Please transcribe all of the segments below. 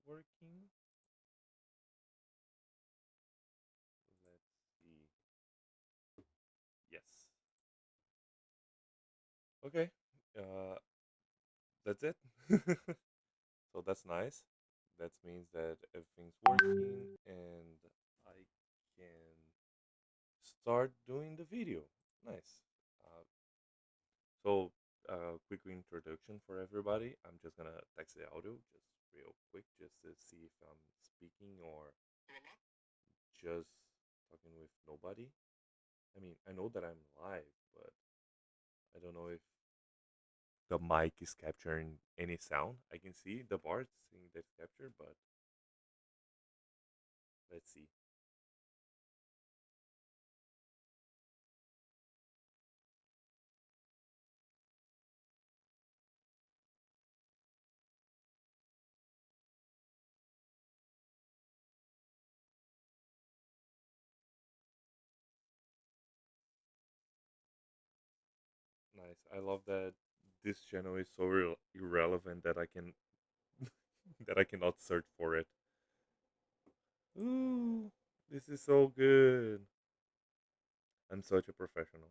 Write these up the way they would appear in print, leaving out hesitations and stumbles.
working. Let's see. Yes. Okay. Uh, that's it. So that's nice. That means that everything's working and I can start doing the video. Nice. Uh, so, quick introduction for everybody. I'm just gonna text the audio just real quick just to see if I'm speaking or just talking with nobody. I mean, I know that I'm live, but I don't know if the mic is capturing any sound. I can see the bar saying that's captured, but let's see. Nice. I love that this channel is so irrelevant that I can that I cannot search for it. Ooh, this is so good. I'm such a professional.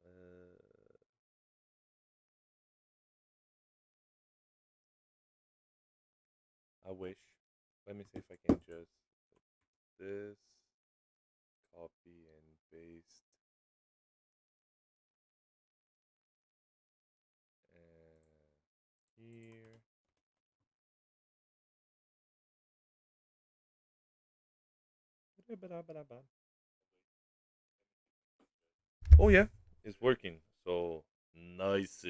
Uh, I wish. Let me see if I can just put this, copy and paste, and here. Oh yeah, it's working. So nice.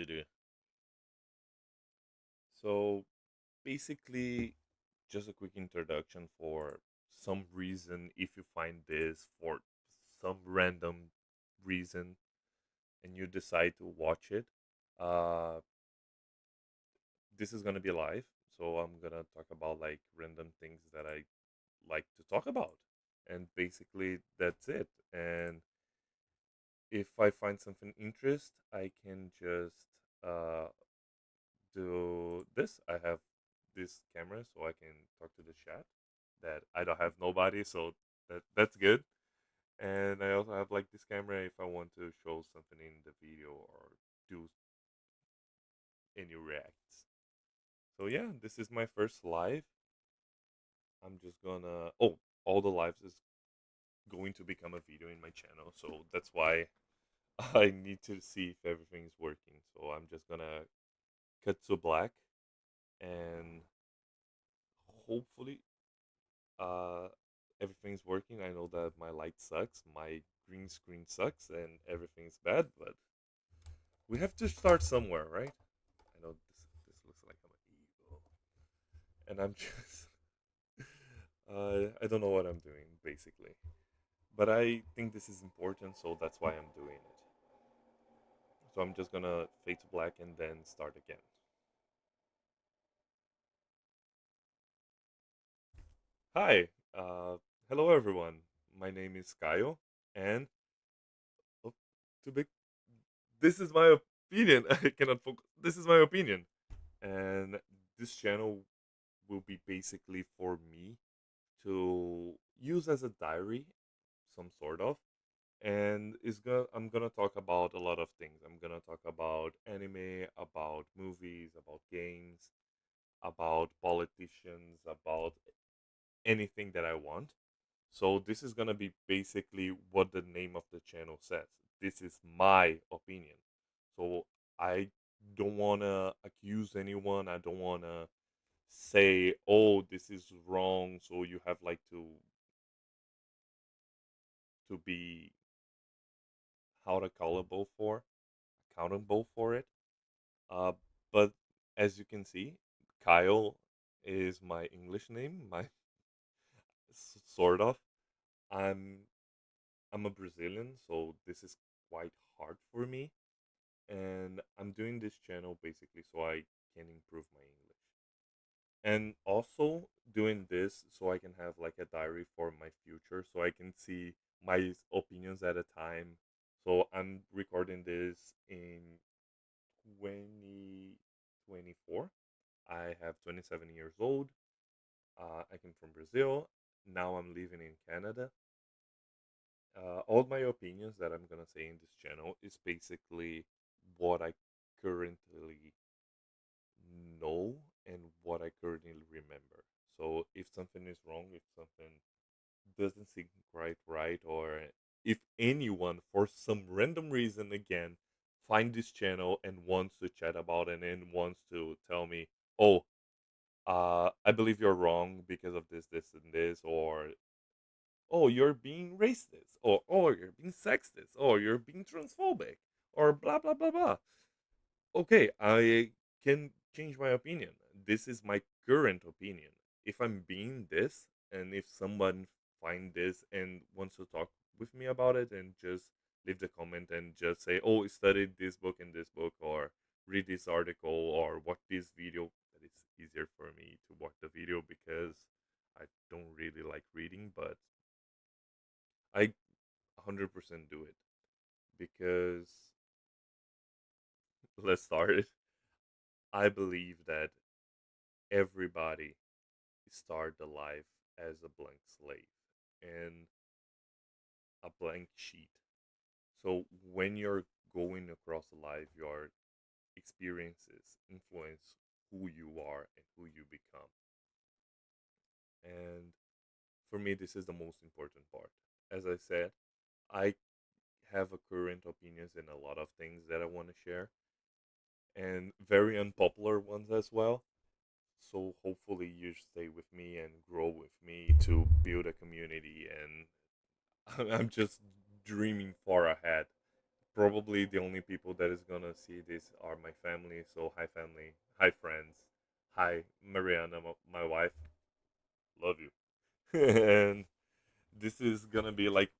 So basically, just a quick introduction for some reason. If you find this for some random reason and you decide to watch it, uh, this is gonna be live. So I'm gonna talk about like random things that I like to talk about, and basically that's it. And if I find something interest, I can just uh, do this. I have this camera so I can talk to the chat. That I don't have nobody, so that's good. And I also have like this camera if I want to show something in the video or do any reacts. So yeah, this is my first live. I'm just gonna all the lives is going to become a video in my channel, so that's why I need to see if everything is working. So I'm just gonna cut to black and hopefully uh everything's working. I know that my light sucks, my green screen sucks, and everything's bad, but we have to start somewhere, right? I know this looks like I'm an ego, and I'm just I don't know what I'm doing basically, but I think this is important, so that's why I'm doing it. So I'm just gonna fade to black and then start again. Hi, hello everyone. My name is Kayo, and oh, too big. This is my opinion. I cannot focus. This is my opinion, and this channel will be basically for me to use as a diary, some sort of. And I'm gonna talk about a lot of things. I'm gonna talk about anime, about movies, about games, about politicians, about anything that I want. So this is gonna be basically what the name of the channel says. This is my opinion. So I don't wanna accuse anyone. I don't wanna say, "Oh, this is wrong." So you have like to be how accountable for it. Uh, but as you can see, Kyle is my English name, my sort of. I'm I'm a Brazilian, so this is quite hard for me, and I'm doing this channel basically so I can improve my English. And also doing this so I can have like a diary for my future so I can see my opinions at a time. So I'm recording this in 2024. I have 27 years old. I came from Brazil. Now I'm living in Canada. All my opinions that I'm gonna say in this channel is basically what I currently know and what I currently remember. So if something is wrong, if something doesn't seem quite right, or if anyone for some random reason again find this channel and wants to chat about it and wants to tell me, oh, I believe you're wrong because of this, this, and this, or oh, you're being racist, or oh, you're being sexist, or you're being transphobic, or blah blah blah blah. Okay, I can change my opinion. This is my current opinion. If I'm being this, and if someone find this and wants to talk with me about it, and just leave the comment and just say, "Oh, study this book and this book," or read this article, or watch this video, that it's easier for me to watch the video because I don't really like reading, but I 100% do it because let's start it. I believe that everybody start the life as a blank slate and a blank sheet. So when you're going across life, your experiences influence who you are and who you become. And for me, this is the most important part. As I said, I have a current opinions in a lot of things that I want to share, and very unpopular ones as well. So hopefully you stay with me and grow with me to build a community, and I'm just dreaming far ahead. Probably the only people that is gonna see this are my family. So hi family, hi friends, hi Mariana, my wife, love you. And this is gonna be like,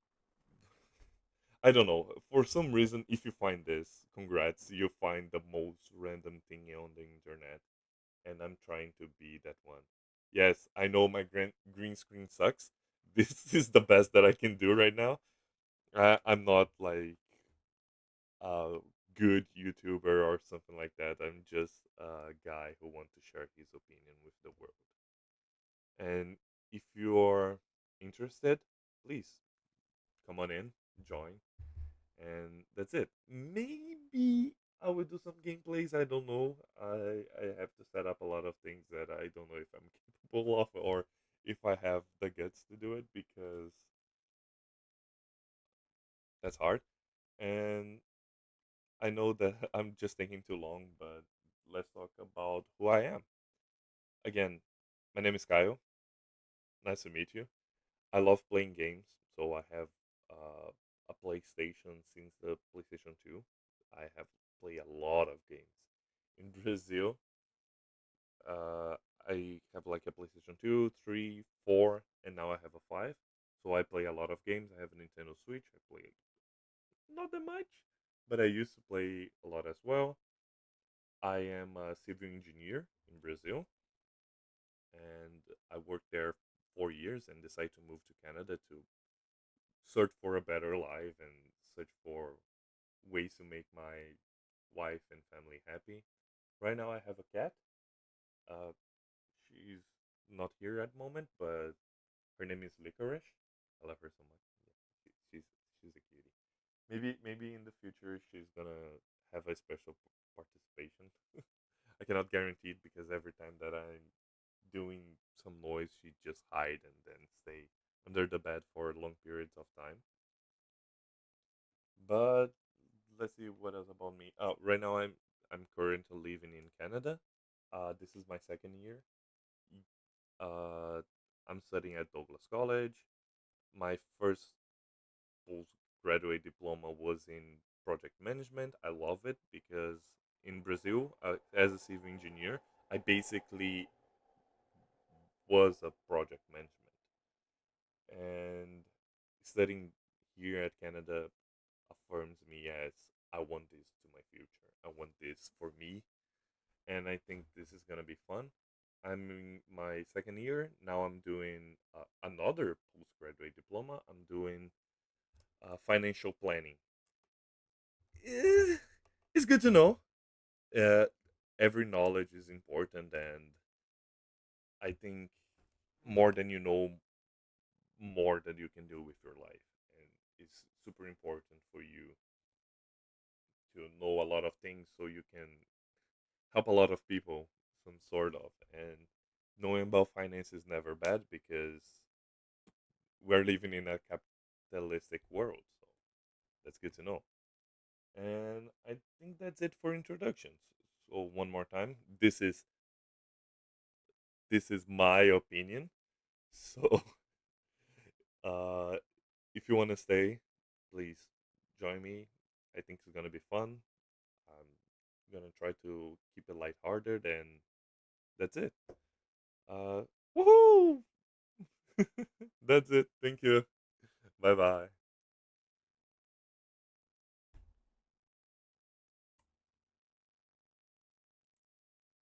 I don't know. For some reason, if you find this, congrats, you find the most random thing on the internet, and I'm trying to be that one. Yes, I know my green screen sucks. This is the best that I can do right now. I'm not like a good YouTuber or something like that. I'm just a guy who wants to share his opinion with the world. And if you're interested, please come on in, join, and that's it. Maybe I will do some gameplays. I don't know. I have to set up a lot of things that I don't know if I'm capable of, or if I have the guts to do it, because that's hard. And I know that I'm just taking too long, but let's talk about who I am. Again, my name is Kyle. Nice to meet you. I love playing games, so I have a PlayStation since the PlayStation 2. I have played a lot of games. In Brazil, uh, I have like a PlayStation 2, 3, 4, and now I have a 5. So I play a lot of games. I have a Nintendo Switch. I play not that much, but I used to play a lot as well. I am a civil engineer in Brazil, and I worked there 4 years and decided to move to Canada to search for a better life and search for ways to make my wife and family happy. Right now, I have a cat. Uh, she's not here at the moment, but her name is Licorice. I love her so much. Yeah, she's a cutie. Maybe in the future she's gonna have a special participation. I cannot guarantee it because every time that I'm doing some noise, she just hide and then stay under the bed for long periods of time. But let's see what else about me. Right now I'm currently living in Canada. This is my second year. Uh, I'm studying at Douglas College. My first postgraduate diploma was in project management. I love it because in Brazil, as a civil engineer, I basically was a project management, and studying here at Canada affirms me as I want this to my future. I want this for me, and I think this is gonna be fun. I'm in my second year now. I'm doing another postgraduate diploma. I'm doing financial planning. Eh, it's good to know. uh, every knowledge is important, and I think more than you know, more that you can do with your life, and it's super important for you to know a lot of things so you can help a lot of people, some sort of. And knowing about finance is never bad because we're living in a capitalistic world, so that's good to know. And I think that's it for introductions. So one more time, this is my opinion. So uh, if you want to stay, please join me. I think it's gonna be fun. I'm gonna try to keep it lighthearted, and that's it. Uh, woohoo! That's it. Thank you. Bye bye.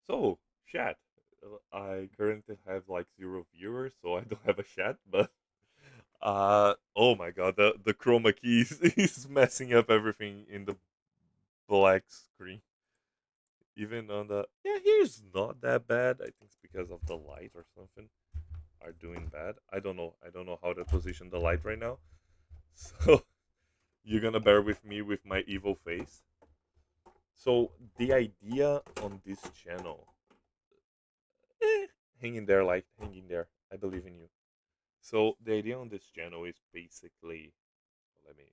So, chat. I currently have like zero viewers, so I don't have a chat. But oh my god, the chroma key is messing up everything in the black screen. Even on the here's not that bad. I think it's because of the light or something are doing bad. I don't know. I don't know how to position the light right now. So you're gonna bear with me with my evil face. So the idea on this channel, eh, hang in there, like hang in there. I believe in you. So the idea on this channel is basically, let me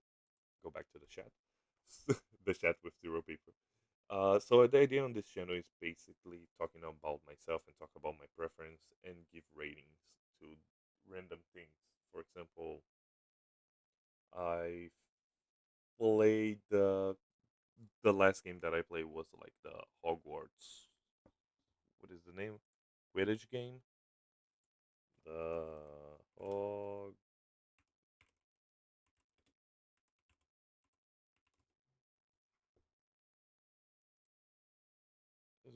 go back to the chat, the chat with zero people. So the idea on this channel is basically talking about myself and talk about my preference and give ratings to random things. For example, I played the last game that I played was like the Hogwarts. What is the name? Quidditch game. The Hog is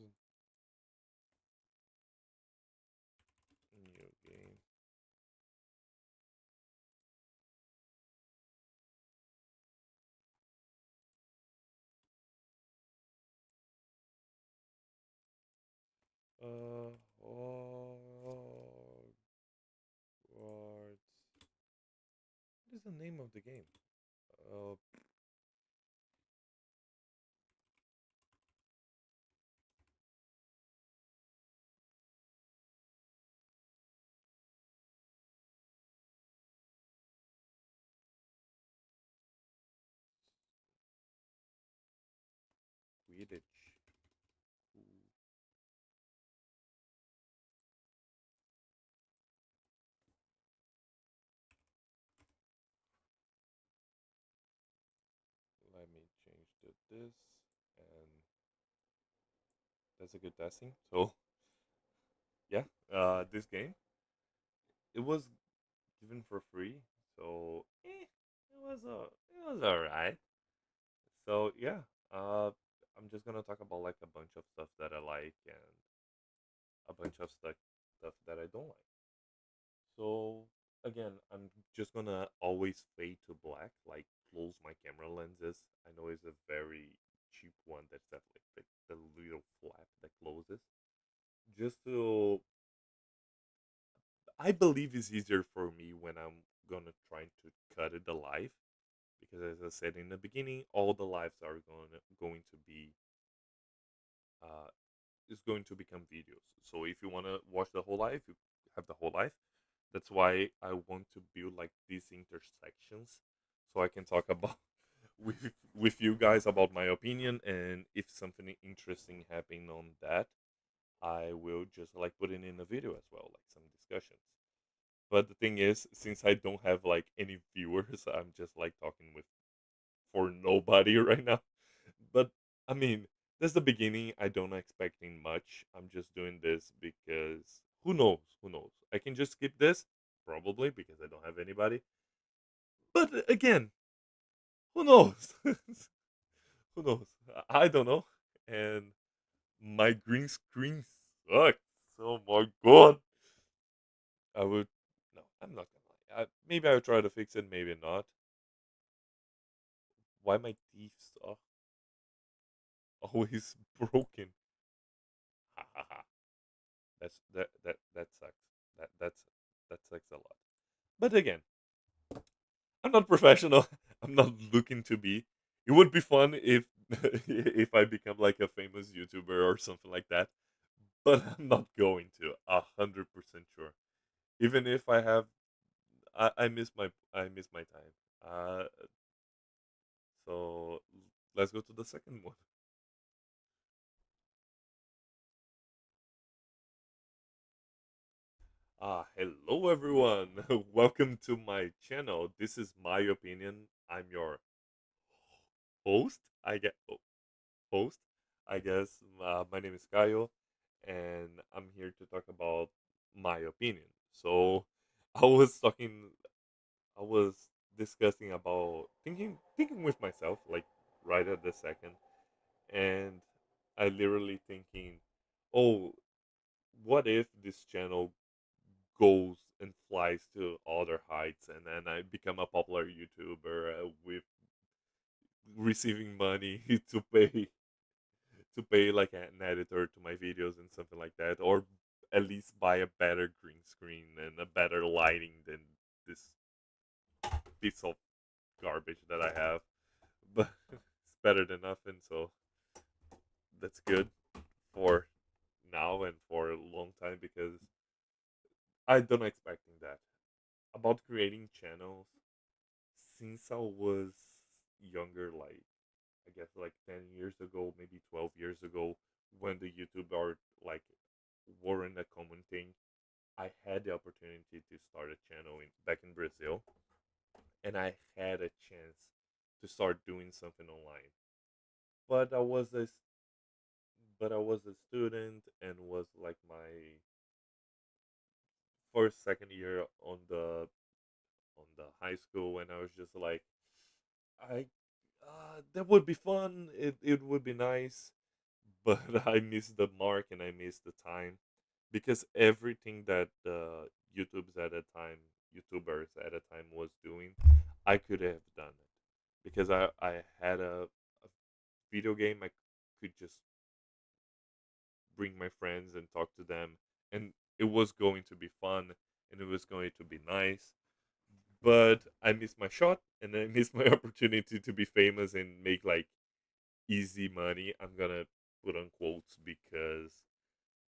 a new game. Hogwarts. What is the name of the game? Uh, Quidditch. Ooh, let me change to this, and that's a good testing. So yeah, this game it was given for free, so it was alright. So yeah, I'm just gonna talk about like a bunch of stuff that I like and a bunch of stuff that I don't like. So again, I'm just gonna always fade to black, like close my camera lenses. I know it's a very cheap one that's that like the little flap that closes. Just to, I believe it's easier for me when I'm gonna try to cut it alive because as I said in the beginning, all the lives are going to be uh, is going to become videos. So if you want to watch the whole life, you have the whole life. That's why I want to build like these intersections, so I can talk about with you guys about my opinion, and if something interesting happened on that, I will just like put it in a video as well, like some discussions. But the thing is, since I don't have like any viewers, I'm just like talking with for nobody right now. But I mean, that's the beginning. I don't expecting much. I'm just doing this because who knows? Who knows? I can just skip this probably because I don't have anybody. But again, who knows? Who knows? I don't know. And my green screen sucks. Oh my god! I would no. I'm not gonna lie. Maybe I'll try to fix it. Maybe not. Why my teeth suck? always broken. Ha ha ha. That sucks. That sucks a lot. But again, I'm not professional. I'm not looking to be. It would be fun if if I become like a famous YouTuber or something like that. But I'm not going to. 100% sure. Even if I have, I miss my time. So let's go to the second one. Hello everyone. Welcome to my channel. This is my opinion. I'm your host. Host. I guess my name is Caio, and I'm here to talk about my opinion. So I was talking, I was discussing about thinking with myself, like right at the second, and I literally thinking, oh, what if this channel goes and flies to other heights, and then I become a popular YouTuber with receiving money to pay like an editor to my videos and something like that, or at least buy a better green screen and a better lighting than this piece of garbage that I have. But it's better than nothing, so that's good for now and for a long time because I don't expecting that about creating channels since I was younger, like I guess like 10 years ago, maybe 12 years ago, when the YouTube art like weren't a common thing. I had the opportunity to start a channel back in Brazil, and I had a chance to start doing something online. But I was a student and was like my first second year on the high school, and I was just like, I that would be fun. It would be nice, but I missed the mark and I missed the time because everything that YouTubers at a time was doing, I could have done it because I had a video game. I could just bring my friends and talk to them, and it was going to be fun and it was going to be nice. But I missed my shot and I missed my opportunity to be famous and make like easy money. I'm gonna put on quotes because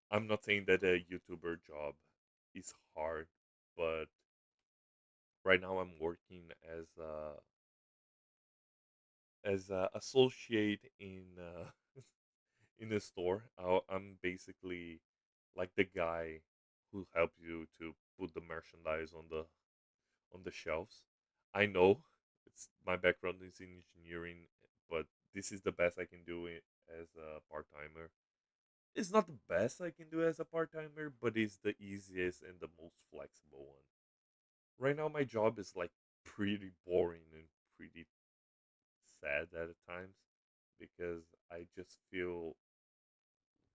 I'm not saying that a YouTuber job is hard, but right now I'm working as a associate in in a store. I'm basically like the guy who helps you to put the merchandise on the shelves. I know my background is in engineering, but this is the best I can do it as a part timer. It's not the best I can do as a part timer, but it's the easiest and the most flexible one. Right now, my job is like pretty boring and pretty sad at times because I just feel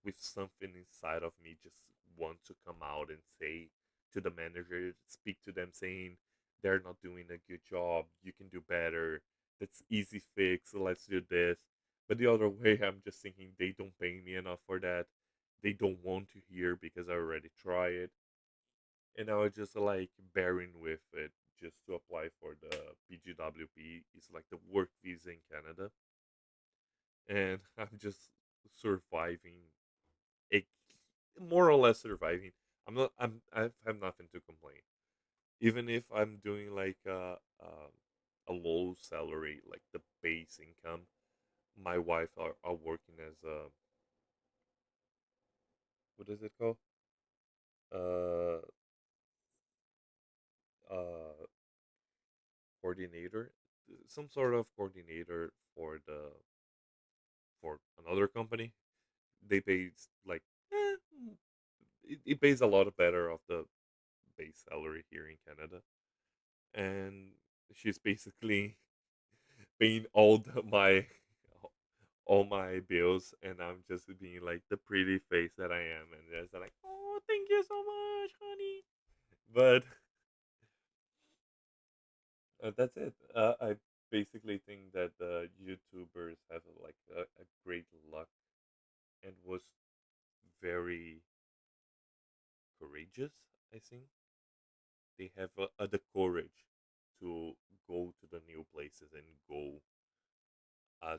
with something inside of me just want to come out and say to the manager, speak to them saying they're not doing a good job, you can do better, that's easy fix, let's do this. But the other way, I'm just thinking they don't pay me enough for that. They don't want to hear because I already tried it. And I was just like bearing with it just to apply for the PGWP. It's like the work visa in Canada. And I'm just surviving a more or less surviving. I have nothing to complain. Even if I'm doing like a low salary, like the base income, my wife are working as a what is it called? Uh, uh, coordinator, some sort of coordinator for another company. They pay like eh, it pays a lot better of the base salary here in Canada, and she's basically paying all my bills, and I'm just being like the pretty face that I am, and just like, oh, thank you so much, honey. But that's it. basically think that the YouTubers have like a great luck and was very courageous. I think they have the courage to go to the new places and go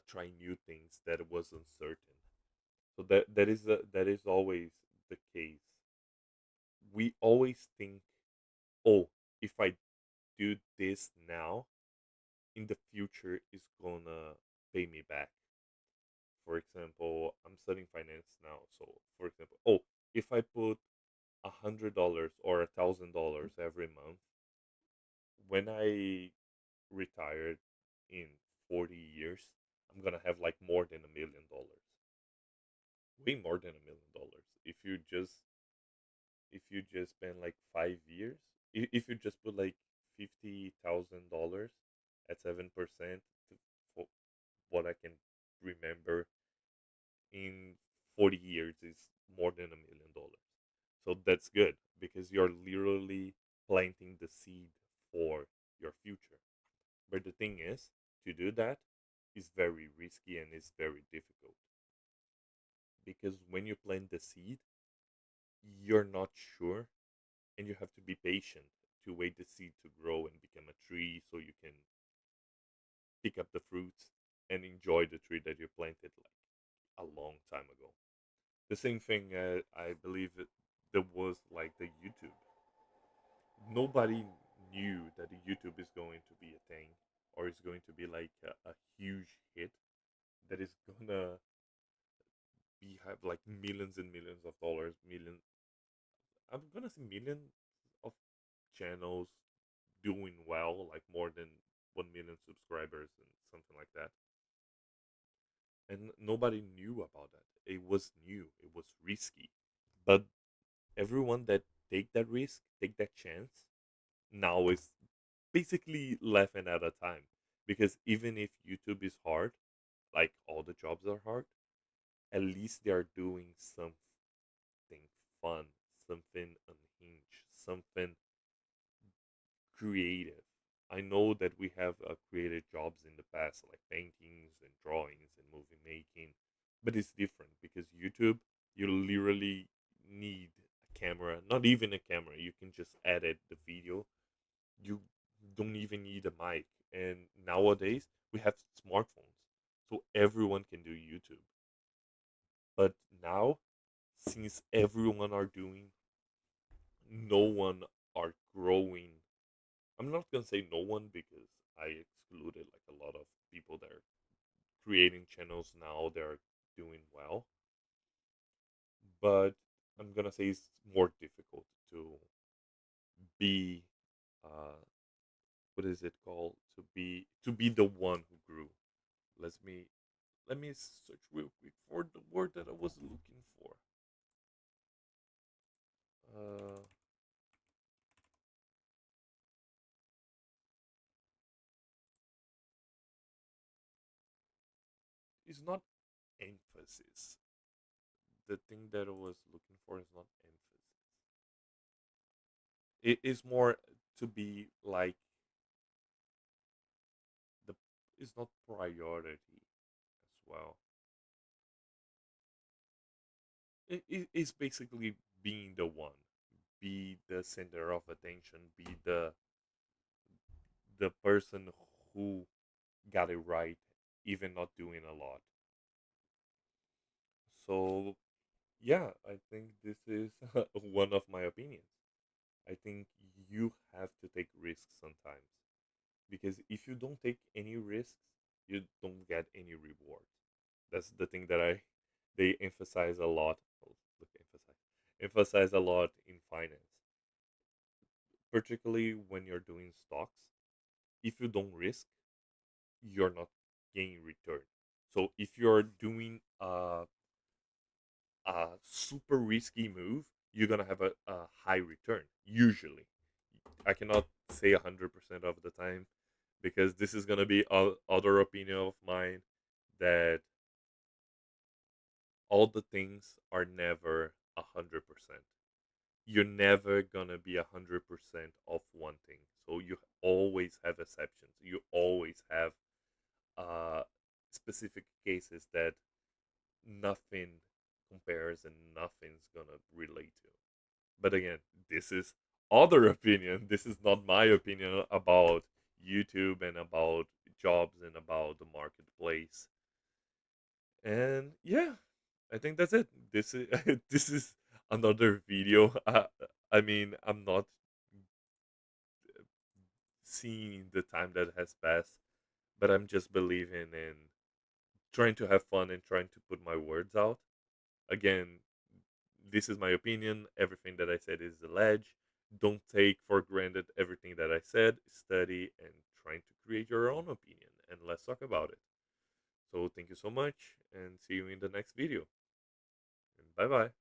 try new things that was uncertain. So that is always the case. We always think, oh, if I do this now, in the future, is gonna pay me back. For example, I'm studying finance now. So, for example, oh, if I put $100 or $1,000 every month, when I retired in 40 years, I'm gonna have like more than $1 million, way more than $1 million. If you just spend like 5 years, if you just put like $50,000 at 7%, for what I can remember in 40 years is more than $1 million. So that's good because you're literally planting the seed for your future. But the thing is, to do that is very risky and is very difficult because when you plant the seed, you're not sure and you have to be patient to wait the seed to grow and become a tree so you can pick up the fruits and enjoy the tree that you planted like a long time ago. The same thing, I believe there was like the YouTube. Nobody knew that the YouTube is going to be a thing or it's going to be like a huge hit that is gonna be have like millions and millions of dollars, millions. I'm gonna say millions of channels doing well, like more than 1 million subscribers and something like that. And nobody knew about that. It was new. It was risky. But everyone that take that risk, take that chance, now is basically laughing at a time because even if YouTube is hard, like all the jobs are hard, at least they are doing something fun, something unhinged, something creative. I know that we have created jobs in the past, like paintings and drawings and movie making, but it's different because YouTube, you literally need a camera, not even a camera. You can just edit the video. You don't even need a mic. And nowadays, we have smartphones, so everyone can do YouTube. But now, since everyone are doing, no one are growing. I'm not gonna say no one because I excluded like a lot of people that are creating channels now. They're doing well, but I'm gonna say it's more difficult to be, uh, what is it called? To be the one who grew. Let me let me search real quick for the word that I was looking for. Uh, it's not emphasis. The thing that I was looking for is not emphasis. It is more to be like the is not priority as well. It's basically being the one, be the center of attention, be the person who got it right, even not doing a lot. So yeah, I think this is one of my opinions. I think you have to take risks sometimes because if you don't take any risks, you don't get any rewards. That's the thing that I they emphasize a lot. Oh, look, emphasize a lot in finance, particularly when you're doing stocks. If you don't risk, you're not gaining return. So if you're doing a super risky move, you're gonna have a high return. Usually, I cannot say 100% of the time because this is gonna be other opinion of mine that all the things are never 100%. You're never gonna be 100% of one thing. So you always have exceptions. You always have uh, specific cases that nothing compares and nothing's gonna relate to. But again, this is other opinion. This is not my opinion about YouTube and about jobs and about the marketplace. And yeah, I think that's it. This is this is another video. I mean, I'm not seeing the time that has passed, but I'm just believing in trying to have fun and trying to put my words out. Again, this is my opinion. Everything that I said is alleged. Don't take for granted everything that I said. Study and trying to create your own opinion. And let's talk about it. So thank you so much and see you in the next video. And bye bye.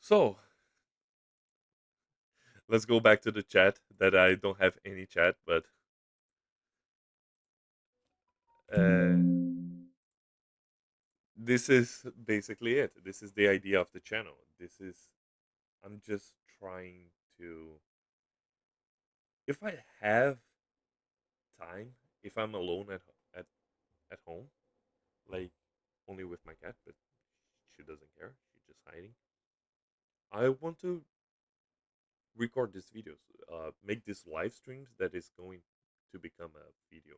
So let's go back to the chat that I don't have any chat, but uh, this is basically it. This is the idea of the channel. This is, I'm just trying to, if I have time, if I'm alone at at home, like only with my cat, but she doesn't care. She's just hiding. I want to record these videos, make these live streams that is going to become a video.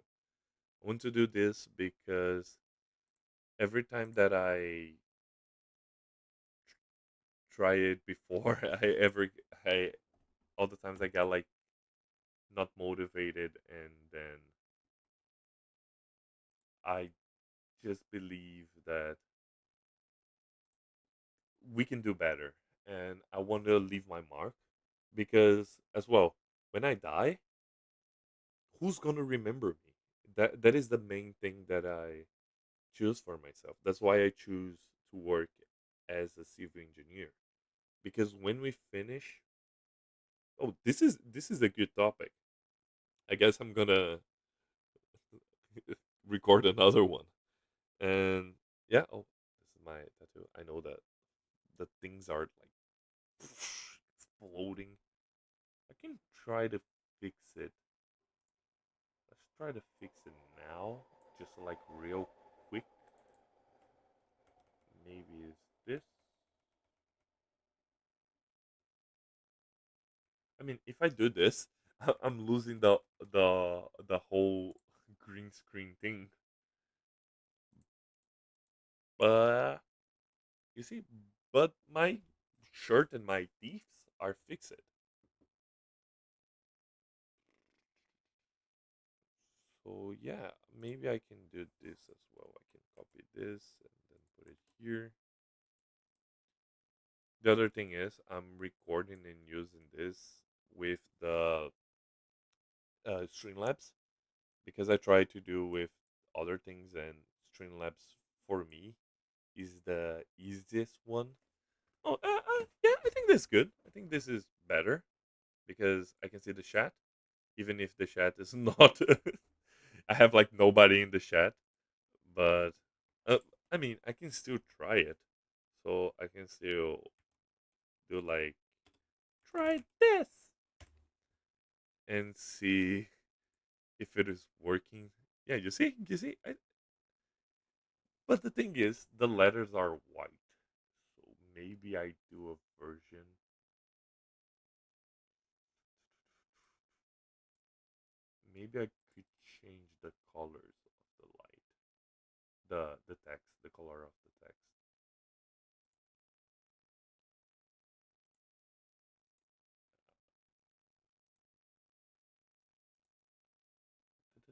I want to do this because every time that I try it before, I all the times I got like not motivated, and then I just believe that we can do better, and I want to leave my mark because as well, when I die, who's gonna remember me? That is the main thing that I choose for myself. That's why I choose to work as a civil engineer, because when we finish, oh, this is a good topic. I guess I'm gonna record another one. And yeah, oh, this is my tattoo. I know that the things are like exploding. I can try to fix it. Let's try to fix it now, just like real quick. Maybe is this. I mean, if I do this, I'm losing the whole green screen thing. But you see, but my shirt and my teeth are fixed. So yeah, maybe I can do this as well. I can copy this and then put it here. The other thing is I'm recording and using this with the Streamlabs, because I try to do with other things, and Streamlabs for me is the easiest one. Oh, yeah, I think that's good. I think this is better because I can see the chat, even if the chat is not. I have like nobody in the chat, but uh, I mean, I can still try it. So I can still do like try this and see if it is working. Yeah, you see. But the thing is, the letters are white, so maybe I do a version. Maybe I could change the colors of the light, the text, the color of the text.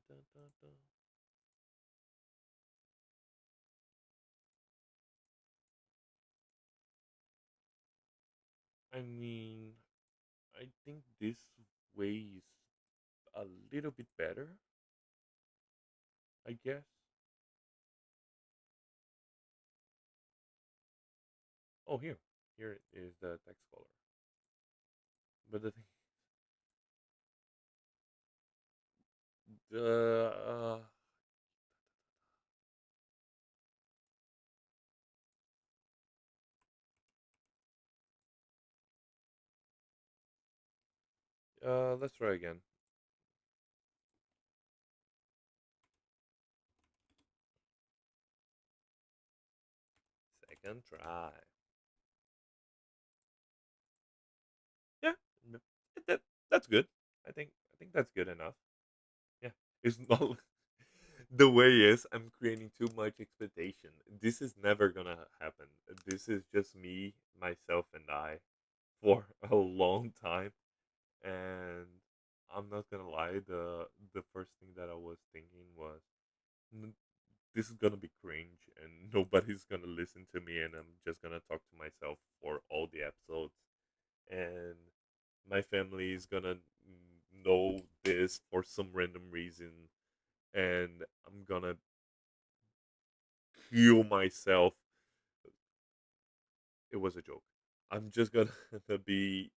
Da-da-da-da-da. I mean, I think this way is a little bit better, I guess. Oh, here is the text color. But the Let's try again. Second try. Yeah, n- that's good. I think that's good enough. Yeah, it's not the way is I'm creating too much expectation. This is never gonna happen. This is just me, myself, and I for a long time. And I'm not gonna lie, the first thing that I was thinking was, "N- this is gonna be cringe, and nobody's gonna listen to me, and I'm just gonna talk to myself for all the episodes, and my family is gonna know this for some random reason, and I'm gonna kill myself." It was a joke. I'm just gonna be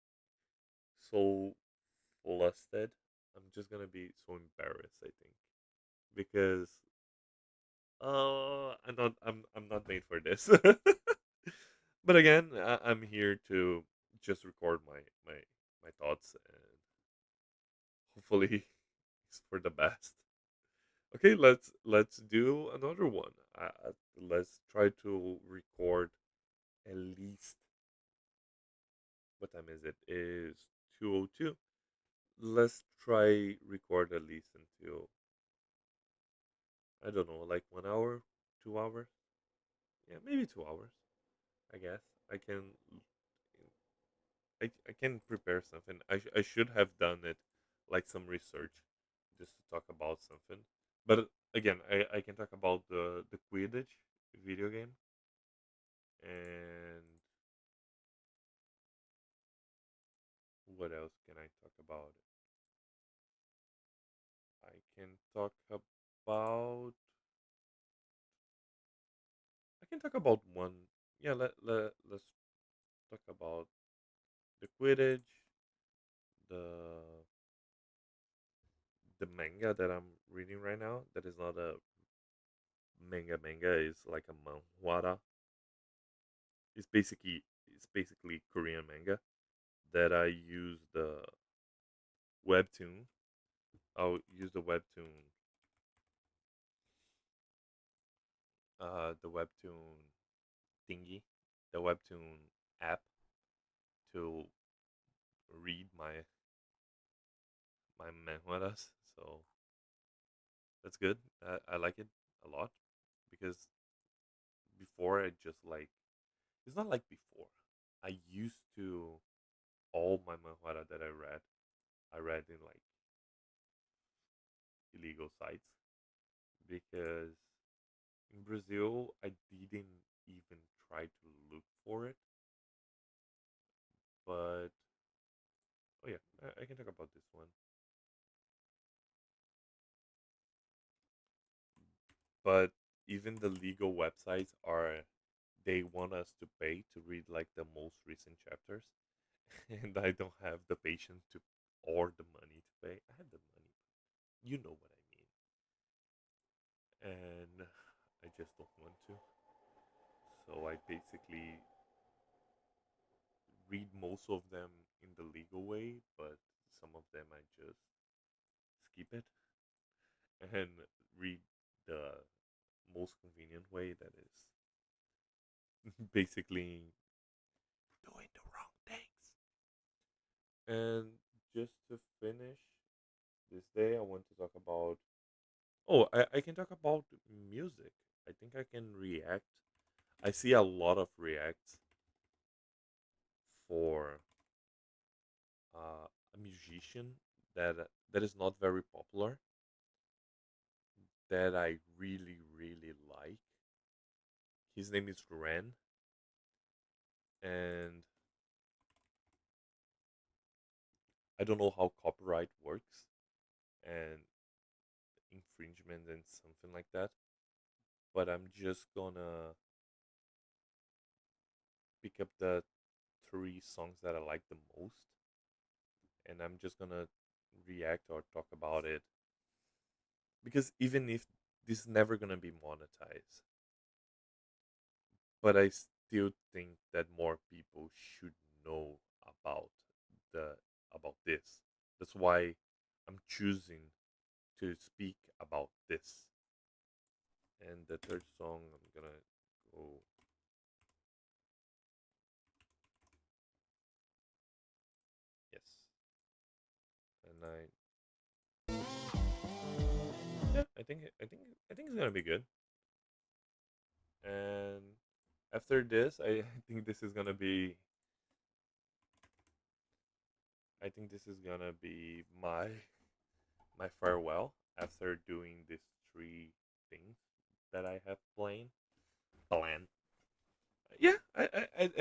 so flustered. I'm just gonna be so embarrassed, I think, because I'm not made for this. But again, I'm here to just record my thoughts, and hopefully it's for the best. Okay, let's do another one. Let's try to record at least, what time is it? Is 2:02. Let's try record at least until, I don't know, like 1 hour, 2 hours. Yeah, maybe 2 hours. I guess I can. I can prepare something. I should have done it, like some research, just to talk about something. But again, I can talk about the Quidditch video game, and what else can I talk about? I can talk about. I can talk about one. Yeah, let's talk about the Quidditch, the the manga that I'm reading right now. That is not a manga. It's like a manhwara. It's basically Korean manga that I use the webtoon. I'll use the webtoon thingy, the webtoon app to read my manhwaras. So that's good. I like it a lot because before I just like, it's not like before. I used to, all my manhwara that I read in like illegal sites, because in Brazil I didn't even try to look for it. But oh yeah, I can talk about this one. But even the legal websites are, they want us to pay to read like the most recent chapters, and I don't have the patience to, or the money to pay. I have the money, you know what I mean, and I just don't want to. So I basically read most of them in the legal way, but some of them I just skip it and read the most convenient way, that is basically doing the wrong things. And just to finish this day, I want to talk about. Oh, I can talk about music. I think I can react. I see a lot of reacts for a musician that is not very popular, that I really really like. His name is Ren, and I don't know how copyright works and infringement and something like that. But I'm just gonna pick up the three songs that I like the most, and I'm just gonna react or talk about it, because even if this is never gonna be monetized, but I still think that more people should know about the about this. That's why I'm choosing to speak about this. And the third song, I'm gonna go. Yes, and yeah, I think it's gonna be good. And after this, I think this is gonna be. I think this is gonna be my farewell after doing these three things that I have planned. Yeah, I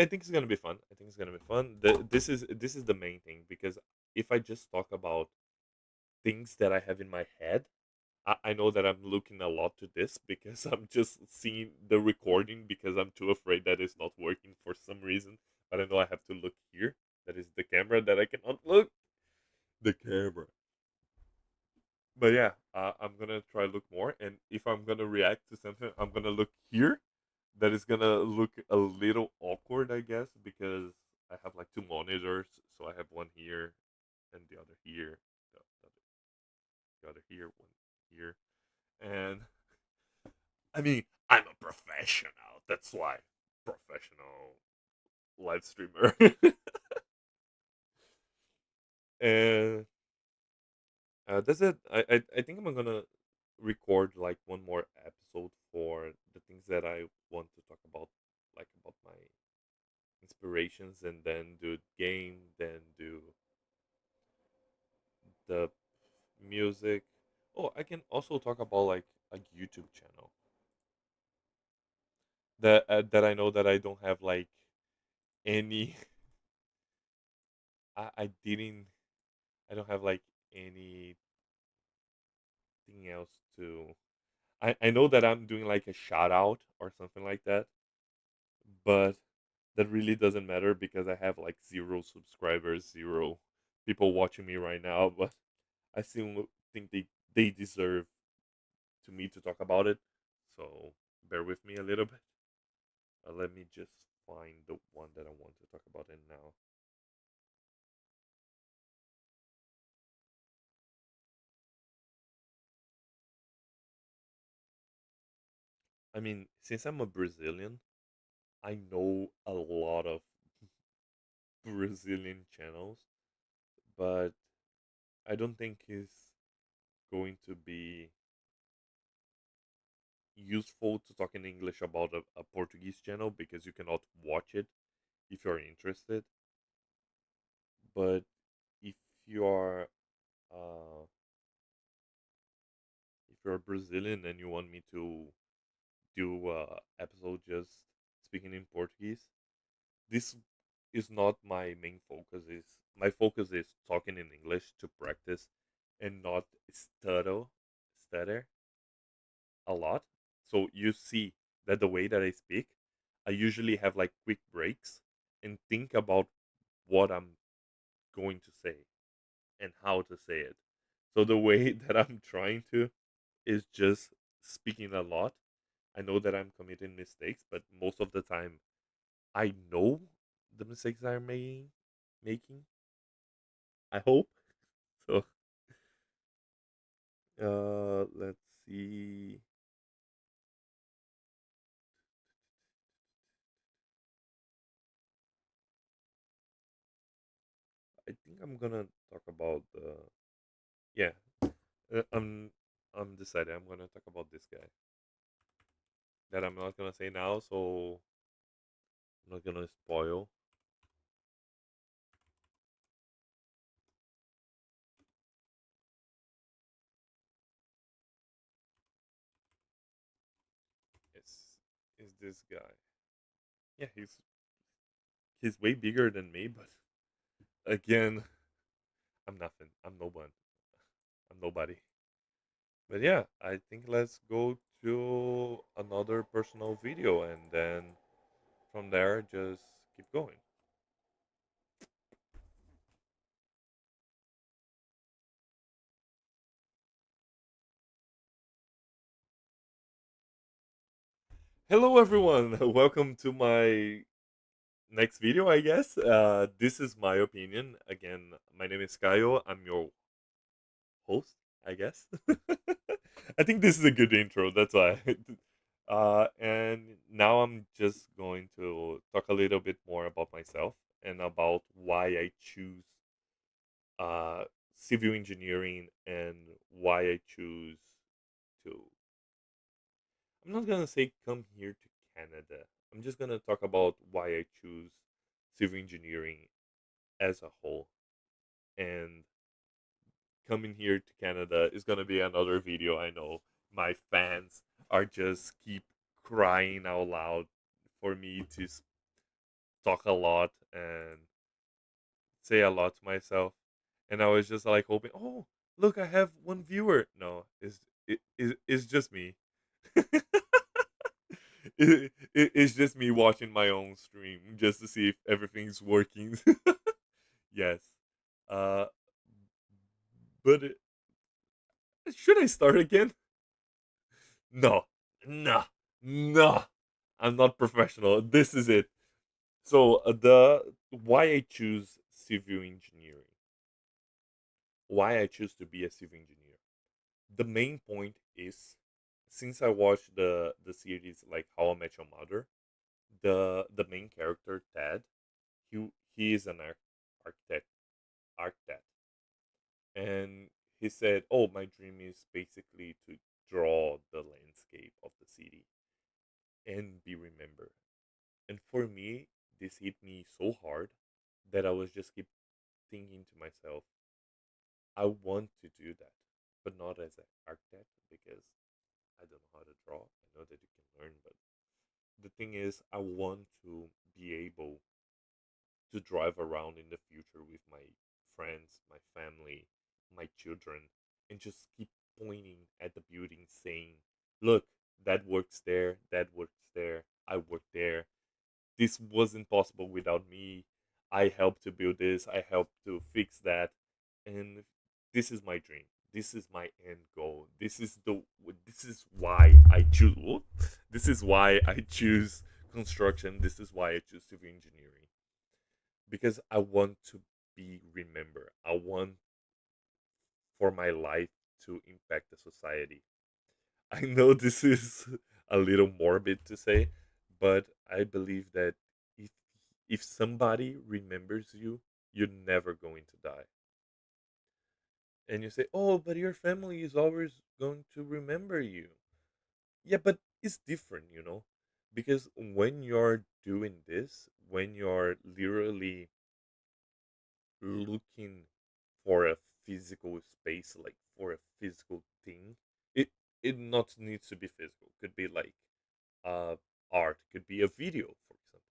think it's gonna be fun. I think it's gonna be fun. This is the main thing because if I just talk about things that I have in my head, I know that I'm looking a lot to this because I'm just seeing the recording because I'm too afraid that it's not working for some reason. But I know I have to look here. That is the camera that I cannot look. The camera. But yeah, I'm gonna try look more, and if I'm gonna react to something, I'm gonna look here. That is gonna look a little awkward, I guess, because I have like two monitors, so I have one here and the other here, the other here, one here, and I mean I'm a professional. That's why professional live streamer, and that's it. I think I'm gonna record like one more episode for the things that I want to talk about, like about my inspirations, and then do game, then do the music. Oh, I can also talk about like a YouTube channel that I know that I don't have like any. I didn't. I don't have like anything else to. I know that I'm doing like a shout out or something like that, but that really doesn't matter because I have like zero subscribers, zero people watching me right now. But I still think they deserve to me to talk about it. So bear with me a little bit. Let me just find the one that I want to talk about it now. I mean, since I'm a Brazilian, I know a lot of Brazilian channels, but I don't think it's going to be useful to talk in English about a Portuguese channel because you cannot watch it if you're interested. But if you are uh, if you're Brazilian and you want me to do episode just speaking in Portuguese, this is not my main focus. Is my focus is talking in English to practice and not stutter a lot. So you see that the way that I speak, I usually have like quick breaks and think about what I'm going to say and how to say it. So the way that I'm trying to is just speaking a lot. I know that I'm committing mistakes, but most of the time I know the mistakes I'm making. I hope. So let's see. I think I'm gonna talk about the yeah. I'm decided. I'm gonna talk about this guy that I'm not gonna say now, so I'm not gonna spoil. Is this guy? Yeah, he's way bigger than me, but again, I'm nothing. I'm no one. I'm nobody. But yeah, I think let's go to another personal video and then from there just keep going. Hello everyone. Welcome to my next video, I guess. This is my opinion. Again, my name is Kayo. I'm your host, I guess. I think this is a good intro. That's why. And now I'm just going to talk a little bit more about myself and about why I choose uh, civil engineering and why I choose to. I'm not gonna say come here to Canada. I'm just gonna talk about why I choose civil engineering as a whole. And coming here to Canada is gonna be another video. I know my fans are just keep crying out loud for me to talk a lot and say a lot to myself. And I was just like hoping, oh, look, I have one viewer. No, it's just me. It's just me watching my own stream just to see if everything's working. Yes. Uh, but should I start again? No, no, no. I'm not professional. This is it. So the why I choose civil engineering, why I choose to be a civil engineer. The main point is, since I watched the series like How I Met Your Mother, the main character Ted, he is an architect, architect, and he said, "Oh, my dream is basically to draw the landscape of the city and be remembered." And for me, this hit me so hard that I was just keep thinking to myself, I want to do that, but not as an architect because I don't know how to draw. I know that you can learn, but the thing is, I want to be able to drive around in the future with my friends, my family, my children, and just keep pointing at the building saying, look, that works there, that works there, I work there. This wasn't possible without me. I helped to build this, I helped to fix that. And this is my dream. This is my end goal. This is why I choose this is why I choose construction. This is why I choose civil engineering because I want to be remembered. I want for my life to impact the society. I know this is a little morbid to say, but I believe that if if somebody remembers you, you're never going to die. And you say, "Oh, but your family is always going to remember you." Yeah, but it's different. Because when you're doing this, when you're literally looking for a physical space, like for a physical thing, it it not needs to be physical. Could be like uh art, could be a video, for example.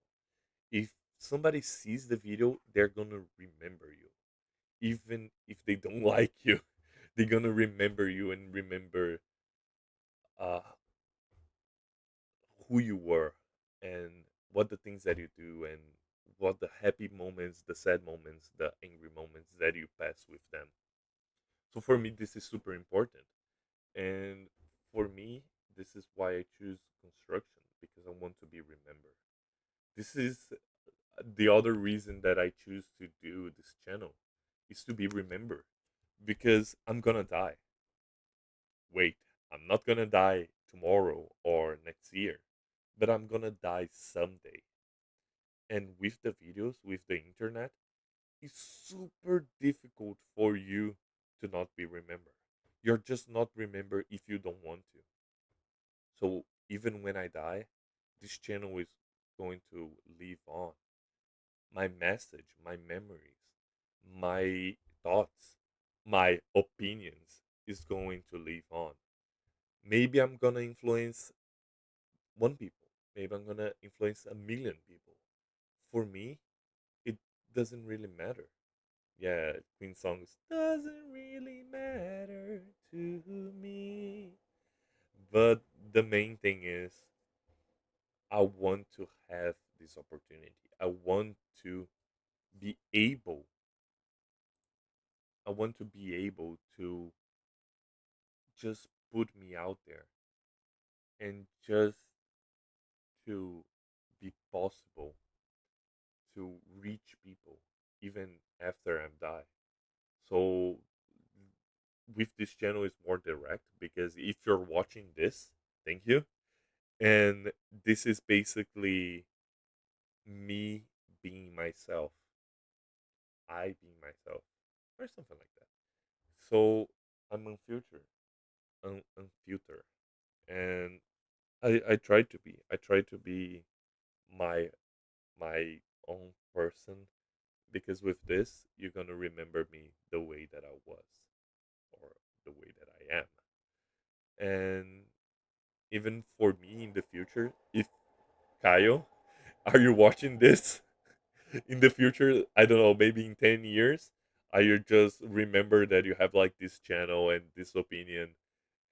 If somebody sees the video, they're gonna remember you, even if they don't like you. They're gonna remember you and remember uh who you were and what the things that you do and what the happy moments, the sad moments, the angry moments that you pass with them. So for me, this is super important. And for me, this is why I choose construction because I want to be remembered. This is the other reason that I choose to do this channel is to be remembered because I'm gonna die. Wait, I'm not gonna die tomorrow or next year, but I'm gonna die someday. And with the videos, with the internet, it's super difficult for you to not be remembered. You're just not remembered if you don't want to. So even when I die, this channel is going to live on. My message, my memories, my thoughts, my opinions is going to live on. Maybe I'm gonna influence one people. Maybe I'm gonna influence a million people. For me, it doesn't really matter. Yeah, Queen songs doesn't really matter to me. But the main thing is I want to have this opportunity. I want to be able I want to be able to just put me out there and just to be possible to reach people even after I'm die. So with this channel is more direct because if you're watching this, thank you. And this is basically me being myself, I being myself, or something like that. So I'm on future, on future, and I try to be. I try to be my my own person because with this you're gonna remember me the way that I was or the way that I am. And even for me in the future, if Kyle, are you watching this in the future? I don't know, maybe in 10 years, are you just remember that you have like this channel and this opinion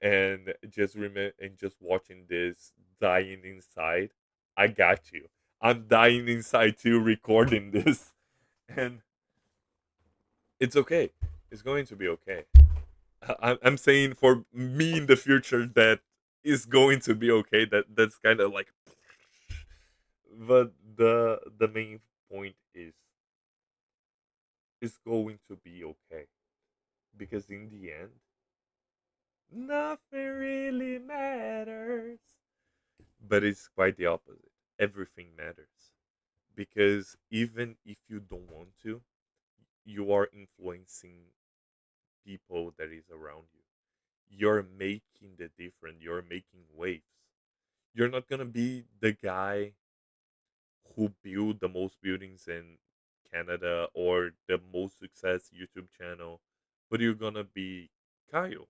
and just remember and just watching this dying inside? I got you. I'm dying inside too recording this. And it's okay. It's going to be okay. I'm saying for me in the future that is going to be okay. That's kind of like, but the main point is it's going to be okay because in the end, nothing really matters. But it's quite the opposite. Everything matters because even if you don't want to, you are influencing people that is around you. You're making the difference. You're making waves. You're not gonna be the guy who built the most buildings in Canada or the most success YouTube channel, but you're gonna be Kyle,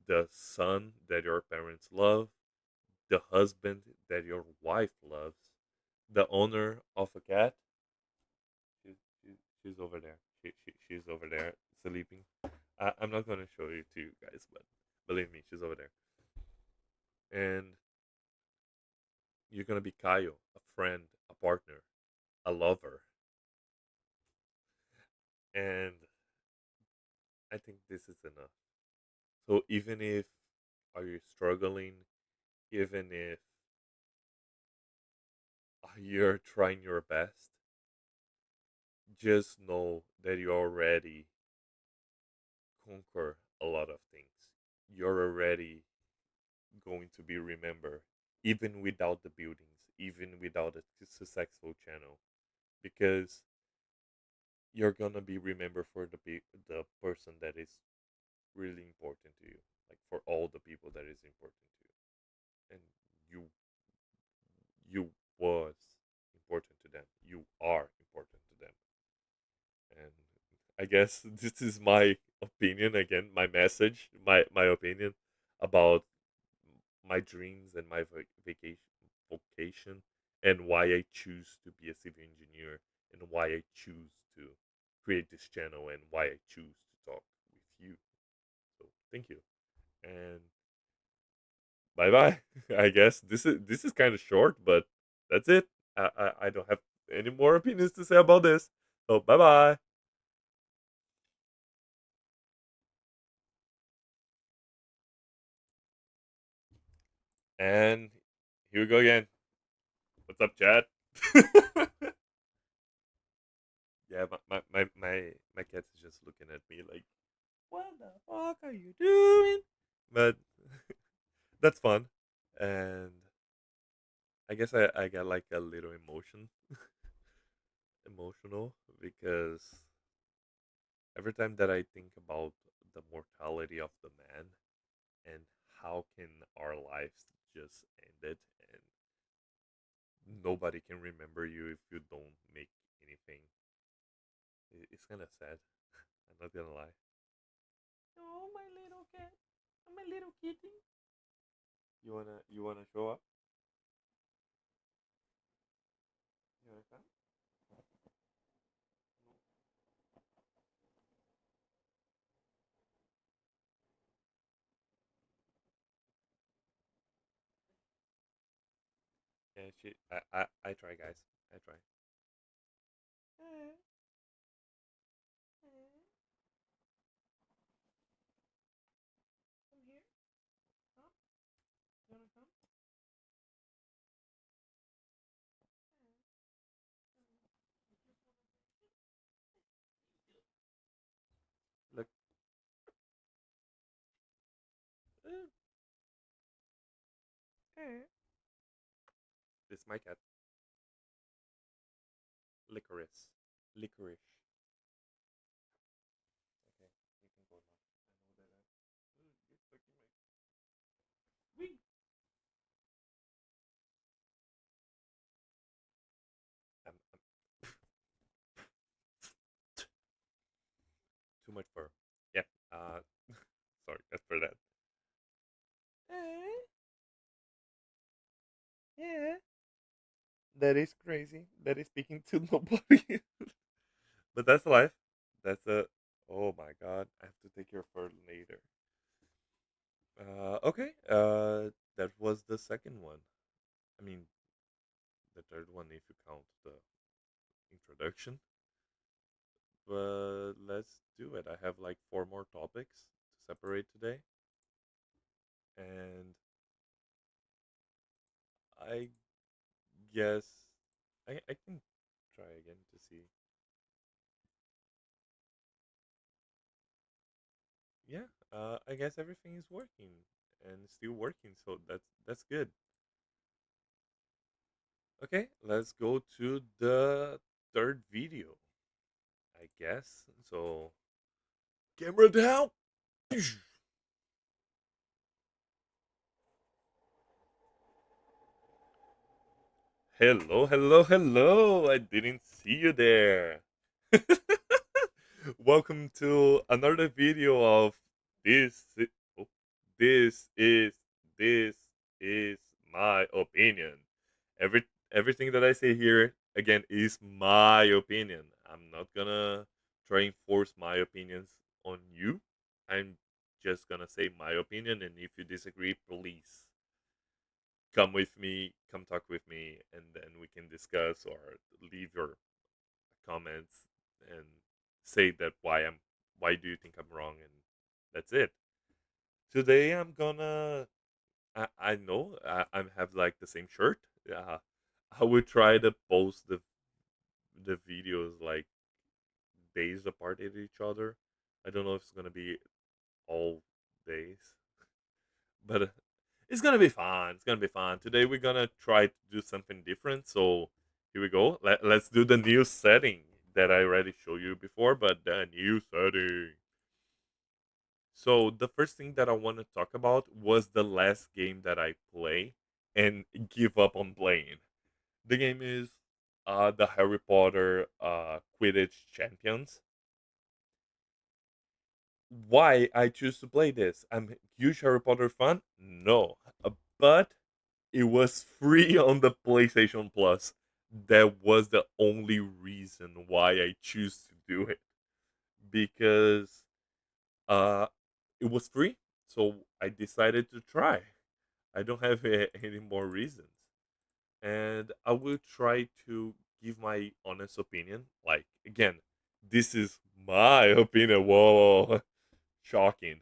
the son that your parents love, the husband that your wife loves, the owner of a cat. She's over there. She's over there sleeping. I'm not gonna show you to you guys, but believe me, she's over there. And you're gonna be Kyle, a friend, a partner, a lover, and I think this is enough. So even if are you struggling, even if you're trying your best, just know that you already conquer a lot of things. You're already going to be remembered, even without the buildings, even without a successful channel, because you're gonna be remembered for the person that is really important to you, like for all the people that is important to you, and you you was important to them. You are important to them. And I guess this is my opinion again, my message, my opinion about my dreams and my vocation and why I choose to be a civil engineer and why I choose to create this channel and why I choose to talk with you. So thank you and bye bye. I guess this is kind of short, but that's it. I don't have any more opinions to say about this. So bye bye. And here we go again. What's up, chat? Yeah, my cat is just looking at me like, what the fuck are you doing? But that's fun. And I guess I got like a little emotional because every time that I think about the mortality of the man and how can our lives just end it and nobody can remember you if you don't make anything. It's kind of sad. I'm not gonna lie. Oh, my little cat. My little kitty. You wanna show up? You wanna come? Yeah, I try, guys. I try. Come here. Come. You wanna come? This is my cat, Licorice. Licorice. Okay, you can go now. I know that. You're stuck in my. Wee. I'm too much fur. Yeah. Uh, sorry, that's for that. Yeah. That is crazy. That is speaking to nobody. But that's life. That's a. Oh my god, I have to take your fur later. Okay. That was the second one. I mean, the third one if you count the introduction. But let's do it. I have like four more topics to separate today, and I guess I can try again to see. Yeah. I guess everything is working and still working, so that's good. Okay, let's go to the third video, I guess. So, camera down. Hello, hello, hello. I didn't see you there. Welcome to another video of this. Oh, this is this is my opinion. Everything that I say here again is my opinion. I'm not gonna try and force my opinions on you. I'm just gonna say my opinion, and if you disagree, please come with me, come talk with me, and then we can discuss or leave your comments and say that why do you think I'm wrong, and that's it. Today I'm gonna I know I have like the same shirt. Yeah, I will try to post the videos like days apart at each other. I don't know if it's gonna be all days, but it's gonna be fun. It's gonna be fun. Today we're gonna try to do something different. So here we go. Let's do the new setting that I already showed you before, but the new setting. So the first thing that I want to talk about was the last game that I play and give up on playing. The game is the Harry Potter Quidditch Champions. Why I choose to play this? I'm a huge Harry Potter fan. No, but it was free on the PlayStation Plus. That was the only reason why I choose to do it because uh, it was free, so I decided to try. I don't have any more reasons, and I will try to give my honest opinion. Like again, this is my opinion. Whoa, shocking!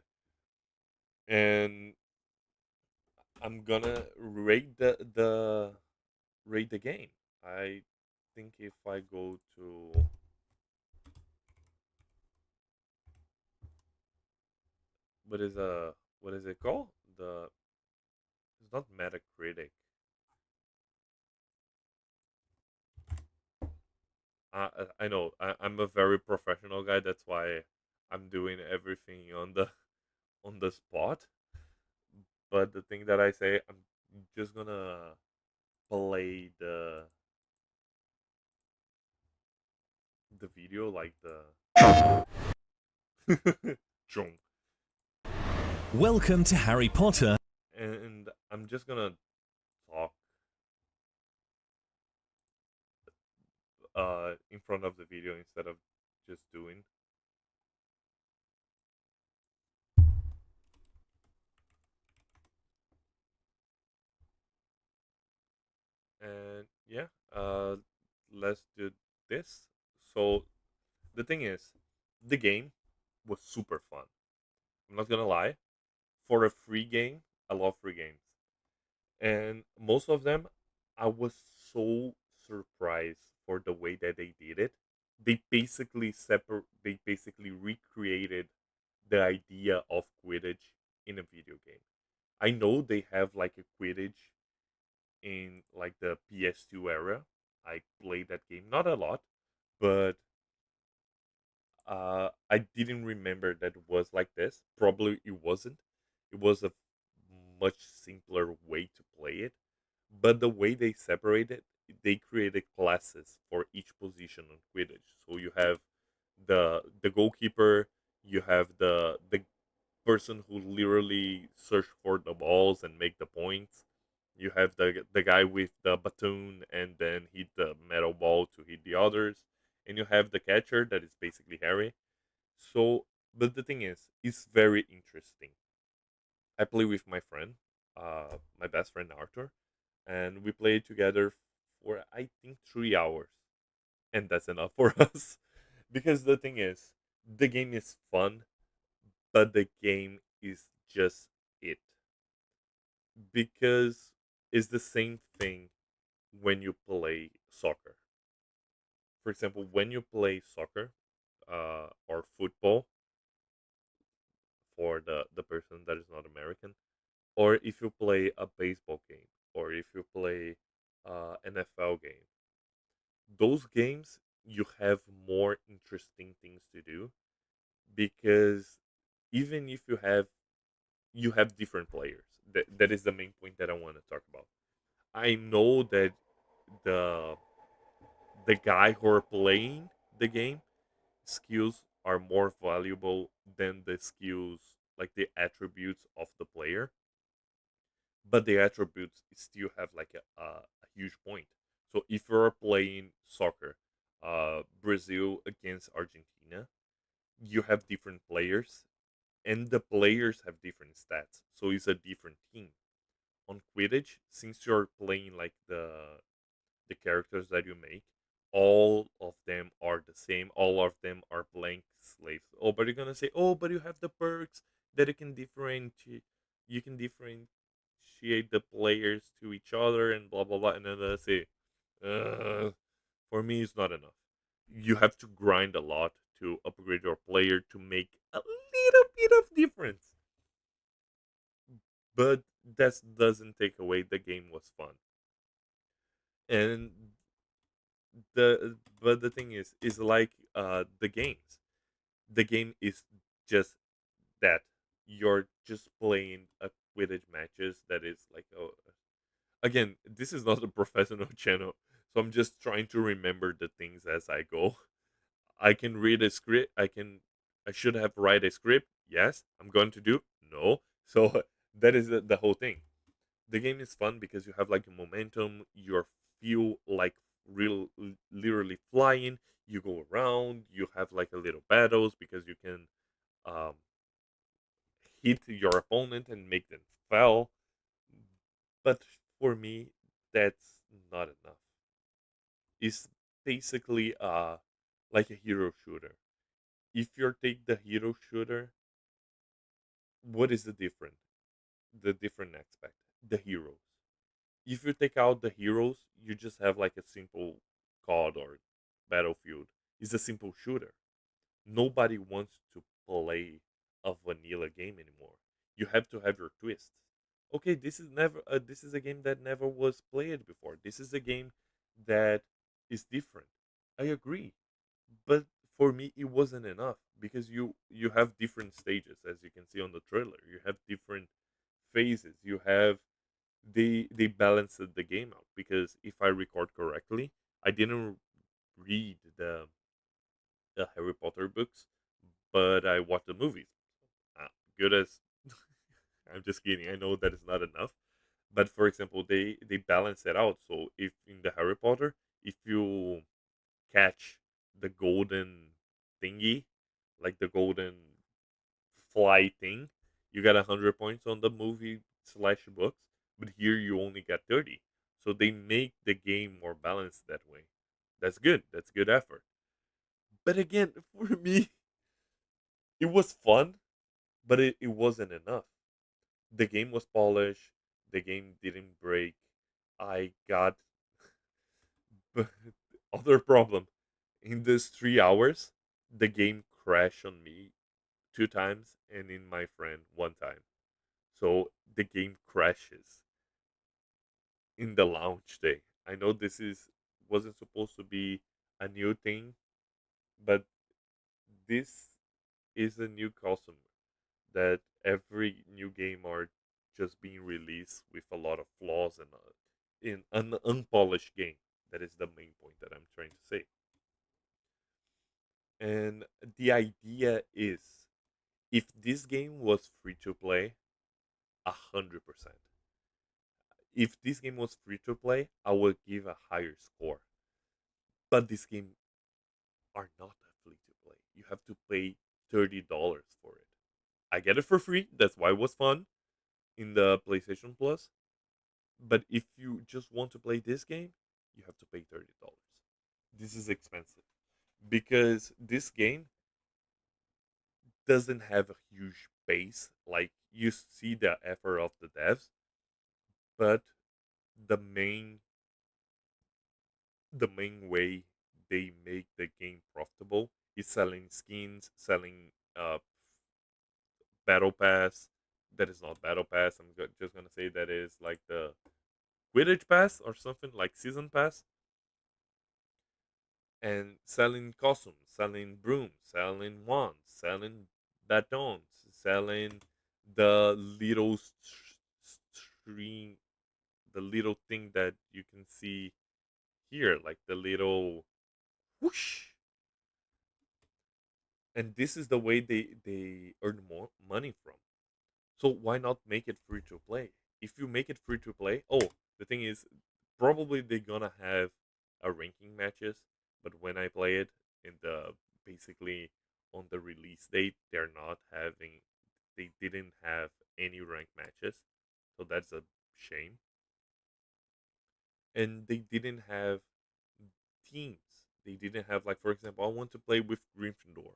And I'm gonna rate the game. I think if I go to what is it called? The It's not Metacritic. I know I'm a very professional guy. That's why I'm doing everything on the spot. But the thing that I say, I'm just gonna play the video like the Chung. Welcome to Harry Potter. And I'm just gonna talk in front of the video instead of just doing. And yeah, let's do this. So the thing is, the game was super fun. I'm not gonna lie. For a free game, I love free games, and most of them, I was so surprised for the way that they did it. They basically recreated the idea of Quidditch in a video game. I know they have like a Quidditch in like the PS2 era. I played that game not a lot, but I didn't remember that it was like this. Probably it wasn't. It was a much simpler way to play it. But the way they separated, they created classes for each position on Quidditch. So you have the goalkeeper, you have the person who literally search for the balls and make the points. You have the guy with the baton and then hit the metal ball to hit the others, and you have the catcher that is basically Harry. So, but the thing is, it's very interesting. I play with my friend, my best friend Arthur, and we play together for I think 3 hours, and that's enough for us. Because the thing is, the game is fun, but the game is just it. Because it's the same thing when you play soccer. For example, when you play soccer or football, for the person that is not American, or if you play a baseball game, or if you play NFL game, those games you have more interesting things to do because even if you have different players. That is the main point that I want to talk about. I know that the the guy who are playing the game skills are more valuable than the skills like the attributes of the player, but the attributes still have like a huge point. So if you're playing soccer, Brazil against Argentina, you have different players, and the players have different stats. So it's a different team. On Quidditch, since you're playing like the characters that you make, all of them are the same. All of them are blank slaves. Oh, but you're gonna say, oh, but you have the perks that you can differentiate. You can differentiate the players to each other and blah blah blah. And then I say, for me, it's not enough. You have to grind a lot to upgrade your player to make a little bit of difference. But that doesn't take away the game was fun. And the thing is like the games. The game is just that you're just playing a Quidditch matches that is like again, this is not a professional channel, so I'm just trying to remember the things as I go. I can read a script. I should have write a script. Yes, I'm going to do. No. So that is the whole thing. The game is fun because you have like a momentum. You feel like literally flying. You go around. You have like a little battles because you can um, hit your opponent and make them fall. But for me, that's not enough. It's basically like a hero shooter. If you take the hero shooter, what is the different? The different aspect, the heroes. If you take out the heroes, you just have like a simple COD or Battlefield. It's a simple shooter. Nobody wants to play a vanilla game anymore. You have to have your twists. Okay, this is never. This is a game that never was played before. This is a game that is different. I agree, but for me, it wasn't enough because you have different stages, as you can see on the trailer. You have different phases. You have they balanced the game out because if I record correctly, I didn't read the Harry Potter books, but I watched the movies. Ah, good as I'm just kidding. I know that is not enough, but for example, they balance it out. So if in the Harry Potter, if you catch the golden thingy, like the golden fly thing, you got 100 points on the movie slash books, but here you only got 30. So they make the game more balanced that way. That's good. That's good effort. But again, for me, it was fun, but it wasn't enough. The game was polished. The game didn't break. I got other problem. In these 3 hours, the game crashed on me 2 times and in my friend 1 time. So the game crashes. in the launch day. I know this is wasn't supposed to be a new thing, but this is a new custom that every new game are just being released with a lot of flaws and in an unpolished game. That is the main point that I'm trying to say. And the idea is, if this game was free to play, 100%. If this game was free to play, I would give a higher score. But this game are not free to play. You have to pay $30 for it. I get it for free. That's why it was fun in the PlayStation Plus. But if you just want to play this game, you have to pay $30. This is expensive because this game doesn't have a huge base. Like, you see the effort of the devs, but the main the main way they make the game profitable is selling skins, selling battle pass. That is not battle pass. Just gonna say that is like the Quidditch pass or something like season pass, and selling costumes, selling brooms, selling wands, selling batons, selling the little string, the little thing that you can see here, like the little whoosh. And this is the way they earn more money from. So why not make it free to play? If you make it free to play, oh, the thing is, probably they're gonna have a ranking matches, but when I play it in the basically on the release date, they didn't have any rank matches, so that's a shame. And they didn't have teams. They didn't have, like, for example, I want to play with Gryffindor.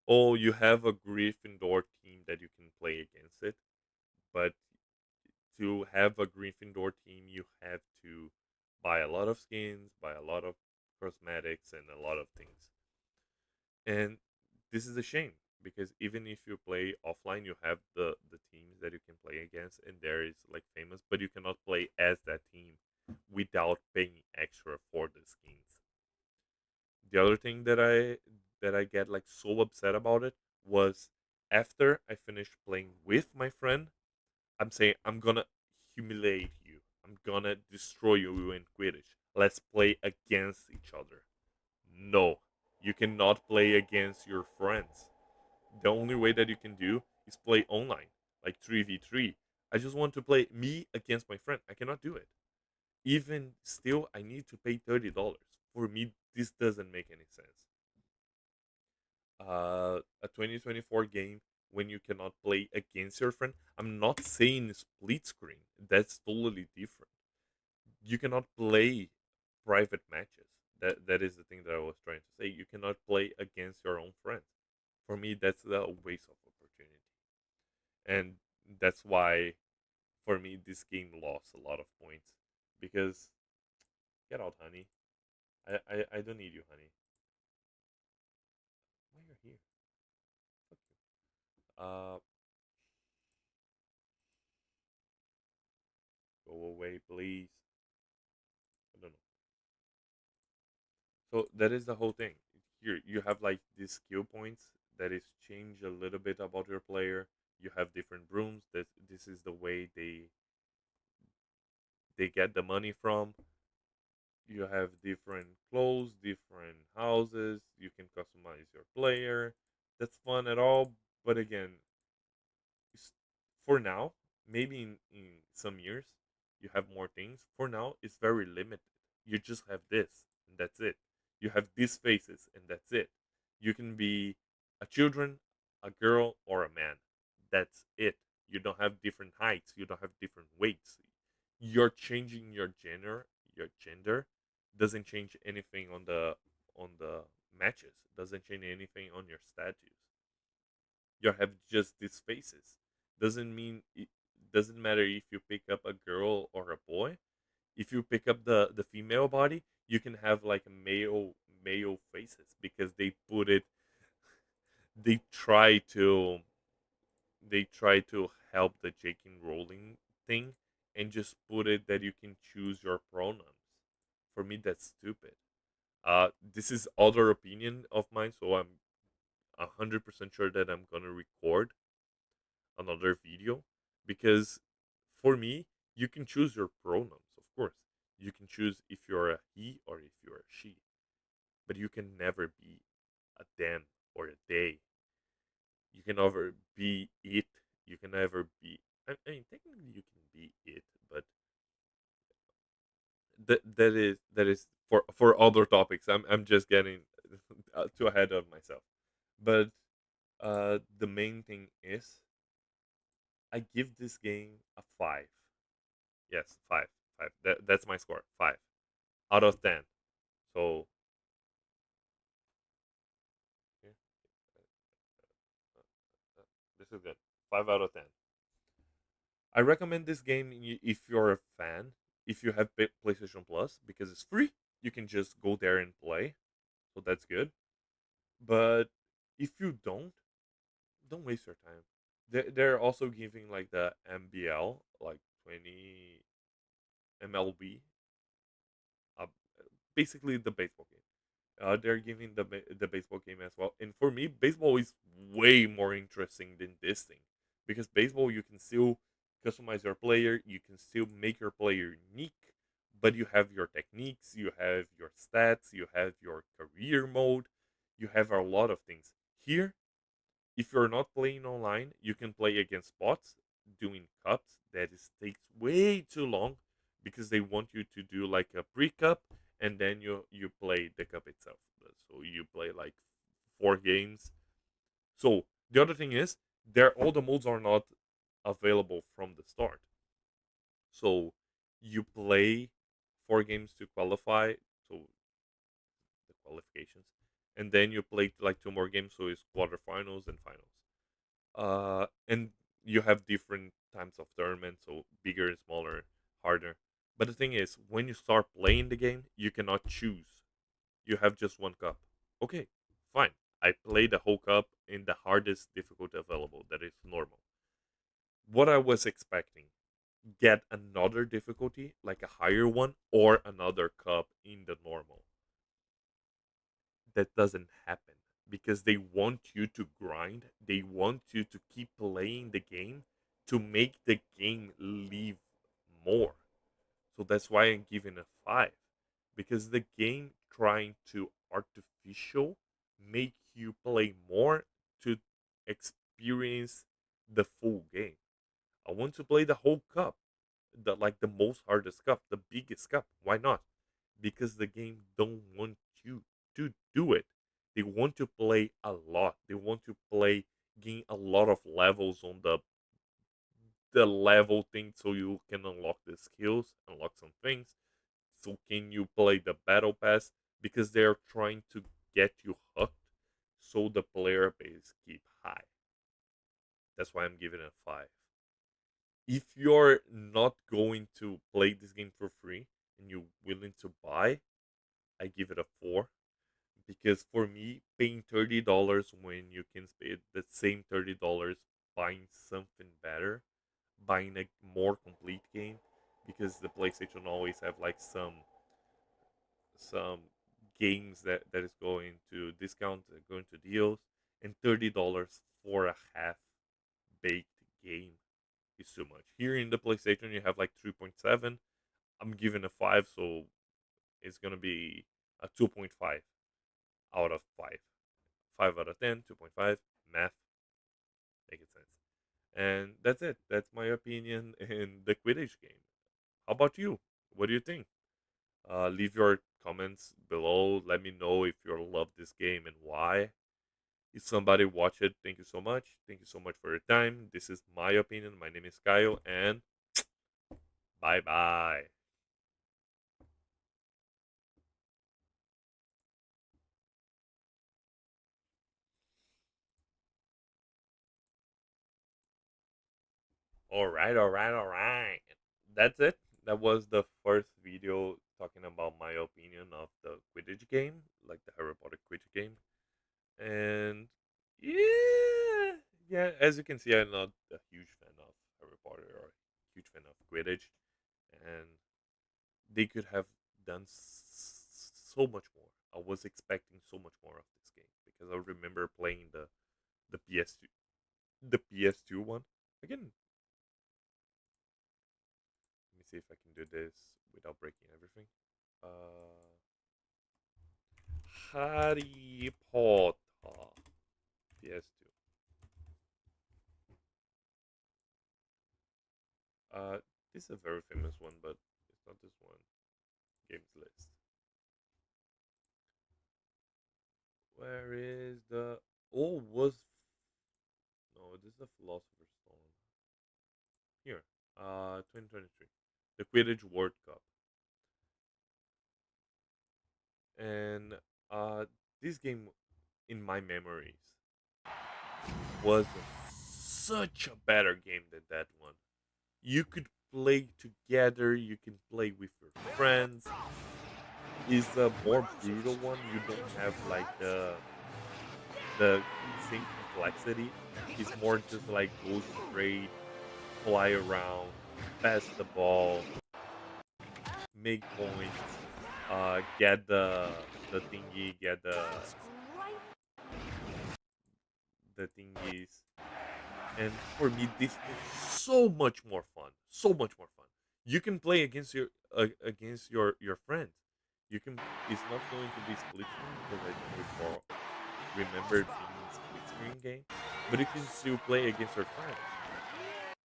Oh, you have a Gryffindor team that you can play against it, but to have a Gryffindor team, you have to buy a lot of skins, buy a lot of cosmetics, and a lot of things. And this is a shame because even if you play offline, you have the teams that you can play against, and there is like famous, but you cannot play as that team without paying extra for the skins. The other thing that I get like so upset about it was, after I finished playing with my friend, I'm saying I'm gonna humiliate you. I'm gonna destroy you in Quidditch. Let's play against each other. No, you cannot play against your friends. The only way that you can do is play online, like 3v3. I just want to play me against my friend. I cannot do it. Even still, I need to pay $30. For me, this doesn't make any sense. A 2024 game when you cannot play against your friend. I'm not saying split screen. That's totally different. You cannot play private matches. That is the thing that I was trying to say. You cannot play against your own friends. For me, that's a waste of opportunity, and that's why for me this game lost a lot of points because get out, honey. I don't need you, honey. Why you're here? Fuck you. Go away, please. I don't know. So that is the whole thing. Here you have like these skill points that is change a little bit about your player. You have different rooms. That this is the way they get the money from. You have different clothes, different houses. You can customize your player. That's fun at all. But again, it's, for now, maybe in some years you have more things. For now, it's very limited. You just have this, and that's it. You have these faces, and that's it. You can be a children, a girl, or a man. That's it. You don't have different heights. You don't have different weights. You're changing your gender. Your gender doesn't change anything on the matches. Doesn't change anything on your statues. You have just these faces. Doesn't mean it doesn't matter if you pick up a girl or a boy. If you pick up the female body, you can have like male faces because they try to they try to help the J.K. Rowling thing and just put it that you can choose your pronouns. For me, that's stupid. This is other opinion of mine, so I'm 100% sure that I'm gonna record another video because for me, you can choose your pronouns, of course. You can choose if you're a he or if you're a she, but you can never be a them or a they. You can never be it. You can never be. I mean, technically, you can be it, but that is for other topics. I'm just getting too ahead of myself. But the main thing is, I give this game a 5. Yes, 5, 5. That's my score. 5 out of 10. So yeah, this is good. 5 out of 10. I recommend this game if you're a fan. If you have PlayStation Plus, because it's free, you can just go there and play. So that's good. But if you don't waste your time. They're also giving like the MBL, like 20 MLB, uh, basically the baseball game. They're giving the baseball game as well. And for me, baseball is way more interesting than this thing because baseball you can still customize your player, you can still make your player unique, but you have your techniques, you have your stats, you have your career mode, you have a lot of things. Here, if you're not playing online, you can play against bots doing cups. That is takes way too long because they want you to do like a pre-cup and then you play the cup itself. So you play like 4 games. So the other thing is there all the modes are not available from the start. So you play 4 games to qualify. So the qualifications, and then you play like 2 more games. So it's quarterfinals and finals. And you have different types of tournaments, so bigger and smaller, harder. But the thing is, when you start playing the game, you cannot choose. You have just one cup. Okay, fine. I play the whole cup in the hardest difficulty available, that is normal. What I was expecting, get another difficulty, like a higher one, or another cup in the normal. That doesn't happen because they want you to grind. They want you to keep playing the game to make the game live more. So that's why I'm giving a 5 because the game trying to artificial make you play more to experience the full game. I want to play the whole cup, the most hardest cup, the biggest cup. Why not? Because the game don't want you to do it. They want to play a lot. They want to play gain a lot of levels on the level thing so you can unlock the skills, unlock some things. So can you play the battle pass? Because they're trying to get you hooked so the player base keep high. That's why I'm giving it a 5. If you're not going to play this game for free and you're willing to buy, I give it a 4 because for me, paying $30 when you can spend the same $30 buying something better, buying a more complete game, because the PlayStation always have like some games that is going to discount, going to deals, and $30 for a half baked game is too much. Here in the PlayStation, you have like 3.7. I'm giving a 5, so it's gonna be a 2.5 out of 5. 5 out of 10, 2.5. Math, making sense. And that's it. That's my opinion in the Quidditch game. How about you? What do you think? Leave your comments below. Let me know if you love this game and why. If somebody watch it, thank you so much. Thank you so much for your time. This is my opinion. My name is Kyle, and bye bye. All right, all right, all right. That's it. That was the first video talking about my opinion of the Quidditch game, like the Harry Potter Quidditch game. And yeah, as you can see, I'm not a huge fan of Harry Potter or a huge fan of Quidditch. and they could have done so much more. I was expecting so much more of this game because I remember playing the PS2 one. Again, let me see if I can do this without breaking everything. Harry Potter PS2. Uh, this is a very famous one, but it's not this one. Games list. Where is the? Oh, was no. This is the Philosopher's Stone. Here, 2023, the Quidditch World Cup, and this game, in my memories, was such a better game than that one. You could play together. You can play with your friends. Is a more brutal one. You don't have like the same complexity. It's more just like go straight, fly around, pass the ball, make points, get the thingy, get the thingies. And for me, this was so much more fun. So much more fun. You can play against your friends. You can. It's not going to be split screen because I don't recall remember it being split screen game, but you can still play against your friends.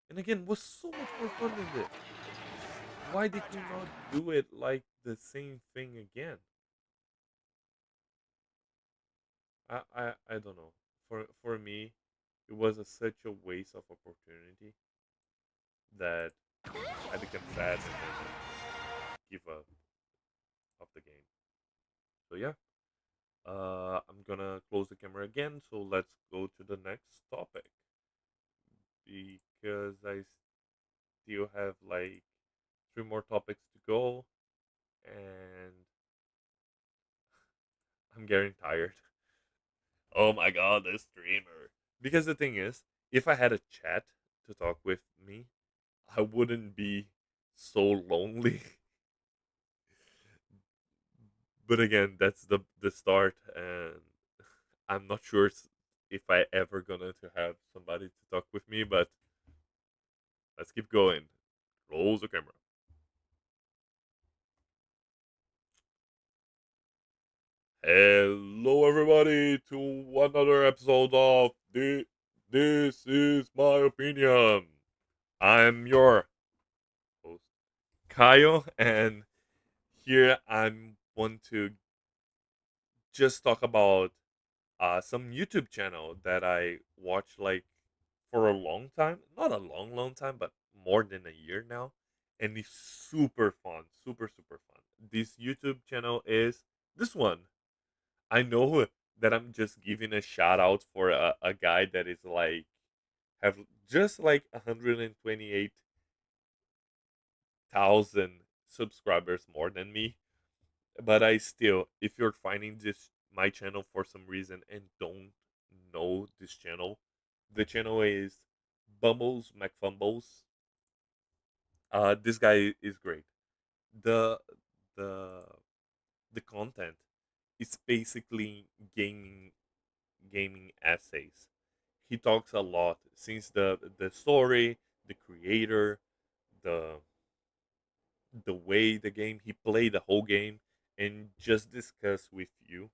And again, was so much more fun than this. Why did you not do it like the same thing again? I don't know. For me, it was such a waste of opportunity that I became sad and then give up of the game. So yeah, I'm gonna close the camera again. So let's go to the next topic because I still have like three more topics to go, and I'm getting tired. Oh my god, this streamer. Because the thing is, if I had a chat to talk with me, I wouldn't be so lonely. But again, that's the start, and I'm not sure if I ever gonna to have somebody to talk with me. But let's keep going. Close the camera. Hello, everybody, to another episode of This Is My Opinion. I'm your host, Kyle, and here I'm want to just talk about some YouTube channel that I watched like for a long time. Not a long time, but more than a year now. And it's super fun. Super fun. This YouTube channel is this one. I know that I'm just giving a shout out for a guy that is like have just like 128,000 subscribers more than me. But I still, if you're finding this my channel for some reason and don't know this channel, the channel is Bumbles McFumbles. This guy is great. The the the content is basically gaming essays. He talks a lot since the story, the creator, the the way the game he played the whole game, and just discuss with you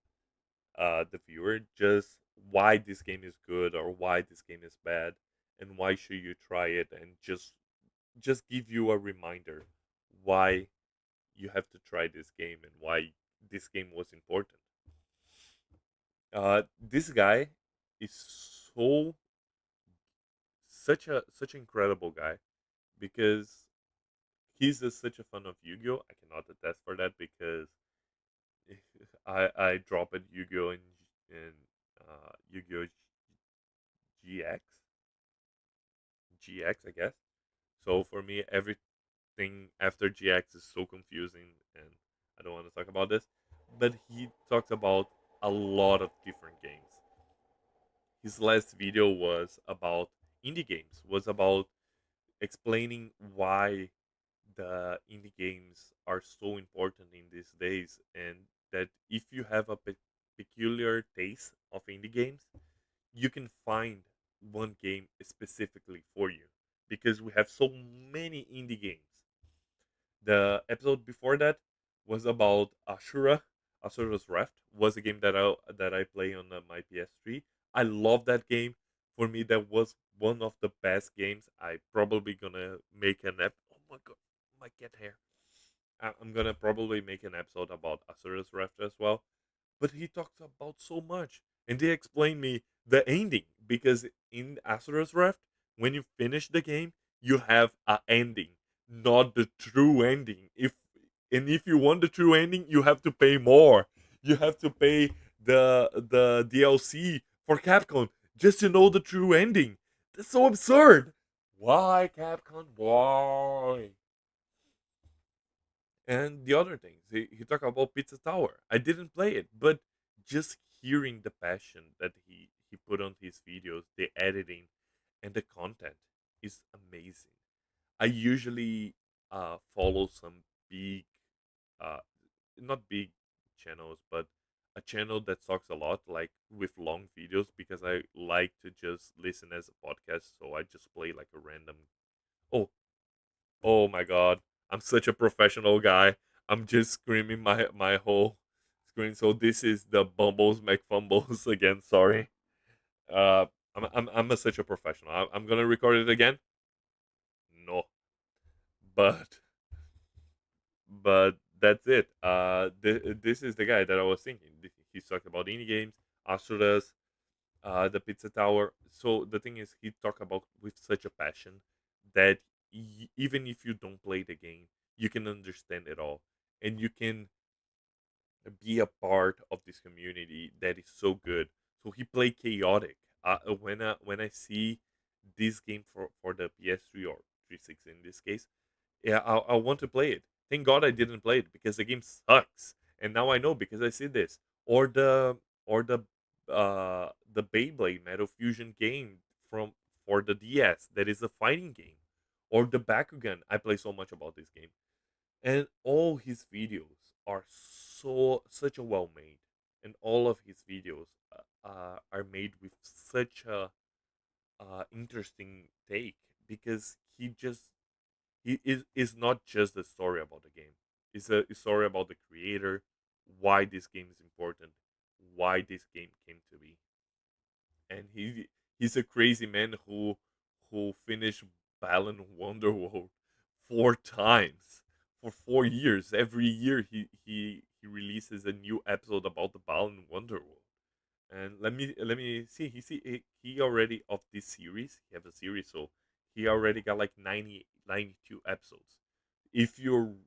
the viewer just why this game is good or why this game is bad and why should you try it, and just give you a reminder why you have to try this game and why this game was important. This guy is so such an incredible guy because he's such a fan of Yu-Gi-Oh. I cannot attest for that because I dropped Yu-Gi-Oh in Yu-Gi-Oh GX GX, I guess. So for me, everything after GX is so confusing, and I don't want to talk about this. But he talked about a lot of different games. His last video was about indie games, was about explaining why the indie games are so important in these days, and that if you have a peculiar taste of indie games, you can find one game specifically for you, because we have so many indie games. The episode before that was about Ashura's Raft. Was a game that I play on my PS3. I love that game. For me, that was one of the best games. I probably gonna make an Oh my god, my cat hair. I'm gonna probably make an episode about Asura's Raft as well. But he talks about so much, and they explain me the ending, because in Asura's Raft, when you finish the game, you have a ending, not the true ending. If you want the true ending, you have to pay more. You have to pay the DLC for Capcom just to know the true ending. That's so absurd. Why, Capcom? Why? And the other things, he talked about Pizza Tower. I didn't play it, but just hearing the passion that he put on his videos, the editing, and the content is amazing. I usually follow some big, uh, not big channels, but a channel that talks a lot, like with long videos, because I like to just listen as a podcast. So I just play like a random. Oh, oh my god, I'm such a professional guy. I'm just screaming my whole screen. So this is the Bumbles McFumbles again. Sorry. I'm such a professional. I'm gonna record it again. No, but that's it. This is the guy that I was thinking. He's talking about indie games, Astros, the Pizza Tower. So the thing is, he talk about with such a passion that even if you don't play the game, you can understand it all, and you can be a part of this community that is so good. So he played chaotic. When I see this game for the PS3 or 360 in this case, yeah, I want to play it. Thank God I didn't play it, because the game sucks. And now I know, because I see this. Or the Beyblade Metal Fusion game from for the DS, that is a fighting game. Or the Bakugan. I play so much about this game. And all his videos are such a well made. And all of his videos are made with such a interesting take, because he is not just a story about the game. It's a story about the creator, why this game is important, why this game came to be. And he's a crazy man who finished Balan Wonderworld 4 times for 4 years. Every year he releases a new episode about the Balan Wonderworld. And let me see. He already of this series. He have a series, so he already got like 92 episodes. If you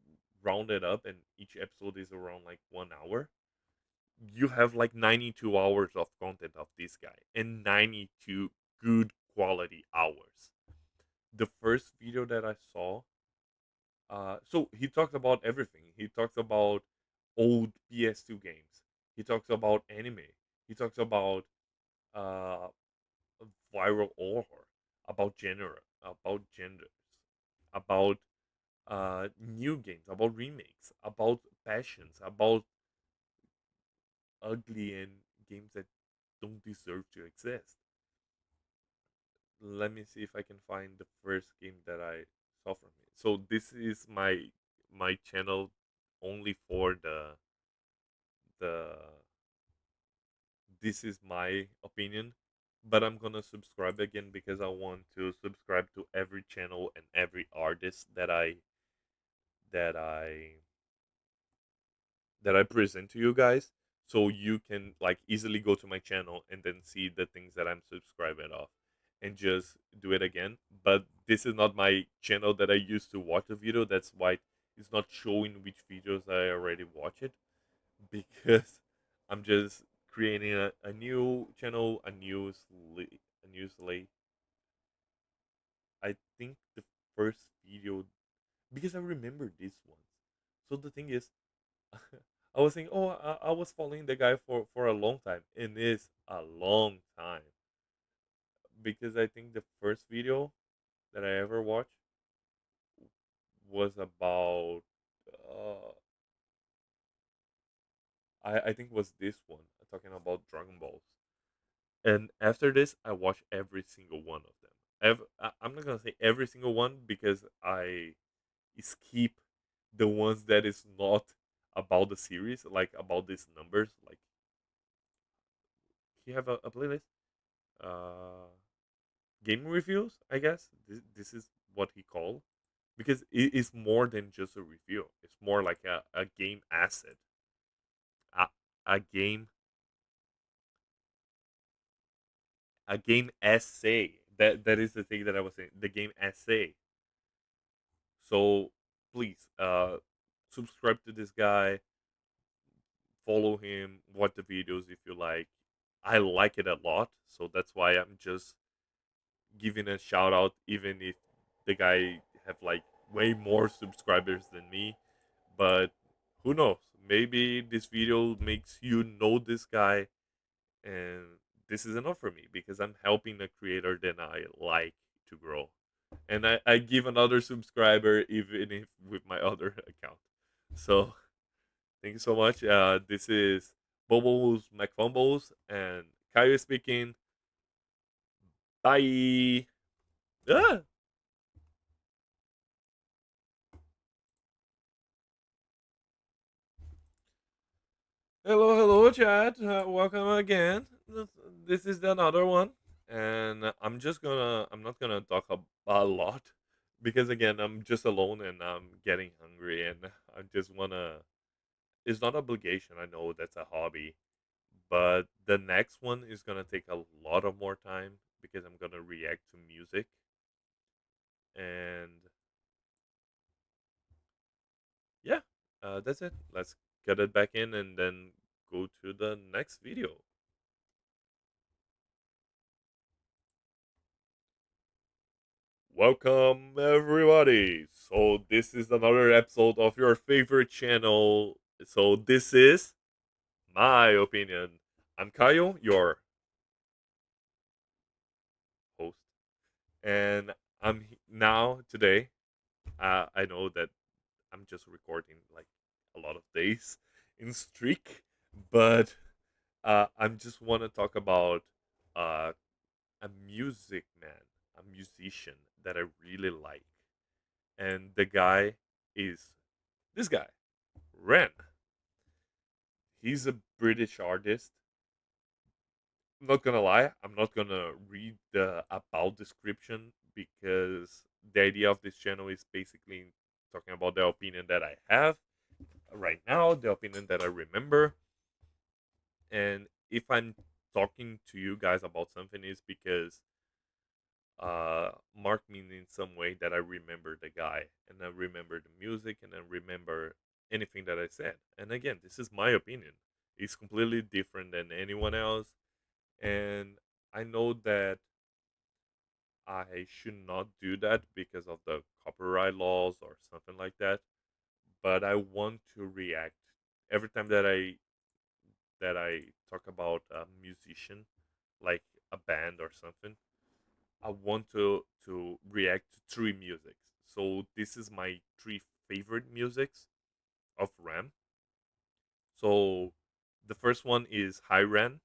round it up and each episode is around like 1 hour, you have like 92 hours of content of this guy, and 92 good quality hours. The first video that I saw, so he talks about everything. He talks about old PS2 games. He talks about anime. He talks about uh viral horror, about genders, about new games, about remakes, about passions, about ugly and games that don't deserve to exist. Let me see if I can find the first game that I saw from him. So this is my channel only for the this is my opinion, but I'm gonna subscribe again, because I want to subscribe to every channel and every artist that I that I present to you guys, so you can like easily go to my channel and then see the things that I'm subscribing off, and just do it again. But this is not my channel that I used to watch the video. That's why it's not showing which videos I already watch it, because I'm just creating a new channel, a new slate. I think the first video, because I remember this one. So the thing is, I was thinking, oh, I was following the guy for a long time, and it's a long time, because I think the first video that I ever watched was about uh, I think it was this one talking about Dragon Balls. And after this, I watched every single one of them. I'm not gonna say every single one because I skip the ones that is not about the series, like about these numbers. Like he have a playlist, uh, game reviews. I guess this is what he called because it is more than just a review. It's more like a game asset, a, a game a game essay. That is the thing that I was saying. The game essay. So please, subscribe to this guy, follow him, watch the videos if you like. I like it a lot, so that's why I'm just giving a shout out, even if the guy have like way more subscribers than me. But who knows? Maybe this video makes you know this guy, and this is enough for me because I'm helping a creator that I like to grow. And I give another subscriber even if with my other account. So thank you so much. This is Bubbles McFumbles and Kyle speaking. Bye. Ah! Hello, hello, chat. Welcome again. This is another one, and I'm not gonna talk a lot because again, I'm just alone and I'm getting hungry, and I just wanna. It's not obligation. I know that's a hobby, but the next one is gonna take a lot of more time because I'm gonna react to music, and yeah, that's it. Let's get it back in and then go to the next video. Welcome, everybody. So, this is another episode of your favorite channel. So, this is my opinion. I'm Kyle, your host, and now today. I know that I'm just recording like a lot of days in streak, but I'm just want to talk about uh, a music man, a musician that I really like, and the guy is this guy, Ren. He's a British artist. I'm not gonna lie, I'm not gonna read the about description because the idea of this channel is basically talking about the opinion that I have right now, the opinion that I remember, and if I'm talking to you guys about something, is because mark me in some way that I remember the guy and I remember the music and I remember anything that I said. And again, this is my opinion. It's completely different than anyone else, and I know that I should not do that because of the copyright laws or something like that. But I want to react every time that I talk about a musician, like a band or something. I want to react to three musics. So this is my three favorite musics of Ram. So the first one is High Ram.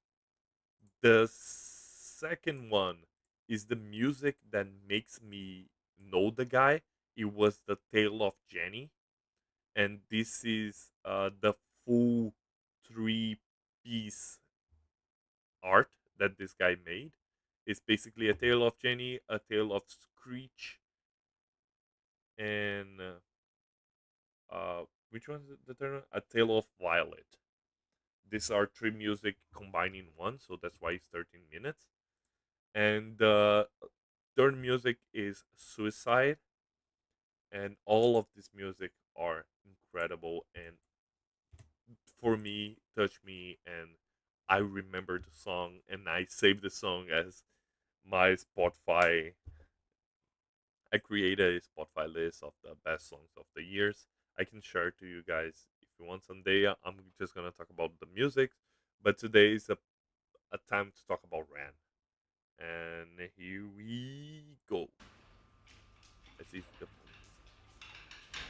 The second one is the music that makes me know the guy. It was the Tale of Jenny, and this is the full three-piece art that this guy made. It's basically a Tale of Jenny, a Tale of Screech, and which one's the third one? A Tale of Violet. These are three music combined in one, so that's why it's 13 minutes. And the third music is Suicide, and all of this music are incredible and for me touch me, and I remember the song and I saved the song as my Spotify. I created a Spotify list of the best songs of the years. I can share to you guys if you want someday. I'm just gonna talk about the music, but today is a time to talk about Ran. And here we go. Let's see if the phone is.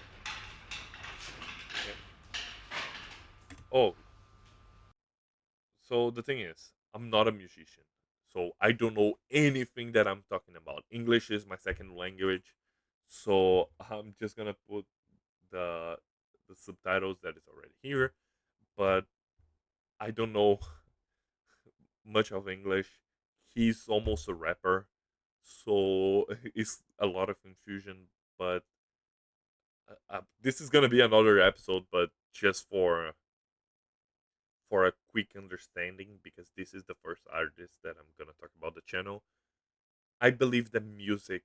Oh, so the thing is, I'm not a musician, so I don't know anything that I'm talking about. English is my second language, so I'm just gonna put the the subtitles that is already here. But I don't know much of English. He's almost a rapper, so it's a lot of confusion. But this is gonna be another episode, but just for a quick understanding, because this is the first artist that I'm gonna talk about the channel. I believe that music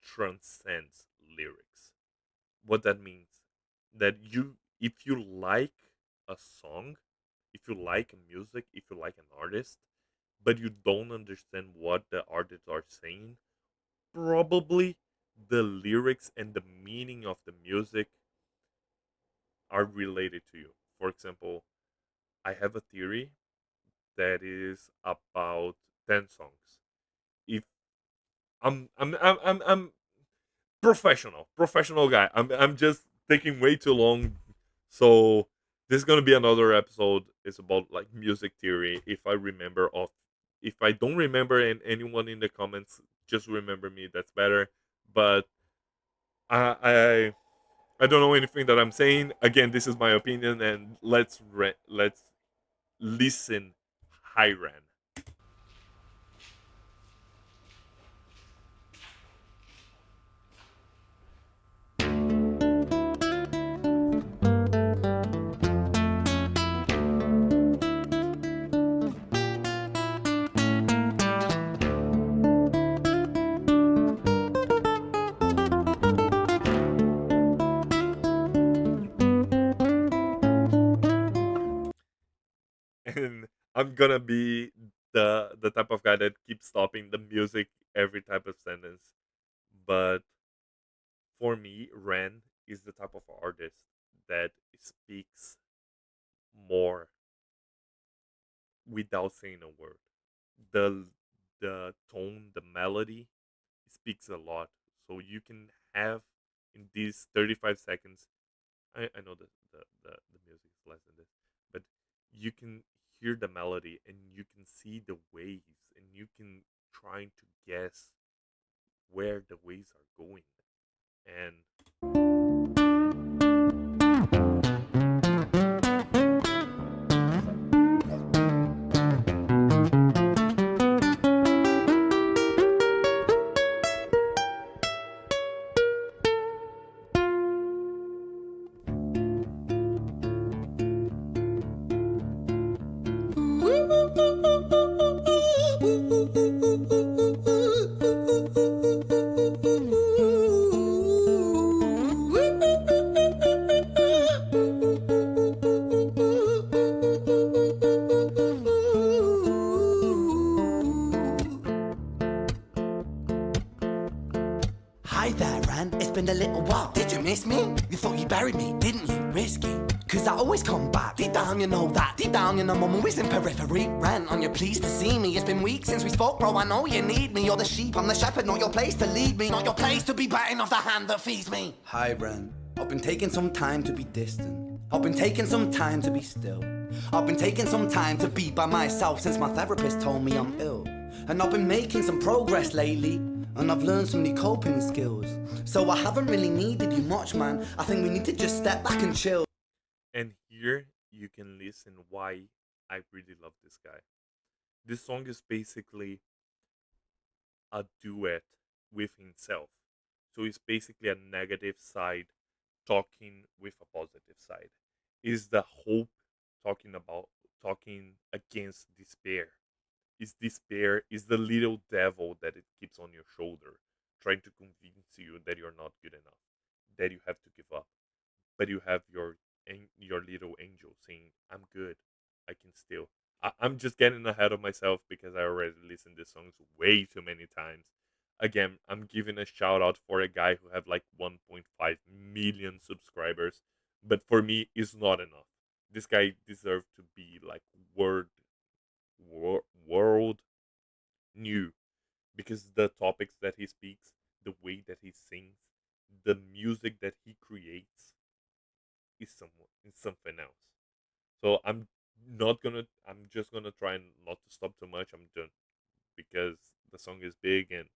transcends lyrics. What that means, that if you like a song, if you like music, if you like an artist, but you don't understand what the artists are saying, probably the lyrics and the meaning of the music are related to you. For example, I have a theory that is about 10 songs. If I'm professional guy. I'm just taking way too long. So this is gonna be another episode. It's about like music theory. If I don't remember, and anyone in the comments just remember me, that's better. But I I, I don't know anything that I'm saying. Again, this is my opinion, and let's listen. Hiran. And I'm gonna be the type of guy that keeps stopping the music every type of sentence. But for me, Ren is the type of artist that speaks more without saying a word. The the tone, the melody speaks a lot. So you can have in these 35 seconds. I know that the music is less than this, but you can hear the melody and you can see the waves and you can trying to guess where the waves are going. And Hi there, Ran. It's been a little while. Did you miss me? You thought you buried me, didn't you? Risky. Cause I always come back. Deep down, you know that. Deep down, you know I'm always in periphery. Ran, on you pleased to see me. It's been weeks since we spoke, bro. I know you need me. You're the sheep, I'm the shepherd. Not your place to lead me. Not your place to be biting off the hand that feeds me. Hi, Ran. I've been taking some time to be distant. I've been taking some time to be still. I've been taking some time to be by myself since my therapist told me I'm ill. And I've been making some progress lately. And I've learned some new coping skills. So I haven't really needed you much, man. I think we need to just step back and chill. and here you can listen why I really love this guy. This song is basically a duet with himself. So it's basically a negative side talking with a positive side. Is the hope talking against despair. Is despair is the little devil that it keeps on your shoulder, trying to convince you that you're not good enough, that you have to give up. But you have your little angel saying, "I'm good. I can still." I'm just getting ahead of myself because I already listened to songs way too many times. Again, I'm giving a shout out for a guy who have like 1.5 million subscribers, but for me, it's not enough. This guy deserves to be like world new, because the topics that he speaks, the way that he sings, the music that he creates is something else. So I'm just gonna try and not to stop too much. I'm just because the song is big, and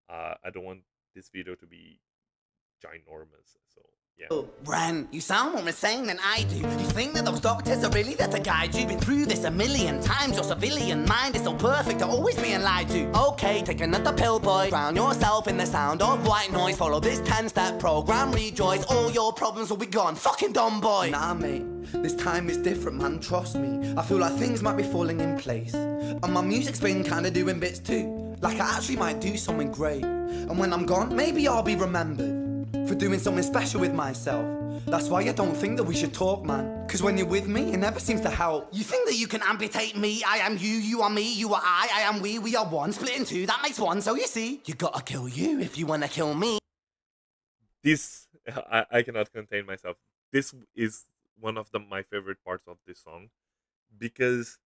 I don't want this video to be ginormous. So yeah. Ren, you sound more insane than I do. You think that those doctors are really there to guide you? Been through this a million times. Your civilian mind is so perfect to always being lied to. Okay, take another pill, boy. Drown yourself in the sound of white noise. Follow this 10-step program, rejoice. All your problems will be gone. Fucking dumb boy. Nah, mate, this time is different, man. Trust me. I feel like things might be falling in place, and my music's been kinda doing bits too. Like I actually might do something great, and when I'm gone, maybe I'll be remembered for doing something special with myself. That's why I don't think that we should talk, man. Cause when you're with me, it never seems to help. You think that you can amputate me? I am you, you are me, you are I am we are one. Split in two, that makes one. So you see, you gotta kill you if you wanna kill me. This I cannot contain myself. This is one of my favorite parts of this song because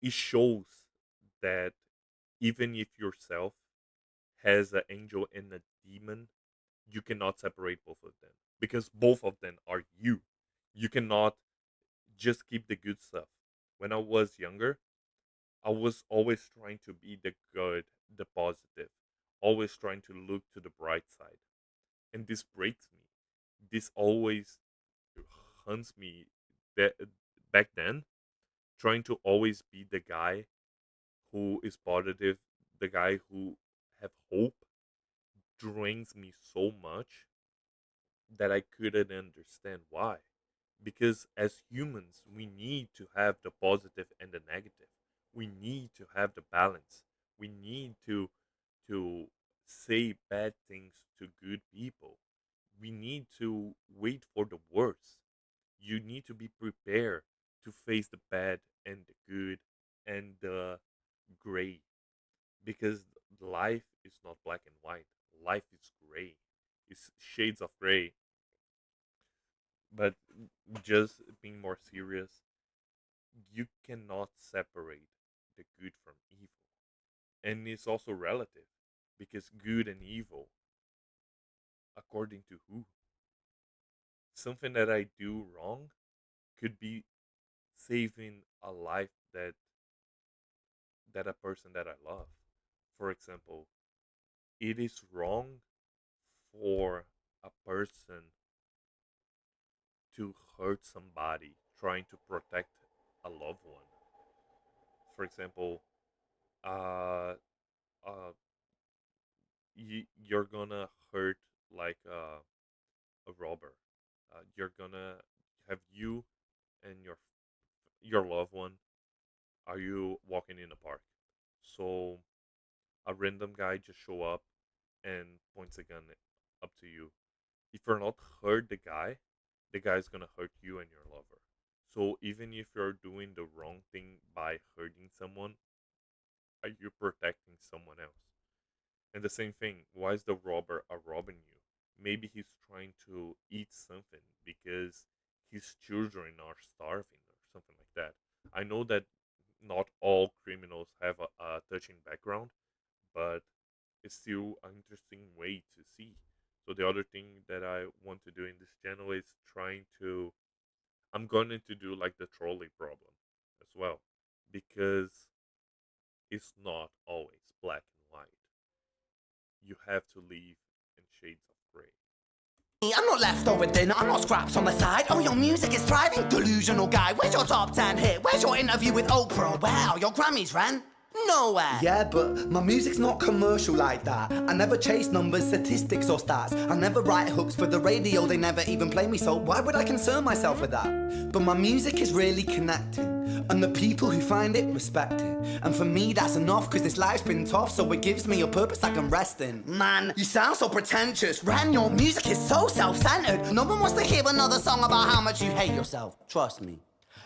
it shows that even if yourself has an angel and a demon, you cannot separate both of them because both of them are you. You cannot just keep the good stuff. When I was younger, I was always trying to be the good, the positive, always trying to look to the bright side. And this breaks me. This always hunts me that back then, trying to always be the guy who is positive, the guy who have hope drains me so much that I couldn't understand why. Because as humans, we need to have the positive and the negative. We need to have the balance. We need to say bad things to good people. We need to wait for the worst. You need to be prepared to face the bad and the good and the gray, because life is not black and white. Life is gray. It's shades of gray. But just being more serious, you cannot separate the good from evil. And it's also relative because good and evil, according to who? Something that I do wrong could be saving a life that a person that I love. For example, it is wrong for a person to hurt somebody trying to protect a loved one. For example, uh, you're gonna hurt like a robber. You're gonna have you and your loved one. Are you walking in a park? So a random guy just show up and points a gun up to you. If you're not hurt the guy's gonna hurt you and your lover. So even if you're doing the wrong thing by hurting someone, are you protecting someone else? And the same thing, why is the robber robbing you? Maybe he's trying to eat something because his children are starving or something like that. I know that not all criminals have a touching background, but it's still an interesting way to see. So the other thing that I want to do in this channel is trying to I'm going to do like the trolley problem as well, because it's not always black and white. You have to live in shades of gray. I'm not leftover dinner, I'm not scraps on the side. Oh, your music is thriving, delusional guy. Where's your top 10 hit? Where's your interview with Oprah? Wow, your Grammys ran nowhere. Yeah, but my music's not commercial like that. I never chase numbers, statistics, or stats. I never write hooks for the radio, they never even play me, so why would I concern myself with that? But my music is really connecting, and the people who find it respect it. And for me, that's enough, cause this life's been tough, so it gives me a purpose I can rest in. Man, you sound so pretentious. Ren, your music is so self-centered. No one wants to hear another song about how much you hate yourself. Trust me.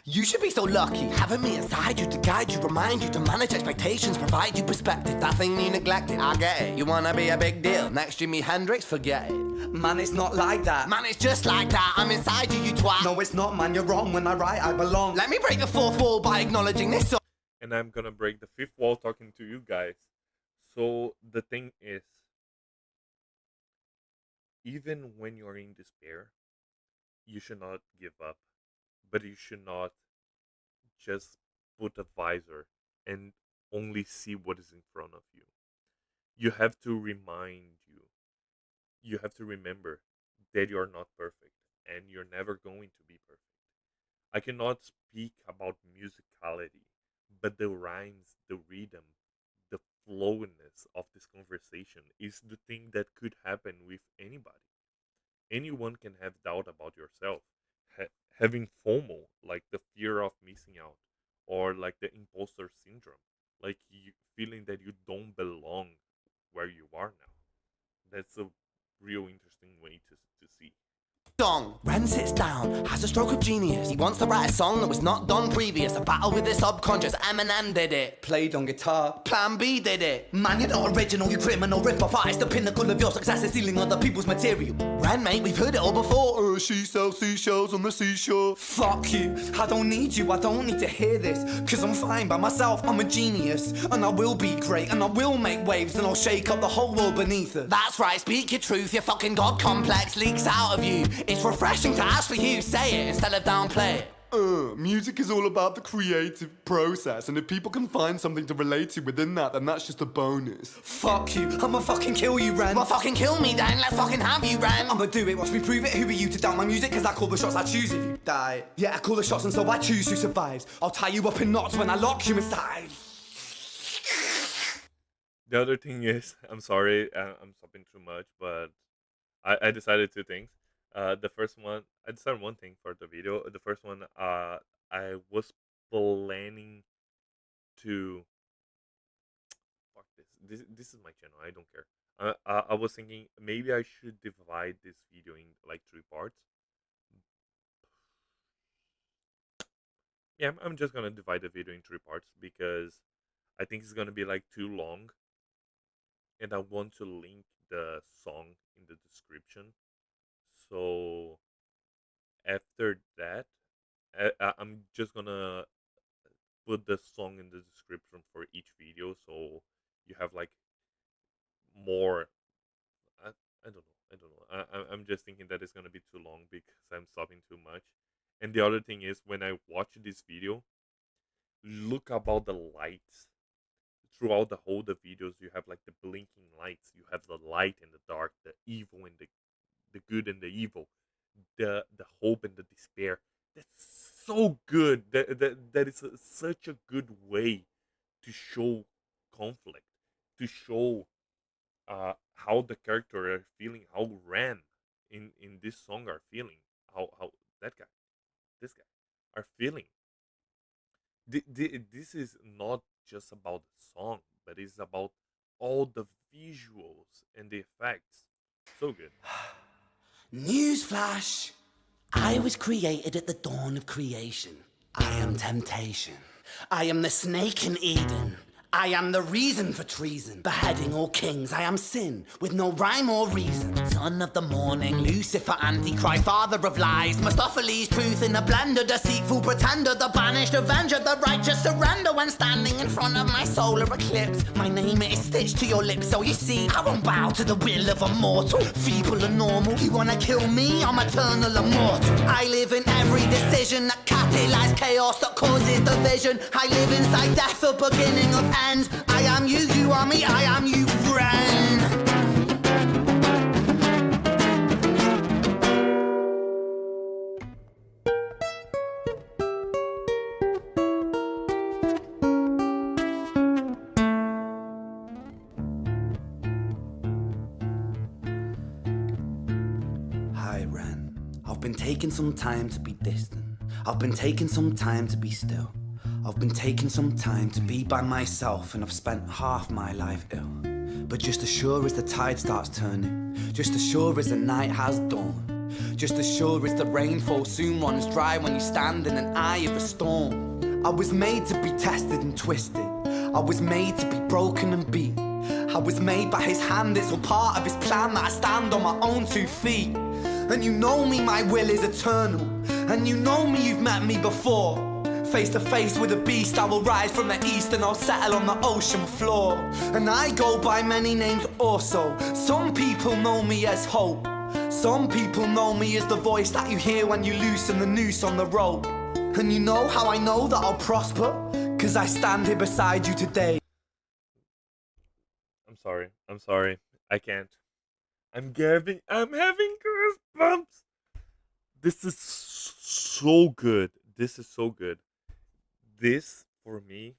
You should be so lucky, having me inside you to guide you, remind you to manage expectations, provide you perspective. That thing you neglected, I get it. You wanna be a big deal, next Jimi Hendrix, forget it. Man, it's not like that. Man, it's just like that. I'm inside you, you twat. No, it's not, man, you're wrong. When I write, I belong. Let me break the fourth wall by acknowledging this song. And I'm gonna break the fifth wall talking to you guys. So the thing is, even when you're in despair, you should not give up, but you should not just put a visor and only see what is in front of you. You have to you have to remember that you're not perfect and you're never going to be perfect. I cannot speak about musicality, but the rhymes, the rhythm, the flowness of this conversation is the thing that could happen with anybody. Anyone can have doubt about yourself. Having FOMO, like the fear of missing out, or like the imposter syndrome, like you feeling that you don't belong where you are now. That's a real interesting way to see. Song. Ren sits down, has a stroke of genius. He wants to write a song that was not done previous. A battle with his subconscious. Eminem did it. Played on guitar. Plan B did it. Man, you're not original, you criminal rip-off artist. The pinnacle of your success is stealing other people's material. Ren, mate, we've heard it all before. She sells seashells on the seashore. Fuck you. I don't need you, I don't need to hear this. Cause I'm fine by myself, I'm a genius. And I will be great, and I will make waves, and I'll shake up the whole world beneath us. That's right, speak your truth, your fucking god complex leaks out of you. It's refreshing to actually hear you say it instead of downplay it. Music is all about the creative process, and if people can find something to relate to within that, then that's just a bonus. Fuck you, I'ma fucking kill you, Ren. Well, fucking kill me then, let's fucking have you, Ren. I'ma do it, watch me prove it. Who are you to doubt my music? Cause I call the shots, I choose if you die. Yeah, I call the shots and so I choose who survives. I'll tie you up in knots when I lock you inside. The other thing is, I'm sorry, I'm stopping too much, but I decided two things. The first one, I decided one thing for the video. The first one, I was planning to fuck this. This is my channel. I don't care. I was thinking maybe I should divide this video in like 3 parts. Yeah, I'm just gonna divide the video in 3 parts because I think it's gonna be like too long, and I want to link the song in the description. So after that, I'm just gonna put the song in the description for each video, so you have like more. I don't know. I don't know. I'm just thinking that it's gonna be too long because I'm stopping too much. And the other thing is, when I watch this video, look about the lights throughout the videos. You have like the blinking lights. You have the light and the dark, the evil and the good and the evil, the hope and the despair. That's so good. That is such a good way to show conflict, to show how the character are feeling, how Ran in this song are feeling, how that guy, this guy are feeling. This is not just about the song, but it's about all the visuals and the effects. So good. Newsflash! I was created at the dawn of creation. I am temptation. I am the snake in Eden. I am the reason for treason, beheading all kings. I am sin, with no rhyme or reason. Son of the morning, Lucifer, Antichrist, father of lies. Mustopheles, truth in a blender, deceitful pretender, the banished avenger, the righteous surrender. When standing in front of my solar eclipse, my name is stitched to your lips. So you see, I won't bow to the will of a mortal, feeble and normal. You wanna kill me? I'm eternal immortal. I live in every decision that catalyzes chaos, that causes division. I live inside death, the beginning of ends. I am you, you are me, I am you, friend. Hi, Ren. I've been taking some time to be distant. I've been taking some time to be still. I've been taking some time to be by myself, and I've spent half my life ill. But just as sure as the tide starts turning, just as sure as the night has dawned, just as sure as the rainfall soon runs dry when you stand in an eye of a storm. I was made to be tested and twisted. I was made to be broken and beat. I was made by his hand, it's all part of his plan that I stand on my own 2 feet. And you know me, my will is eternal. And you know me, you've met me before. Face to face with a beast, I will rise from the east and I'll settle on the ocean floor. And I go by many names also. Some people know me as hope. Some people know me as the voice that you hear when you loosen the noose on the rope. And you know how I know that I'll prosper? Cause I stand here beside you today. I'm sorry. I'm sorry. I can't. I'm having goosebumps. This is so good. This is so good. This for me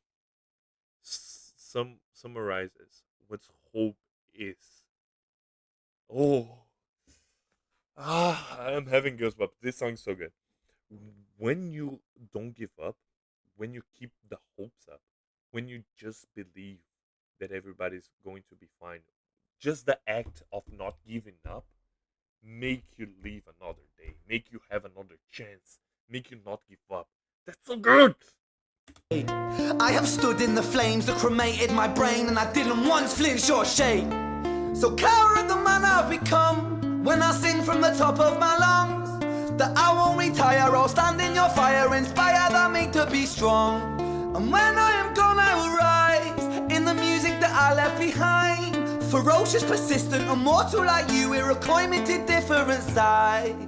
summarizes what hope is. Oh, I'm having goosebumps. This song's so good. When you don't give up, when you keep the hopes up, when you just believe that everybody's going to be fine, just the act of not giving up make you live another day, make you have another chance, make you not give up. That's so good. I have stood in the flames that cremated my brain, and I didn't once flinch or shake. So coward the man I've become when I sing from the top of my lungs that I won't retire, I'll stand in your fire, inspired by me to be strong. And when I am gone I will rise in the music that I left behind. Ferocious, persistent, immortal like you, we're a climate different side.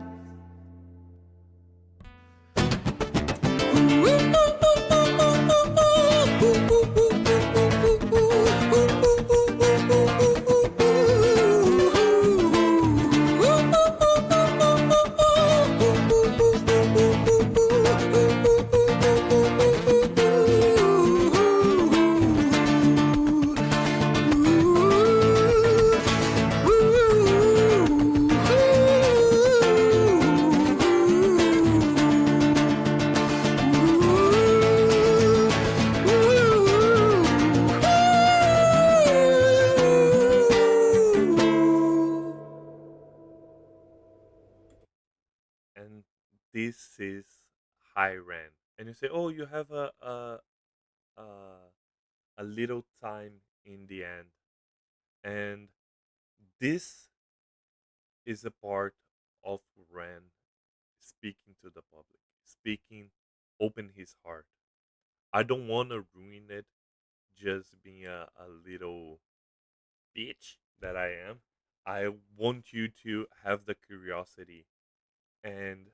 And this is high rent. And you say, oh, you have a a little time in the end. And this is a part of Ren speaking to the public, speaking, open his heart. I don't want to ruin it just being a little bitch that I am. I want you to have the curiosity and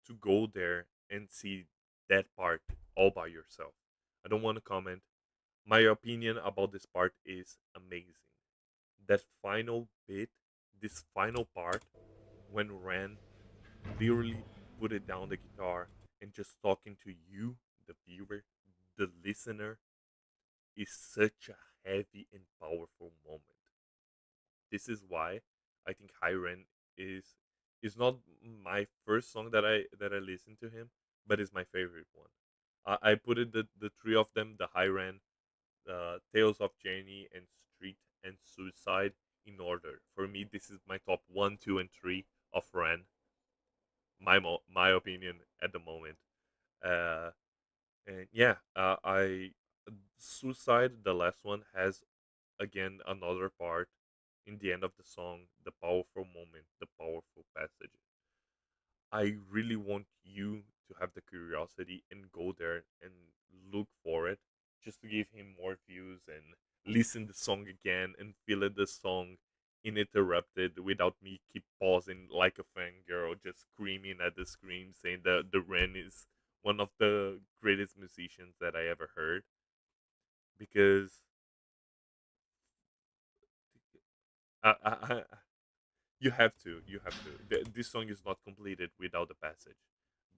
to go there and see that part all by yourself. I don't want to comment. My opinion about this part is amazing. That final bit, this final part, when Ren literally put it down the guitar and just talking to you, the viewer, the listener, is such a heavy and powerful moment. This is why I think Hyren is not my first song that I listen to him, but is my favorite one. I put it the three of them, the Hyren, Tales of Jenny, and Street and Suicide in order. For me, this is my top one, two, and three of Ren. My opinion at the moment. Uh, and yeah, I Suicide, the last one, has again another part in the end of the song, the powerful moment, the powerful passage. I really want you to have the curiosity and go there and look for it just to give him more views and listen the song again and feel it the song uninterrupted without me keep pausing like a fangirl, just screaming at the screen saying that the Ren is one of the greatest musicians that I ever heard. Because I you have to. This song is not completed without the passage.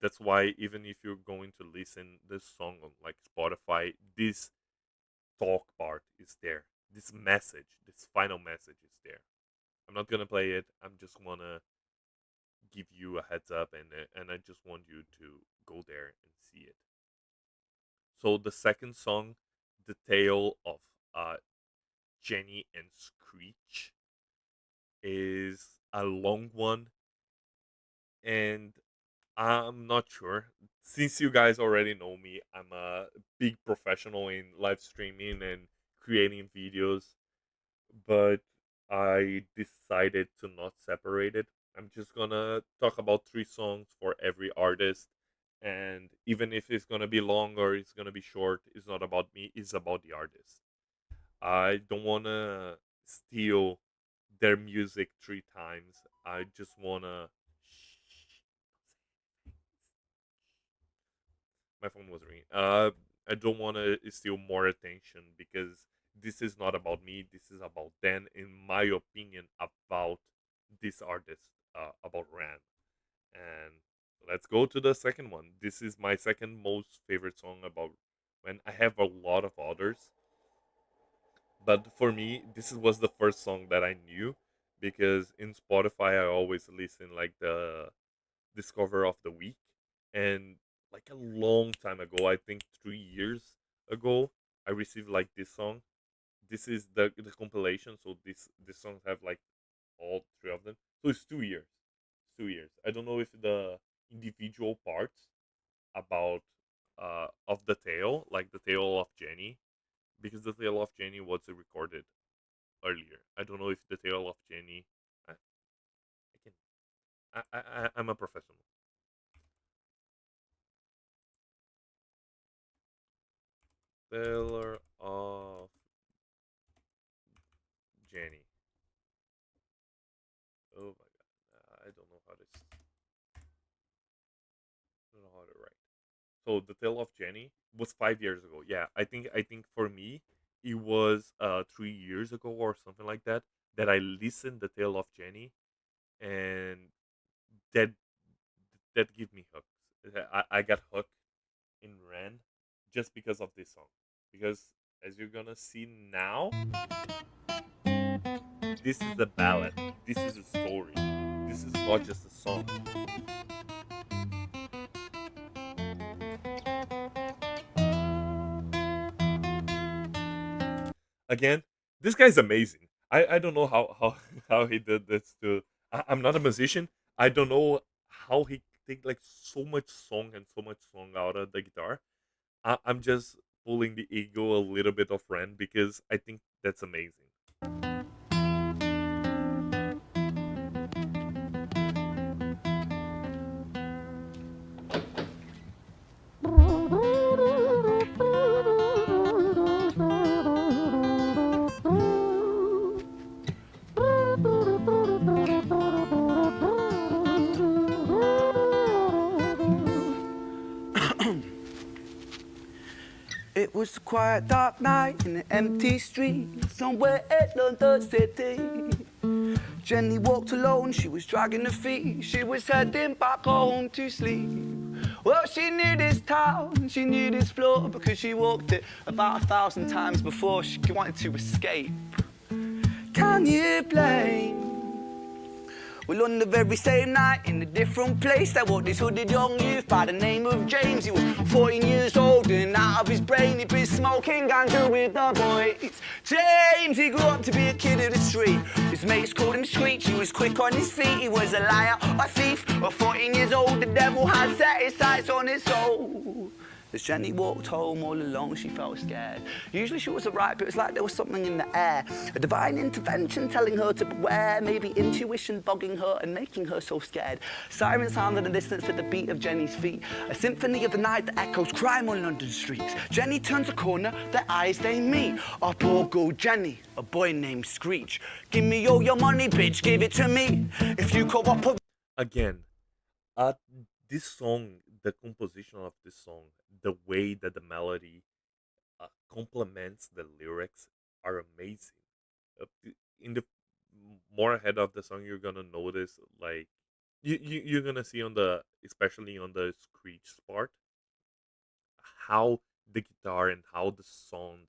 That's why even if you're going to listen this song on like Spotify, this talk part is there. This message, this final message is there. I'm not gonna play it. I'm just wanna give you a heads up, and I just want you to go there and see it. So the second song, "The Tale of uh, Jenny and Screech," is a long one, and I'm not sure. Since you guys already know me, I'm a big professional in live streaming and creating videos, but I decided to not separate it. I'm just gonna talk about three songs for every artist, and even if it's gonna be long or it's gonna be short, it's not about me, it's about the artist. I don't wanna steal their music three times. I just wanna My phone was ringing. I don't want to steal more attention because this is not about me. This is about Dan, in my opinion, about this artist, about Ran. And let's go to the second one. This is my second most favorite song about when I have a lot of others, but for me, was the first song that I knew because in Spotify I always listen like the discover of the week, and like a long time ago, I think 3 years ago, I received like this song. This is the compilation, so this songs have like all three of them. So it's 2 years. 2 years. I don't know if the individual parts about of the tale, like the tale of Jenny, because the tale of Jenny was recorded earlier. I don't know if the tale of Jenny. I can. I'm a professional. Tale of Jenny. Oh my god, I don't know how to. I don't know how to write. So the tale of Jenny was 5 years ago. Yeah, I think for me it was 3 years ago or something like that that I listened the tale of Jenny, and that that give me hooks. I got hooked in Ren just because of this song. Because as you're gonna see now, this is a ballad. This is a story. This is not just a song. Again, this guy's amazing. I don't know how how he did this to. I'm not a musician. I don't know how he take like so much song and so much song out of the guitar. I'm just pulling the ego a little bit of Ren because I think that's amazing. It was a quiet, dark night in an empty street somewhere in London City. Jenny walked alone, she was dragging her feet. She was heading back home to sleep. Well, she knew this town, she knew this floor because she walked it about 1,000 times before she wanted to escape. Can you blame? Well, on the very same night, in a different place, there walked this hooded young youth by the name of James. He was 14 years old and out of his brain, he'd been smoking ganja with the boys. James, he grew up to be a kid of the street. His mates called him Screech, he was quick on his feet. He was a liar, a thief, at 14 years old, the devil had set his sights on his soul. As Jenny walked home all alone, she felt scared. Usually she was alright, but it was like there was something in the air. A divine intervention telling her to beware, maybe intuition bogging her and making her so scared. Sirens sound in the distance to the beat of Jenny's feet. A symphony of the night that echoes crime on London streets. Jenny turns a corner, their eyes they meet. Up or go Jenny, a boy named Screech. Give me all your money, bitch, give it to me. If you cooperate. Again, this song, the composition of this song, the way that the melody complements the lyrics are amazing. In the more ahead of the song, you're gonna notice like you're gonna see on the especially on the screech part how the guitar and how the songs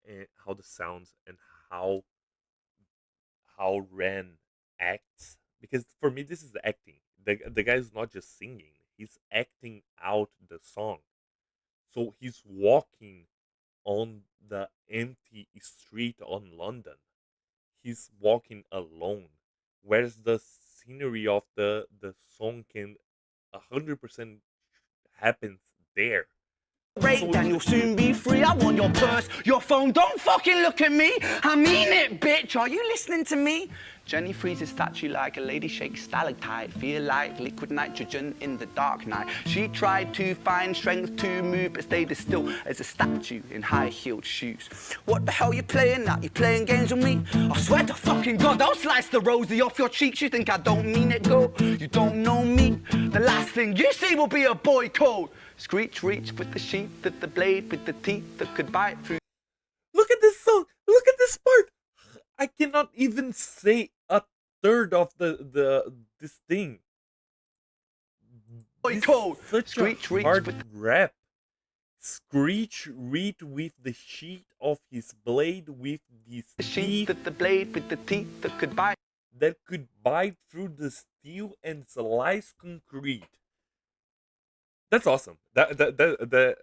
and how the sounds and how Ren acts, because for me this is the acting. The guy is not just singing; he's acting out the song. So he's walking on the empty street on London. He's walking alone, whereas the scenery of the song can 100% happens there. Break, then you'll soon be free. I want your purse, your phone. Don't fucking look at me. I mean it, bitch. Are you listening to me? Jenny freezes statue like a lady shakes stalactite. Feel like liquid nitrogen in the dark night. She tried to find strength to move, but stayed as still as a statue in high-heeled shoes. What the hell you playing at? You playing games with me? I swear to fucking God, I'll slice the rosy off your cheeks. You think I don't mean it, girl? You don't know me. The last thing you see will be a boy code. Screech, reach with the sheath of the blade, with the teeth that could bite through. Look at this song. Look at this part. I cannot even say a third of this thing. Boy This code. is such Screech, a reach hard with rap. Screech read with the sheath of his blade with these the sheath teeth of the blade, with the teeth that could bite that could bite through the steel and slice concrete. That's awesome. That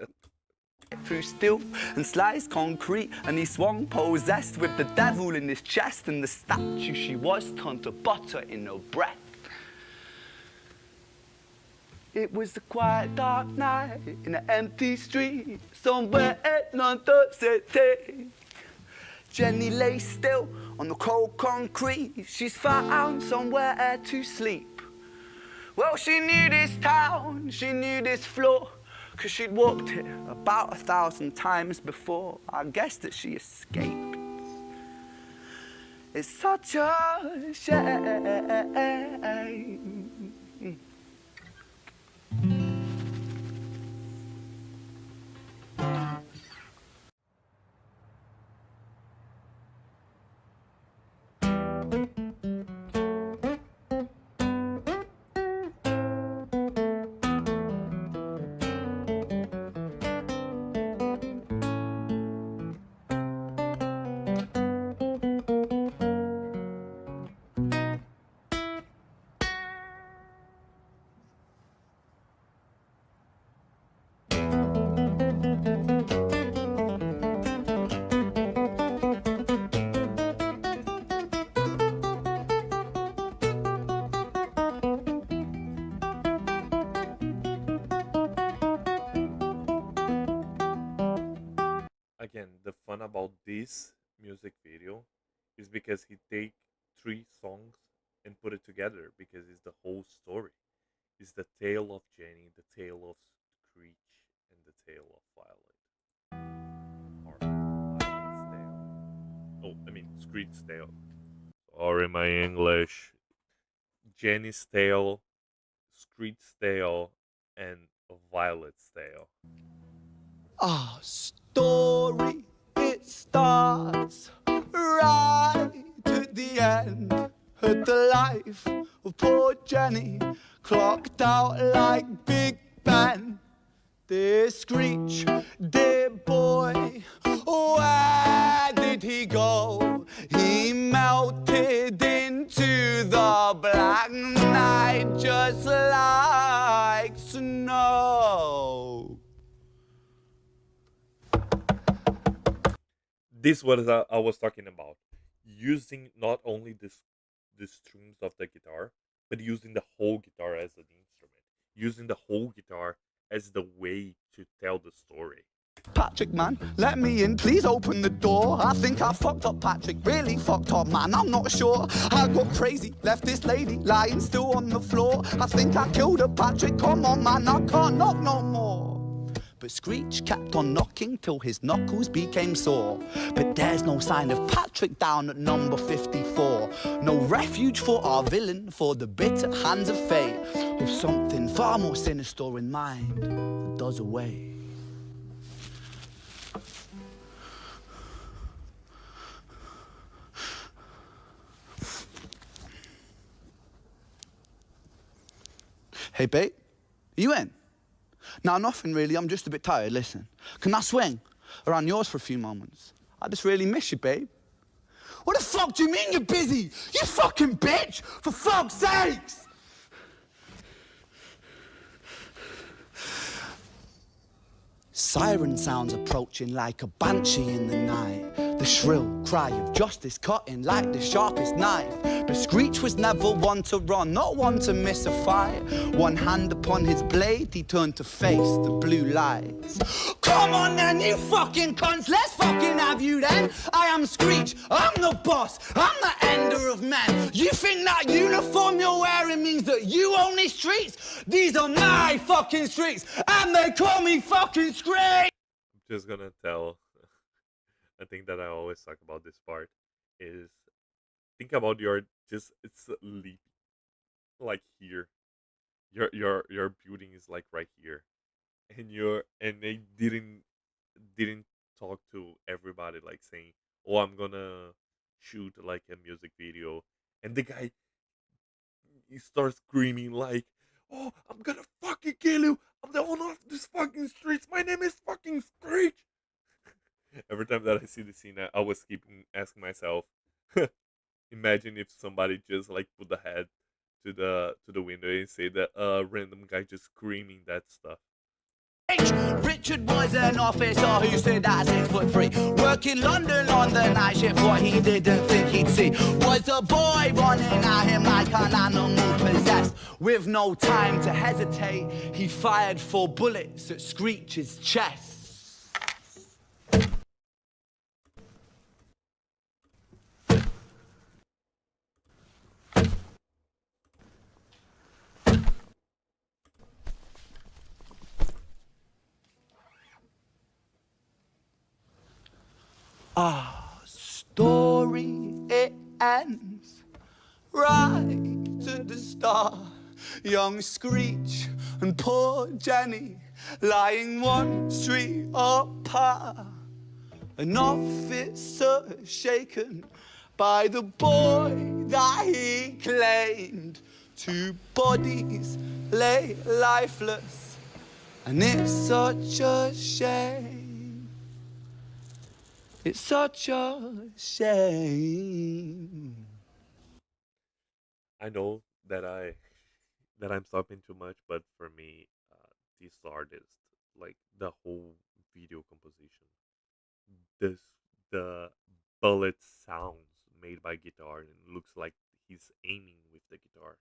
through steel and sliced concrete, and he swung possessed with the devil in his chest, and the statue she was turned to butter in her breath. It was a quiet dark night in an empty street somewhere in London City. Jenny lay still on the cold concrete. She's found somewhere to sleep. Well, she knew this town, she knew this floor, 'cause she'd walked it about 1,000 times before. I guess that she escaped. It's such a shame. again, the fun about this music video is because he take 3 songs and put it together because it's the whole story. It's the tale of Jenny, the tale of Screech, and the tale of Violet. Or Violet's tale. Oh, I mean Screech's tale. Sorry, my English. Jenny's tale, Screech's tale, and Violet's tale. Our story, it starts right at the end. At the life of poor Jenny, clocked out like Big Ben. Dear Screech, dear boy, where did he go? He melted into the black night just like snow. This was I was talking about. Using not only the strings of the guitar, but using the whole guitar as an instrument. Using the whole guitar as the way to tell the story. Patrick, man, let me in, please open the door. I think I fucked up, Patrick, really fucked up, man, I'm not sure. I got crazy, left this lady lying still on the floor. I think I killed her, Patrick, come on, man, I can't knock no more. But Screech kept on knocking till his knuckles became sore. But there's no sign of Patrick down at number 54. No refuge for our villain, for the bitter hands of fate, with something far more sinister in mind that does away. Hey, babe, you in? No, nothing really. I'm just a bit tired. Listen, can I swing around yours for a few moments? I just really miss you, babe. What the fuck do you mean you're busy? You fucking bitch! For fuck's sakes! Siren sounds approaching like a banshee in the night. The shrill cry of justice cutting like the sharpest knife. But Screech was never one to run, not one to miss a fight. One hand upon his blade, he turned to face the blue lights. Come on then, you fucking cunts, let's fucking have you then. I am Screech, I'm the boss, I'm the ender of men. You think that uniform you're wearing means that you own these streets? These are my fucking streets, and they call me fucking Screech! I'm just gonna tell a thing that I always talk about this part is think about your just it's leap like here. Your building is like right here. And they didn't talk to everybody like saying, "Oh, I'm gonna shoot like a music video," and the guy he starts screaming like, "Oh, I'm gonna fucking kill you! I'm the owner of this fucking streets. My name is fucking Screech." Every time that I see the scene, I was keeping asking myself, imagine if somebody just like put the head to the window and say that random guy just screaming that stuff. Richard was an officer who stood at 6'3", working London on the night shift. What he didn't think he'd see was a boy running at him like an animal possessed. With no time to hesitate, he fired 4 bullets at Screech's chest. Our story, it ends right to the start. Young Screech and poor Jenny lying one street apart. An officer shaken by the boy that he claimed. 2 bodies lay lifeless, and it's such a shame. It's such a shame. I know that I'm stopping too much, but for me, this artist, like the whole video composition, this the bullet sounds made by guitar, and it looks like he's aiming with the guitar.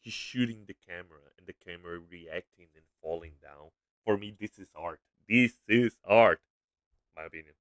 He's shooting the camera, and the camera reacting and falling down. For me, this is art. This is art, my opinion.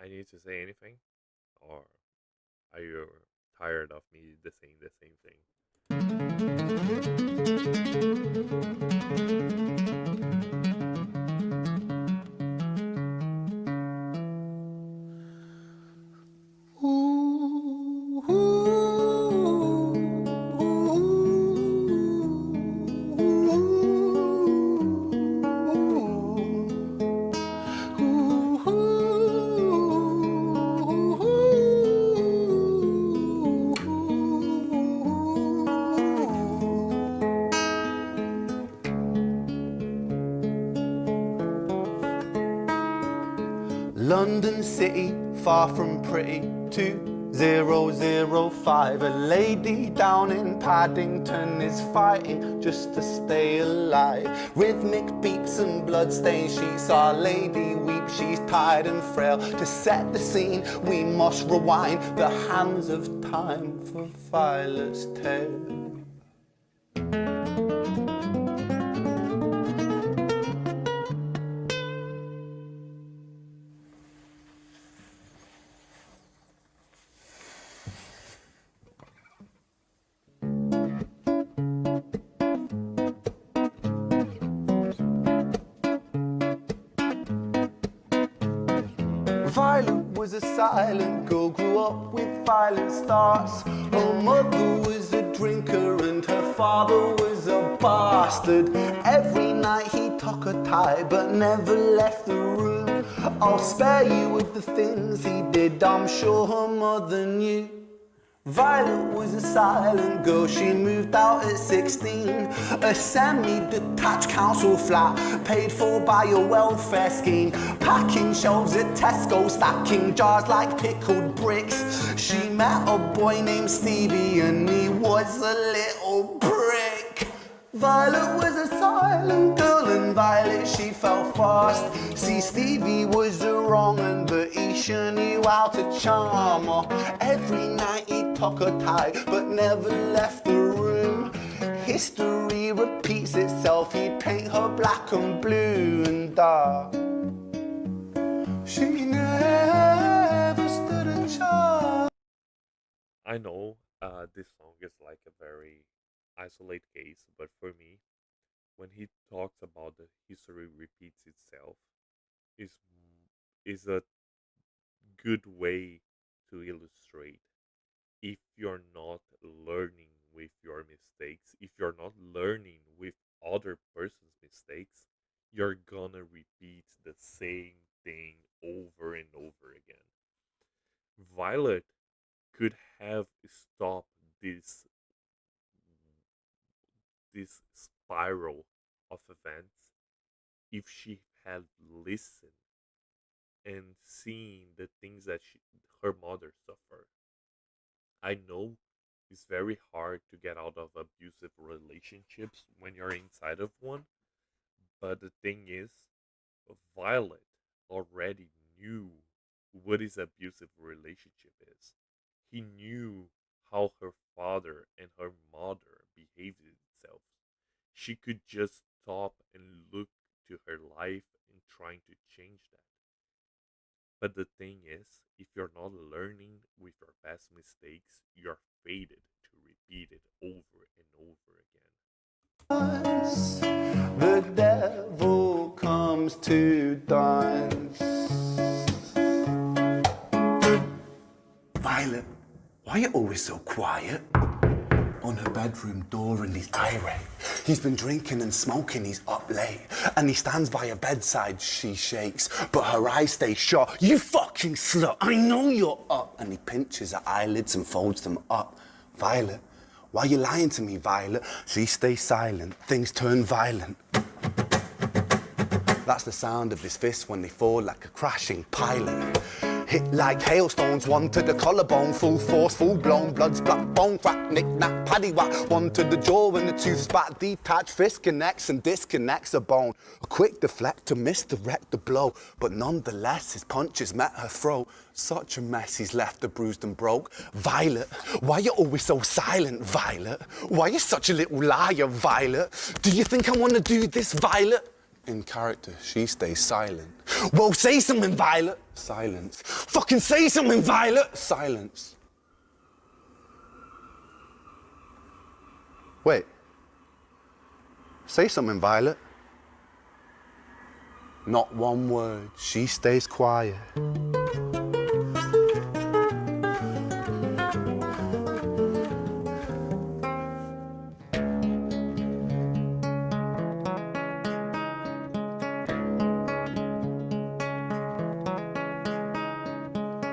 I need to say anything, or are you tired of me saying the same London City, far from pretty, 2005. A lady down in Paddington is fighting just to stay alive. Rhythmic beats and bloodstains, she saw a lady weep. She's tired and frail. To set the scene, we must rewind the hands of time for Violet's tale. Violet was a silent girl, grew up with violent starts. Her mother was a drinker and her father was a bastard. Every night he took her tie but never left the room. I'll spare you with the things he did, I'm sure her mother knew. Violet was a silent girl, she moved out at 16. A semi-detached council flat, paid for by a welfare scheme. Packing shelves at Tesco, stacking jars like pickled bricks. She met a boy named Stevie and he was a little prick. Violet was a silent girl and Violet she fell fast. See, Stevie was a wrong un, but he sure knew how to charm her. Every night he took her tie but never left the room. History repeats itself, he'd paint her black and blue and dark. She never stood a chance. I know this song is like a very isolate case, but for me, when he talks about the history repeats itself, is is a good way to illustrate. If you're not learning with your mistakes, if you're not learning with other person's mistakes, you're gonna repeat the same thing over and over again. Violet could have stopped this spiral of events if she had listened and seen the things that her mother suffered. I know it's very hard to get out of abusive relationships when you're inside of one, but the thing is, Violet already knew what his abusive relationship is. He knew how her father and her mother behaved itself. She could just stop and look to her life and trying to change that. But the thing is, if you're not learning with your past mistakes, you're fated to repeat it over and over again. The devil comes to dance. Violet, why are you always so quiet? On her bedroom door and he's irate. He's been drinking and smoking, he's up late. And he stands by her bedside, she shakes, but her eyes stay shut. You fucking slut, I know you're up. And he pinches her eyelids and folds them up. Violet, why are you lying to me, Violet? She stays silent, things turn violent. That's the sound of his fists when they fall like a crashing pilot. Hit like hailstones, one to the collarbone, full force, full blown, blood splat, bone crack, knick knack, paddy whack, one to the jaw and the tooth spat, detached fist connects and disconnects a bone. A quick deflect to misdirect the blow, but nonetheless his punches met her throat. Such a mess he's left her bruised and broke. Violet, why you always so silent, Violet? Why you such a little liar, Violet? Do you think I want to do this, Violet? In character, she stays silent. Well, say something, Violet. Silence. Fucking say something, Violet. Silence. Wait. Say something, Violet. Not one word. She stays quiet.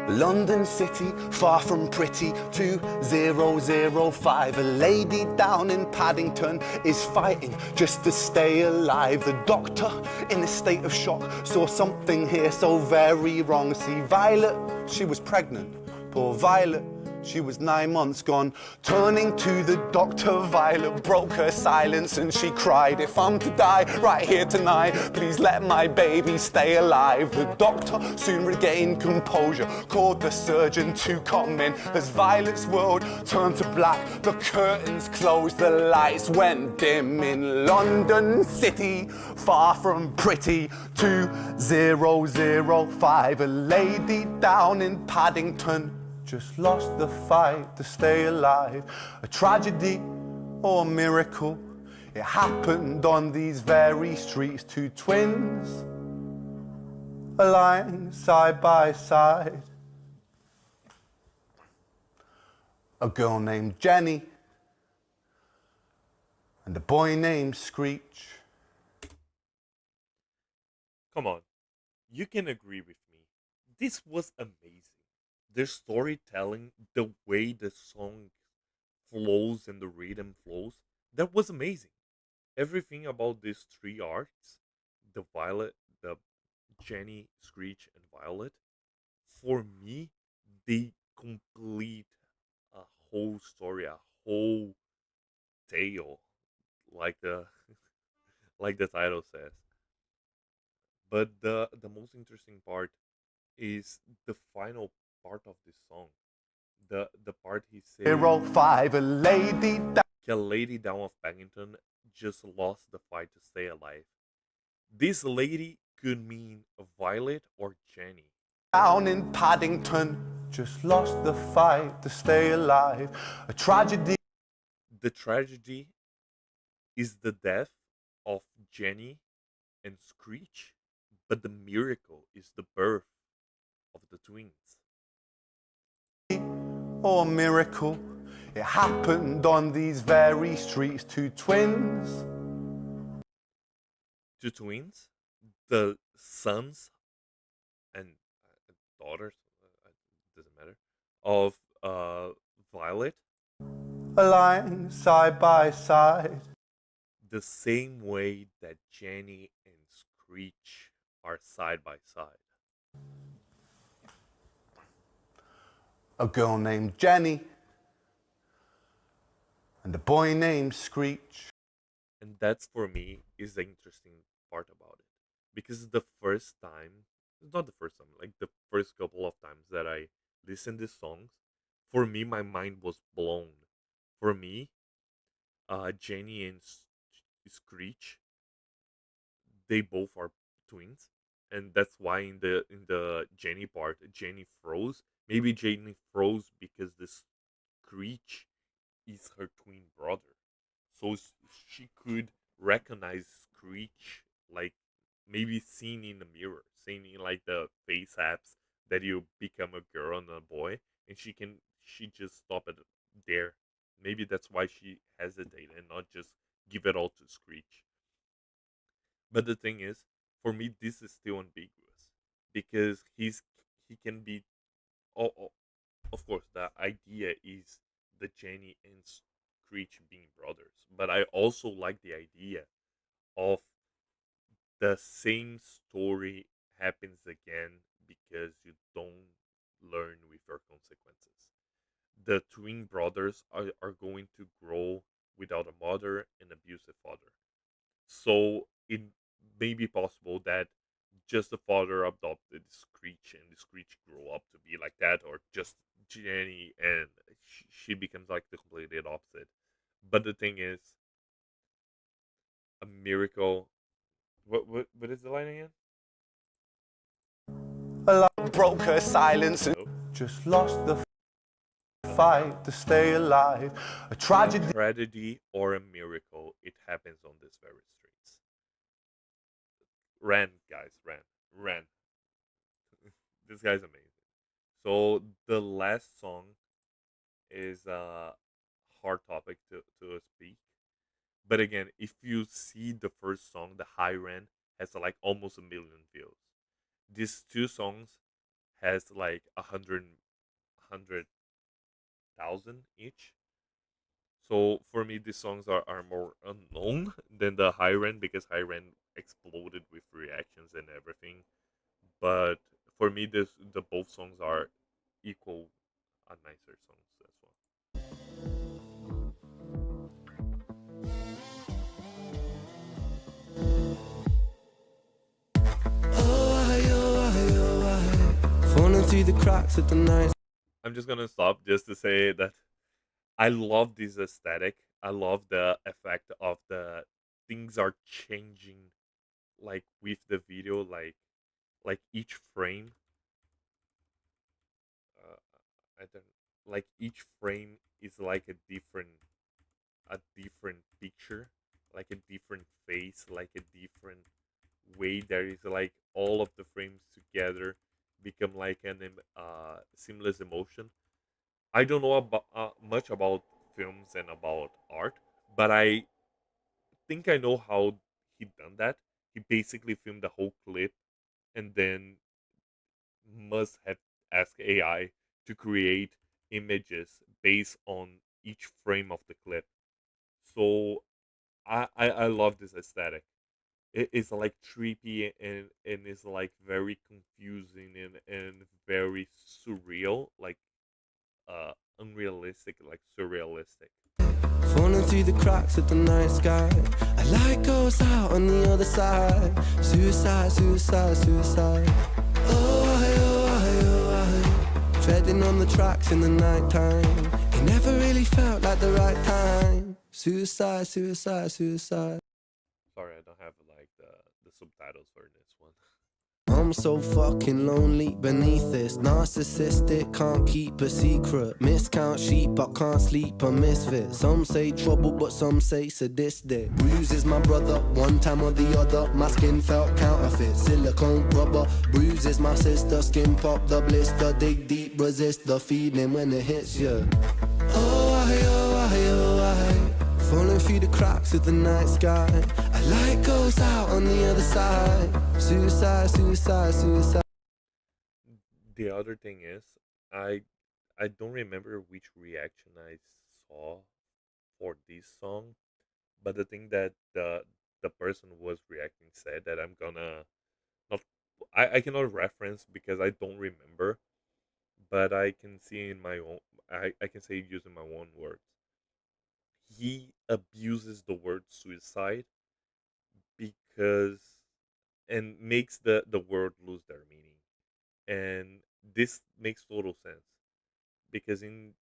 London City, far from pretty, 2005. A lady down in Paddington is fighting just to stay alive. The doctor, in a state of shock, saw something here so very wrong. See, Violet, she was pregnant. Poor Violet, she was 9 months gone. Turning to the doctor, Violet broke her silence and she cried, if I'm to die right here tonight, please let my baby stay alive. The doctor soon regained composure, called the surgeon to come in. As Violet's world turned to black, the curtains closed, the lights went dim. In London City, far from pretty, 2005. A lady down in Paddington just lost the fight to stay alive. A tragedy or a miracle, it happened on these very streets. Two twins are lying side by side. A girl named Jenny and a boy named Screech. Come on, you can agree with me. This was amazing. Their storytelling, the way the song flows and the rhythm flows, that was amazing. Everything about these three arcs, the Violet, the Jenny, Screech, and Violet, for me, they complete a whole story, a whole tale, like the like the title says. But the most interesting part is the final part of this song. The part he says, Hero 5, a lady "A lady down of Paddington just lost the fight to stay alive." This lady could mean Violet or Jenny. down in Paddington just lost the fight to stay alive. A tragedy. The tragedy is the death of Jenny and Screech, but the miracle is the birth of the twins. Or a miracle. It happened on these very streets. Two twins. Two twins, the sons and daughters, doesn't matter, of Violet, Lying side by side. the same way that Jenny and Screech are side by side. A girl named Jenny and a boy named Screech. And that's for me is the interesting part about it. Because the first time, not the first time, like the first couple of times that I listened to songs, for me my mind was blown. For me, Jenny and Screech, they both are twins, and that's why in the Jenny part, Jenny froze. Maybe Jenny froze because the Screech is her twin brother, so she could recognize Screech, like maybe seen in the mirror, seen in like the face apps that you become a girl and a boy, and she just stop it there. Maybe that's why she hesitated and not just give it all to Screech. But the thing is, for me, this is still ambiguous because he can be. Oh, oh, of course, the idea is the Jenny and Screech being brothers, but I also like the idea of the same story happens again because you don't learn with your consequences. The twin brothers are going to grow without a mother and abusive father. So it may be possible that just the father adopted Screech and the Screech grew up to be like that, or just Jenny and she becomes like the completely opposite. But the thing is, a miracle. What is the line again? Broke her silence and Hello? just lost the fight to stay alive. A A tragedy. tragedy or a miracle, it happens on these very streets. Ran, guys, ran. This guy's amazing. So the last song is a hard topic to speak. But again, if you see the first song, the High Ren has like almost 1 million views. These two songs has like 100,000 each. So for me, these songs are more unknown than the High Ren because High Ren exploded with reactions and everything. But for me, the both songs are equal a nicer songs as well. Falling through the cracks of the night. I'm just gonna stop just to say that I love this aesthetic. I love the effect of the things are changing, like with the video, like each frame. Uh, I don't like each frame is like a different picture, like a different face, like a different way there is like all of the frames together become like an seamless emotion. I don't know about much about films and about art, but I think I know how he done that. He basically filmed the whole clip and then must have asked AI to create images based on each frame of the clip. So I love this aesthetic. It's like trippy and it's like very confusing and very surreal, like unrealistic, like surrealistic. Falling through the cracks of the night sky. A light goes out on the other side. Suicide, suicide, suicide. Oh, I, oh, I, oh, I. Treading on the tracks in the night time. It never really felt like the right time. Suicide, suicide, suicide. Sorry, I don't have like the subtitles for this one. I'm so fucking lonely beneath this. Narcissistic, can't keep a secret. Miscount sheep, but can't sleep, a misfit. Some say trouble, but some say sadistic. Bruises my brother, one time or the other. My skin felt counterfeit, silicone rubber. Bruises my sister, skin pop the blister. Dig deep, resist the feeling when it hits you. Oh, I, oh, I, oh, I. Falling through the cracks of the night sky. A light goes out on the other side. Suicide, suicide, suicide. The other thing is, I I don't remember which reaction I saw for this song, but the thing that the person who was reacting said that I'm gonna not I cannot reference because I don't remember, but I can see in my own I can say using my own words. He abuses the word suicide because and makes the word lose their meaning. And this makes total sense because in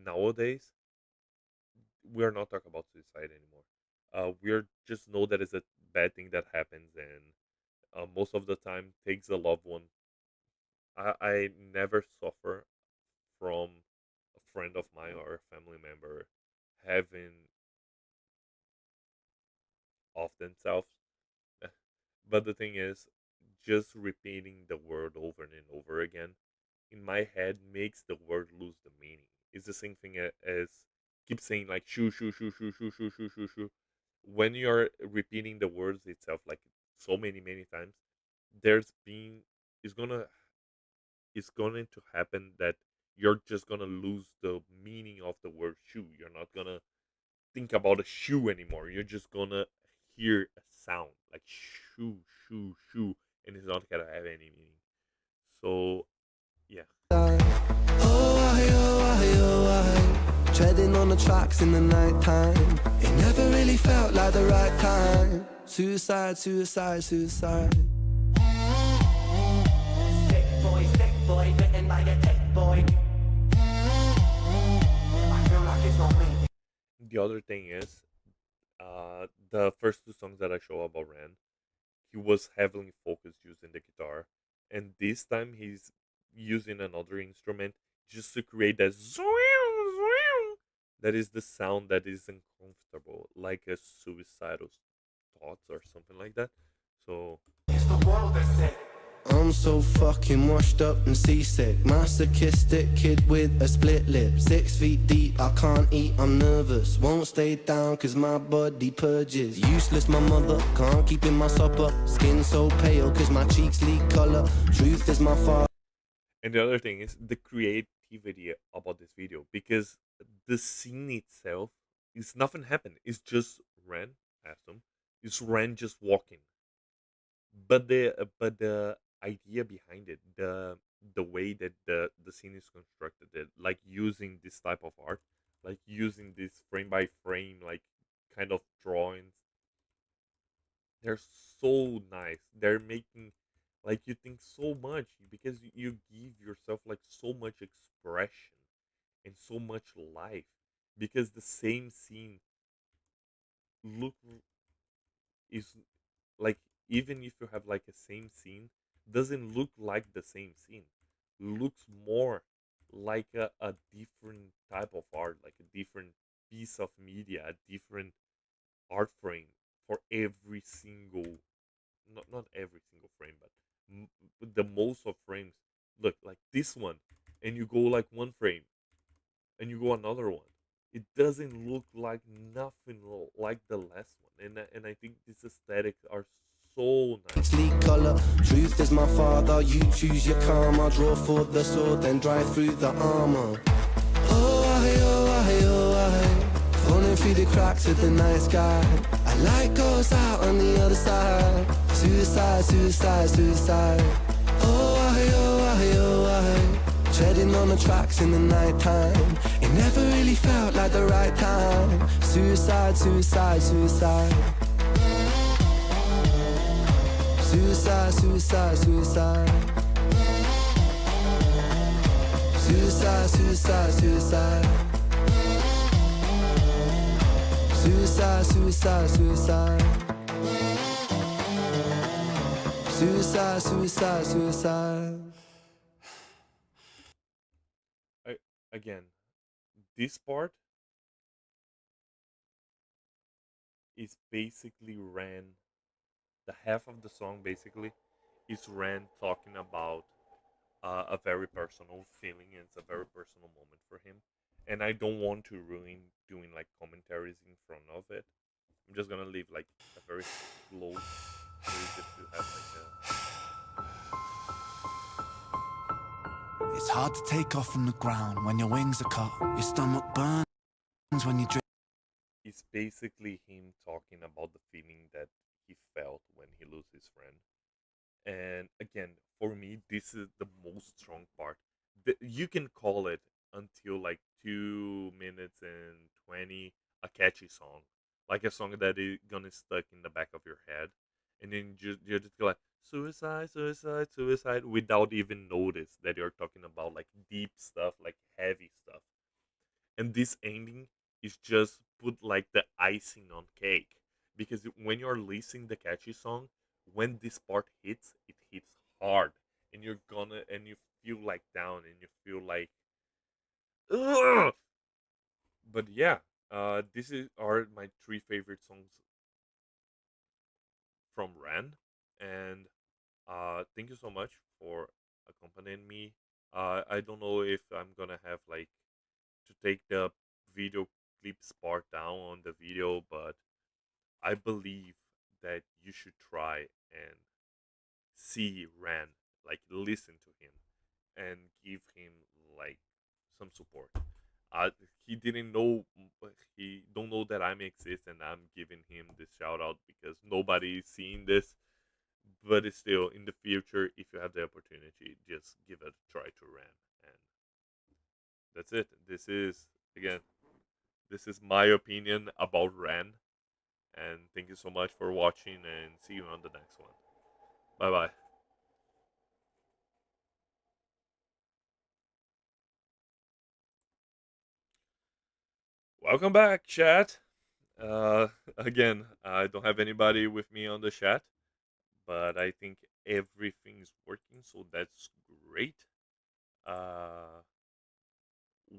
nowadays we're not talking about suicide anymore. We're just know that it's a bad thing that happens, and most of the time takes a loved one. I never suffer from a friend of mine or a family member having off themselves. But the thing is, just repeating the word over and over again in my head makes the word lose the meaning. It's the same thing as keep saying like shoo shoo shoo shoo shoo shoo shoo shoo shoo. When you're repeating the words itself like so many times, there's been it's gonna it's going to happen that you're just gonna lose the meaning of the word shoe. You're not gonna think about a shoe anymore. You're just gonna hear a sound like shoe shoe shoe, and it's not gonna have any meaning. So yeah. Oh, I, oh, I, oh, I. Treading on the tracks in the night time. It never really felt like the right time. Suicide, suicide, suicide. Sick boy, bitten by a tech boy. I feel like it's not me. The other thing is, the first two songs that I show about Ran, he was heavily focused using the guitar, and this time he's using another instrument just to create that that is the sound that is uncomfortable, like a suicidal thoughts or something like that. So It's the world that's sick. I'm so fucking washed up and seasick. Masochistic kid with a split lip. 6 feet deep, I can't eat, I'm nervous. Won't stay down cause my body purges. Useless my mother, can't keep in my supper. Skin so pale cause my cheeks leak color. Truth is my father. and the other thing is the creativity about this video because the scene itself is nothing happened. It's just Ren, Aston. It's Ren just walking. But the idea behind it, the way that the scene is constructed, it, like using this type of art, like using this frame by frame, like kind of drawings, they're so nice. They're making like you think so much because you give yourself like so much expression and so much life because the same scene look is like even if you have like a same scene doesn't look like the same scene, looks more like a different type of art, like a different piece of media, a different art frame for every single not every single frame, but the most of frames. Look like this one, and you go like one frame, and you go another one. It doesn't look like nothing like the last one, and I think these aesthetics are so nice. Sleek color, truth is my father. You choose your karma, draw for the sword, then drive through the armor. Oh, I, falling through the cracks of the night sky. A light goes out on the other side. Suicide, suicide, suicide. I, treading on the tracks in the night time. It never really felt like the right time. Suicide, suicide, suicide. Suicide, suicide, suicide. Suicide, suicide, suicide. Suicide, suicide, suicide. Suicide, suicide, suicide. I, again, this part is basically ran. The half of the song basically is Ran talking about a very personal feeling. And it's a very personal moment for him, and I don't want to ruin doing like commentaries in front of it. I'm just gonna leave like a very slow music to have like It's hard to take off from the ground when your wings are cut. Your stomach burns when you drink. it's basically him talking about the feeling that he felt when he lose his friend. And again, for me, this is the most strong part. You can call it until like 2 minutes and 20 a catchy song, like a song that is gonna stuck in the back of your head, and then you're just like suicide, suicide, suicide, without even notice that you're talking about like deep stuff, like heavy stuff. And this ending is just put like the icing on cake, because when you're listening the catchy song, when this part hits, it hits hard, and you feel like down, and you feel like ugh! But yeah, this is are my three favorite songs from Ran. And thank you so much for accompanying me. I don't know if I'm gonna have like to take the video clips part down on the video, but I believe that you should try and see Ran, like listen to him and give him like some support. Uh, he didn't know, he don't know that I'm exist, and I'm giving him this shout out because nobody is seeing this. But it's still in the future, if you have the opportunity, just give it a try to Ran. And that's it. This is again, this is my opinion about Ran. And thank you so much for watching, and see you on the next one. Bye bye. Welcome back, chat. Uh, again, I don't have anybody with me on the chat, but I think everything's working, so that's great. Uh,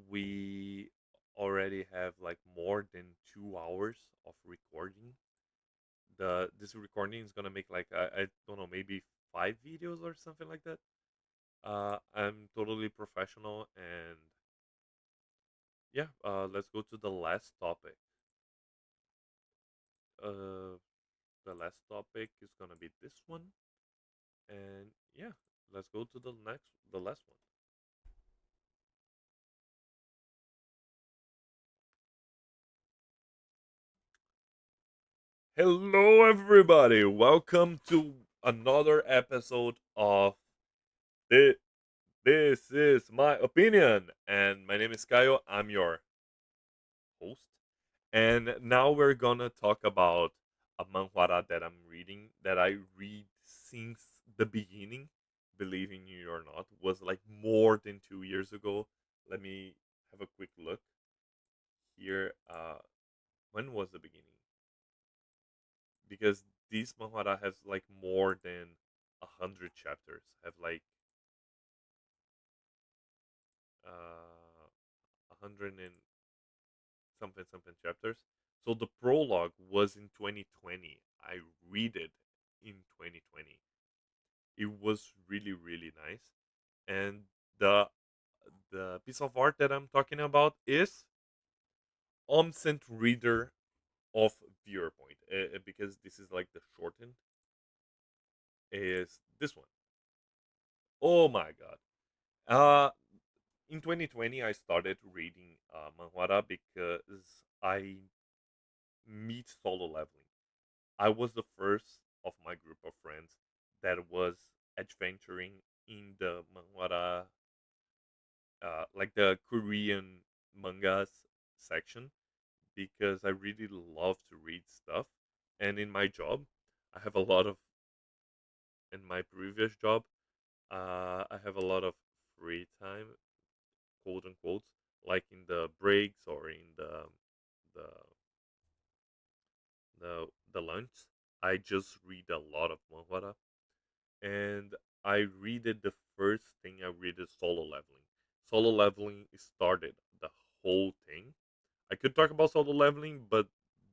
we already have like more than 2 hours of recording. The This recording is gonna make like I don't know, maybe 5 videos or something like that. I'm totally professional, and yeah, let's go to the last topic. Uh, the last topic is gonna be this one, and yeah, let's go to the last one. Hello, everybody. Welcome to another episode of this. This is my opinion, and my name is Kayo. I'm your host, and now we're gonna talk about a manhwa that I'm reading, that I read since the beginning. Believing you or not, was like more than 2 years ago. Let me have a quick look here. When was the beginning? Because this manhwa has like more than 100 chapters. Have like 100 and something chapters. So the prologue was in 2020. I read it in 2020. It was really really nice, and the the piece of art that I'm talking about is Omsent Reader of Viewpoint, because this is like the shortened is this one. Oh my god. Uh in 2020 I started reading manhwa because I meet solo leveling. I was the first of my group of friends that was adventuring in the manhwa, like the Korean mangas section, because I really love to read stuff. And in my job, I have a lot of, in my previous job, I have a lot of free time, quote unquote, like in the breaks or in the the lunch. I just read a lot of manhwa, and I read it. The first thing I read is Solo Leveling. Solo Leveling started the whole thing. I could talk about Solo Leveling, but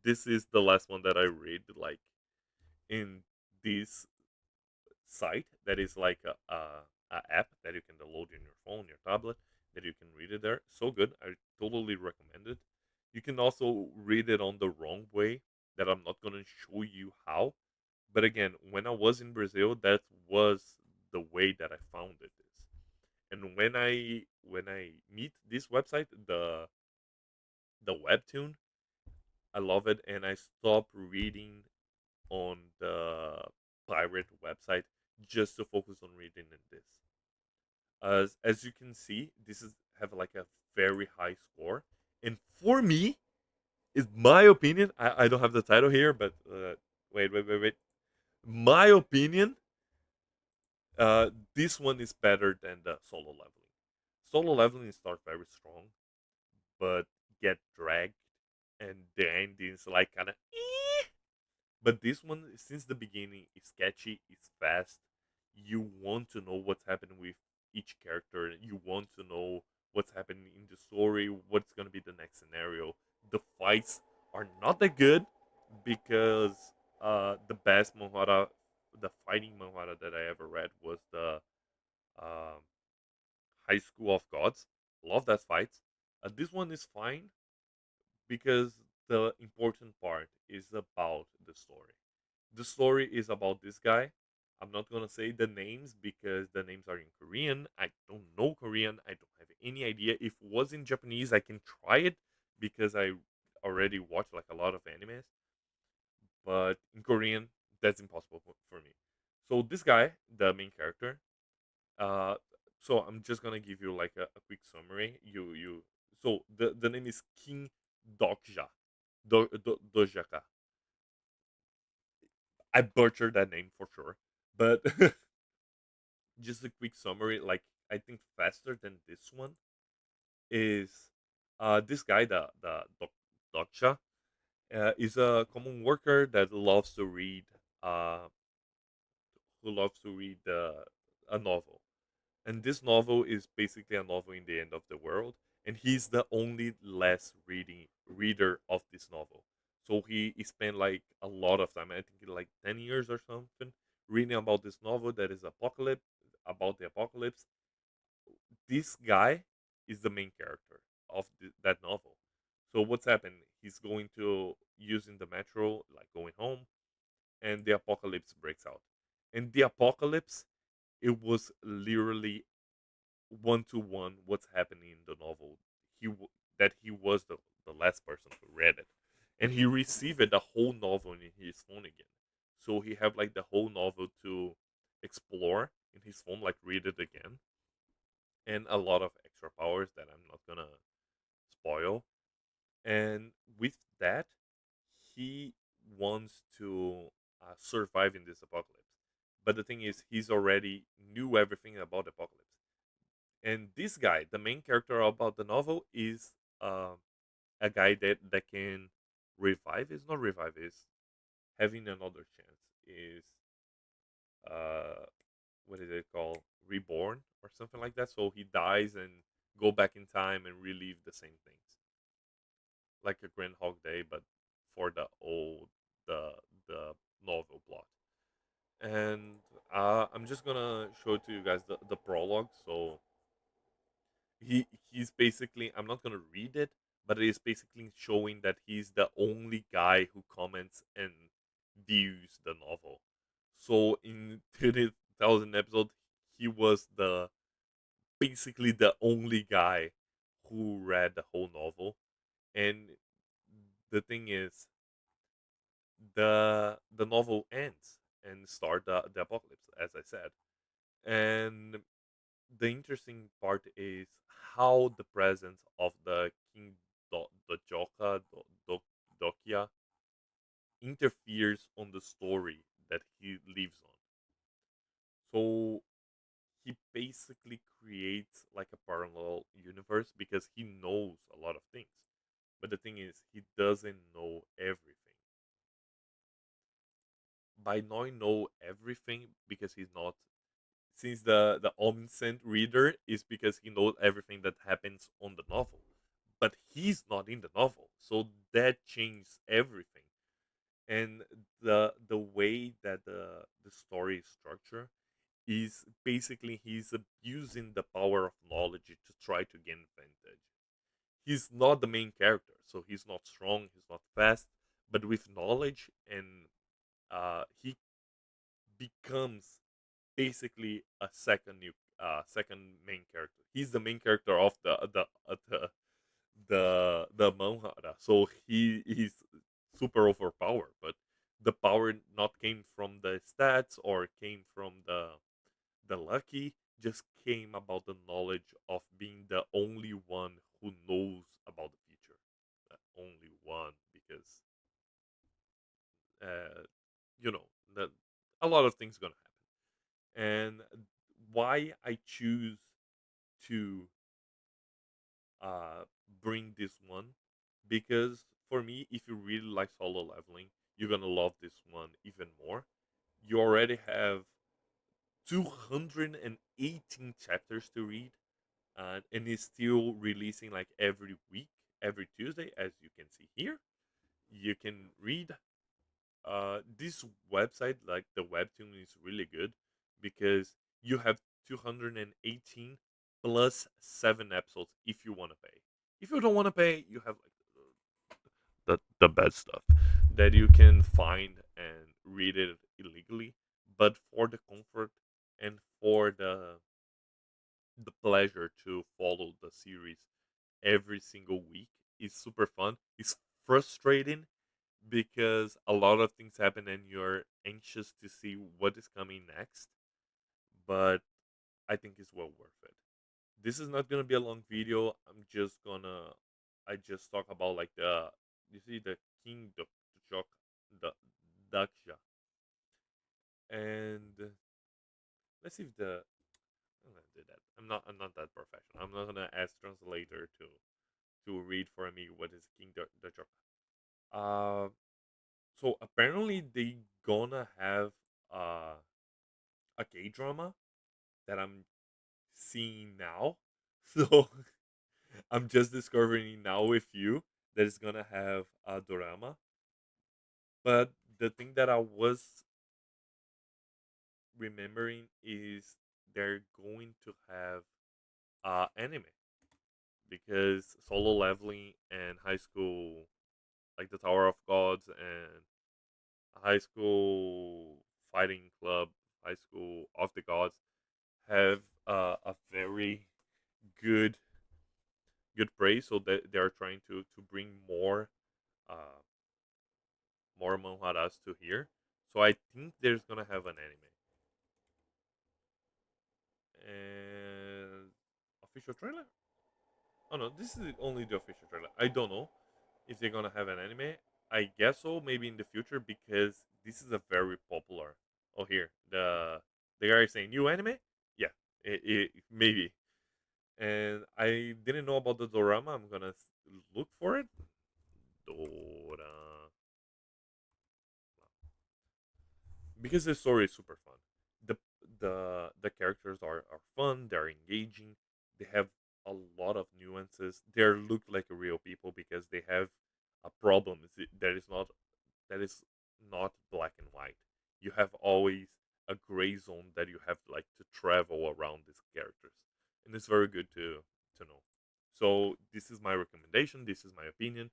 this is the last one that I read, like in this site that is like a app that you can download in your phone, your tablet, that you can read it there. So good. I totally recommend it. You can also read it on the wrong way, that I'm not going to show you how. But again, when I was in Brazil, that was the way that I found it is. And when I meet this website, the webtoon, I love it, and I stop reading on the pirate website just to focus on reading in this. As you can see, this is have like a very high score, and for me, is my opinion. I don't have the title here, but wait. My opinion, this one is better than the solo leveling. Solo leveling starts very strong, but get dragged, and the ending is like kind of. But this one, since the beginning, is sketchy, it's fast. You want to know what's happening with each character. You want to know what's happening in the story, what's going to be the next scenario. The fights are not that good because the best manhwa, the fighting manhwa that I ever read was the um, High School of Gods. Love that fight. This one is fine because the important part is about the story. The story is about this guy. I'm not gonna say the names because the names are in Korean. I don't know Korean. I don't have any idea. If it was in Japanese, I can try it because I already watched like a lot of animes. But in Korean, that's impossible for me. So this guy, the main character, uh, so I'm just gonna give you like a quick summary. So the name is King Dokja, Dojaka. I butchered that name for sure, but just a quick summary. Like I think faster than this one is this guy, Dokja, is a common worker that loves to read, uh, who loves to read a novel. And this novel is basically a novel in the end of the world, and he's the only less reading reader of this novel. So he spent like a lot of time, I think like 10 years or something, reading about this novel that is apocalypse, about the apocalypse. This guy is the main character of that novel. So what's happened, he's going to using the metro, like going home, and the apocalypse breaks out. And the apocalypse, it was literally one to one what's happening in the novel. That he was the last person who read it, and he received the whole novel in his phone again. So he have like the whole novel to explore in his phone, like read it again, and a lot of extra powers that I'm not gonna spoil. And with that, he wants to survive in this apocalypse. But the thing is, he's already knew everything about the apocalypse. And this guy, the main character about the novel, is uh, a guy that can revive. Is not revive. Is having another chance. Is uh, what is it called? Reborn or something like that. So he dies and go back in time and relive the same things, like a Groundhog Day, but for the the novel plot. And I'm just gonna show to you guys the prologue. So he's basically, I'm not gonna read it, but it is basically showing that he's the only guy who comments and views the novel. So in 30,000 episodes, he was the basically the only guy who read the whole novel. And the thing is, the novel ends and start the apocalypse, as I said. And the interesting part is how the presence of the King Dojoka Dokia interferes on the story that he lives on. So he basically creates like a parallel universe because he knows a lot of things. But the thing is, he doesn't know everything. By not know everything, because he's not, since the omniscient reader is because he knows everything that happens on the novel, but he's not in the novel, so that changes everything. And the way that the story is structured is basically he's abusing the power of knowledge to try to gain advantage. He's not the main character, so he's not strong, he's not fast, but with knowledge, and he becomes basically a second main character. He's the main character of the Manhara. So he's super overpowered, but the power not came from the stats or came from the lucky, just came about the knowledge of being the only one who knows about the future. The only one, because uh you know that a lot of things gonna happen. And why I choose to uh, bring this one, because for me, if you really like solo leveling, you're gonna love this one even more. You already have 218 chapters to read, and it's still releasing like every week, every Tuesday, as you can see here. You can read this website, like the webtoon, is really good because you have 218 plus 7 episodes if you want to pay. If you don't want to pay, you have like the bad stuff that you can find and read it illegally. But for the comfort and for the pleasure to follow the series every single week is super fun. It's frustrating because a lot of things happen and you're anxious to see what is coming next, but I think it's well worth it. This is not gonna be a long video. I just talk about like the, you see the King Dok the Daksha, and let's see if the, I'm gonna do that. I'm not that professional. I'm not gonna ask translator to read for me what is King Daksha. Uh, so apparently they gonna have uh a K drama that I'm seeing now. So I'm just discovering now with you that it's gonna have a drama. But the thing that I was remembering is they're going to have anime, because solo leveling and high school, like the Tower of Gods and high school fighting club, high school of the gods, have a very good praise. So they are trying to bring uh more manhwaras to here. So I think there's gonna have an anime and official trailer. Oh no, this is only the official trailer. I don't know if they're gonna have an anime. I guess so, maybe in the future, because this is a very popular. Oh, here the guy is saying new anime. Yeah, maybe. And I didn't know about the dorama. I'm gonna look for it. Dora, because the story is super fun. The the characters are fun. They're engaging. They have a lot of nuances. They look like real people because they have a problem that is not black and white. You have always a gray zone that you have like to travel around these characters, and it's very good to know. So this is my recommendation. This is my opinion.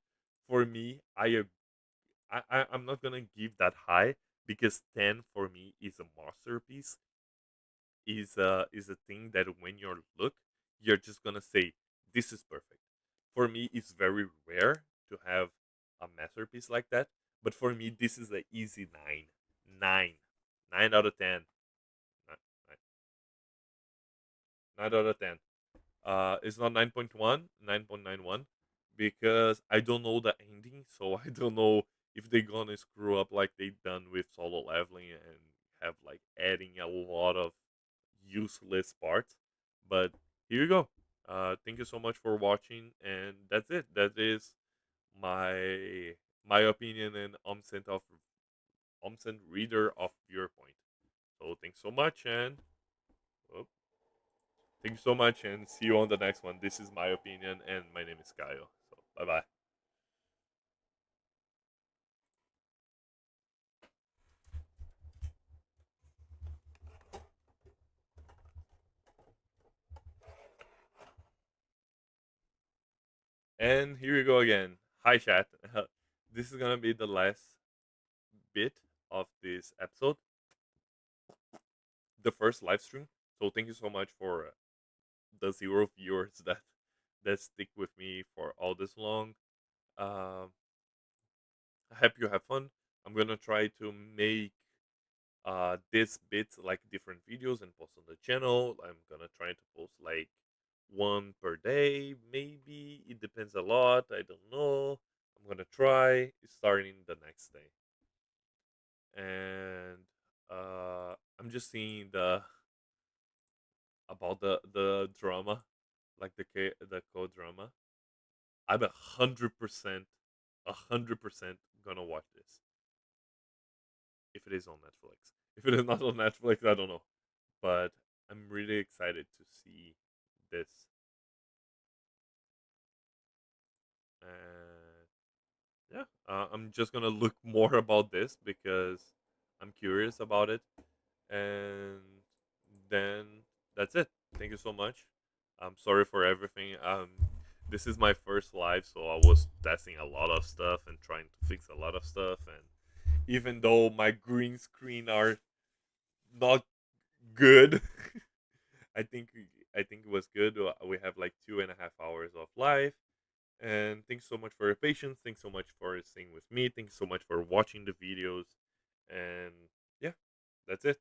For me, I'm not gonna give that high because 10 for me is a masterpiece. Is a thing that when you look, you're just gonna say this is perfect. For me, it's very rare to have a masterpiece like that. But for me, this is an easy 9, 9 out of 10, 9, 9 out of 10. It's not 9.1, 9.91, because I don't know the ending, so I don't know if they're gonna screw up like they done with solo leveling and have like adding a lot of useless parts. But here you go. Thank you so much for watching, and that's it. That is my opinion and omcent reader of viewpoint. So thanks so much, and oh, thank you so much, and see you on the next one. This is my opinion, and my name is Kyle. So bye bye. And here we go again. Hi chat. This is gonna be the last bit of this episode, the first live stream. So thank you so much for the 0 viewers that stick with me for all this long. Um, I hope you have fun. I'm gonna try to make this bits like different videos and post on the channel. I'm gonna try to post like one per day, maybe. It depends a lot. I don't know. I'm gonna try starting the next day. And I'm just seeing the about the drama, like the co-drama. I'm 100%, 100% gonna watch this if it is on Netflix. If it is not on Netflix, I don't know. But I'm really excited to see this. And yeah, I'm just gonna look more about this because I'm curious about it. And then that's it. Thank you so much. I'm sorry for everything. This is my first live, so I was testing a lot of stuff and trying to fix a lot of stuff. And even though my green screen are not good, I think I think it was good. We have like 2.5 hours of live. And thanks so much for your patience. Thanks so much for staying with me. Thanks so much for watching the videos. And yeah, that's it.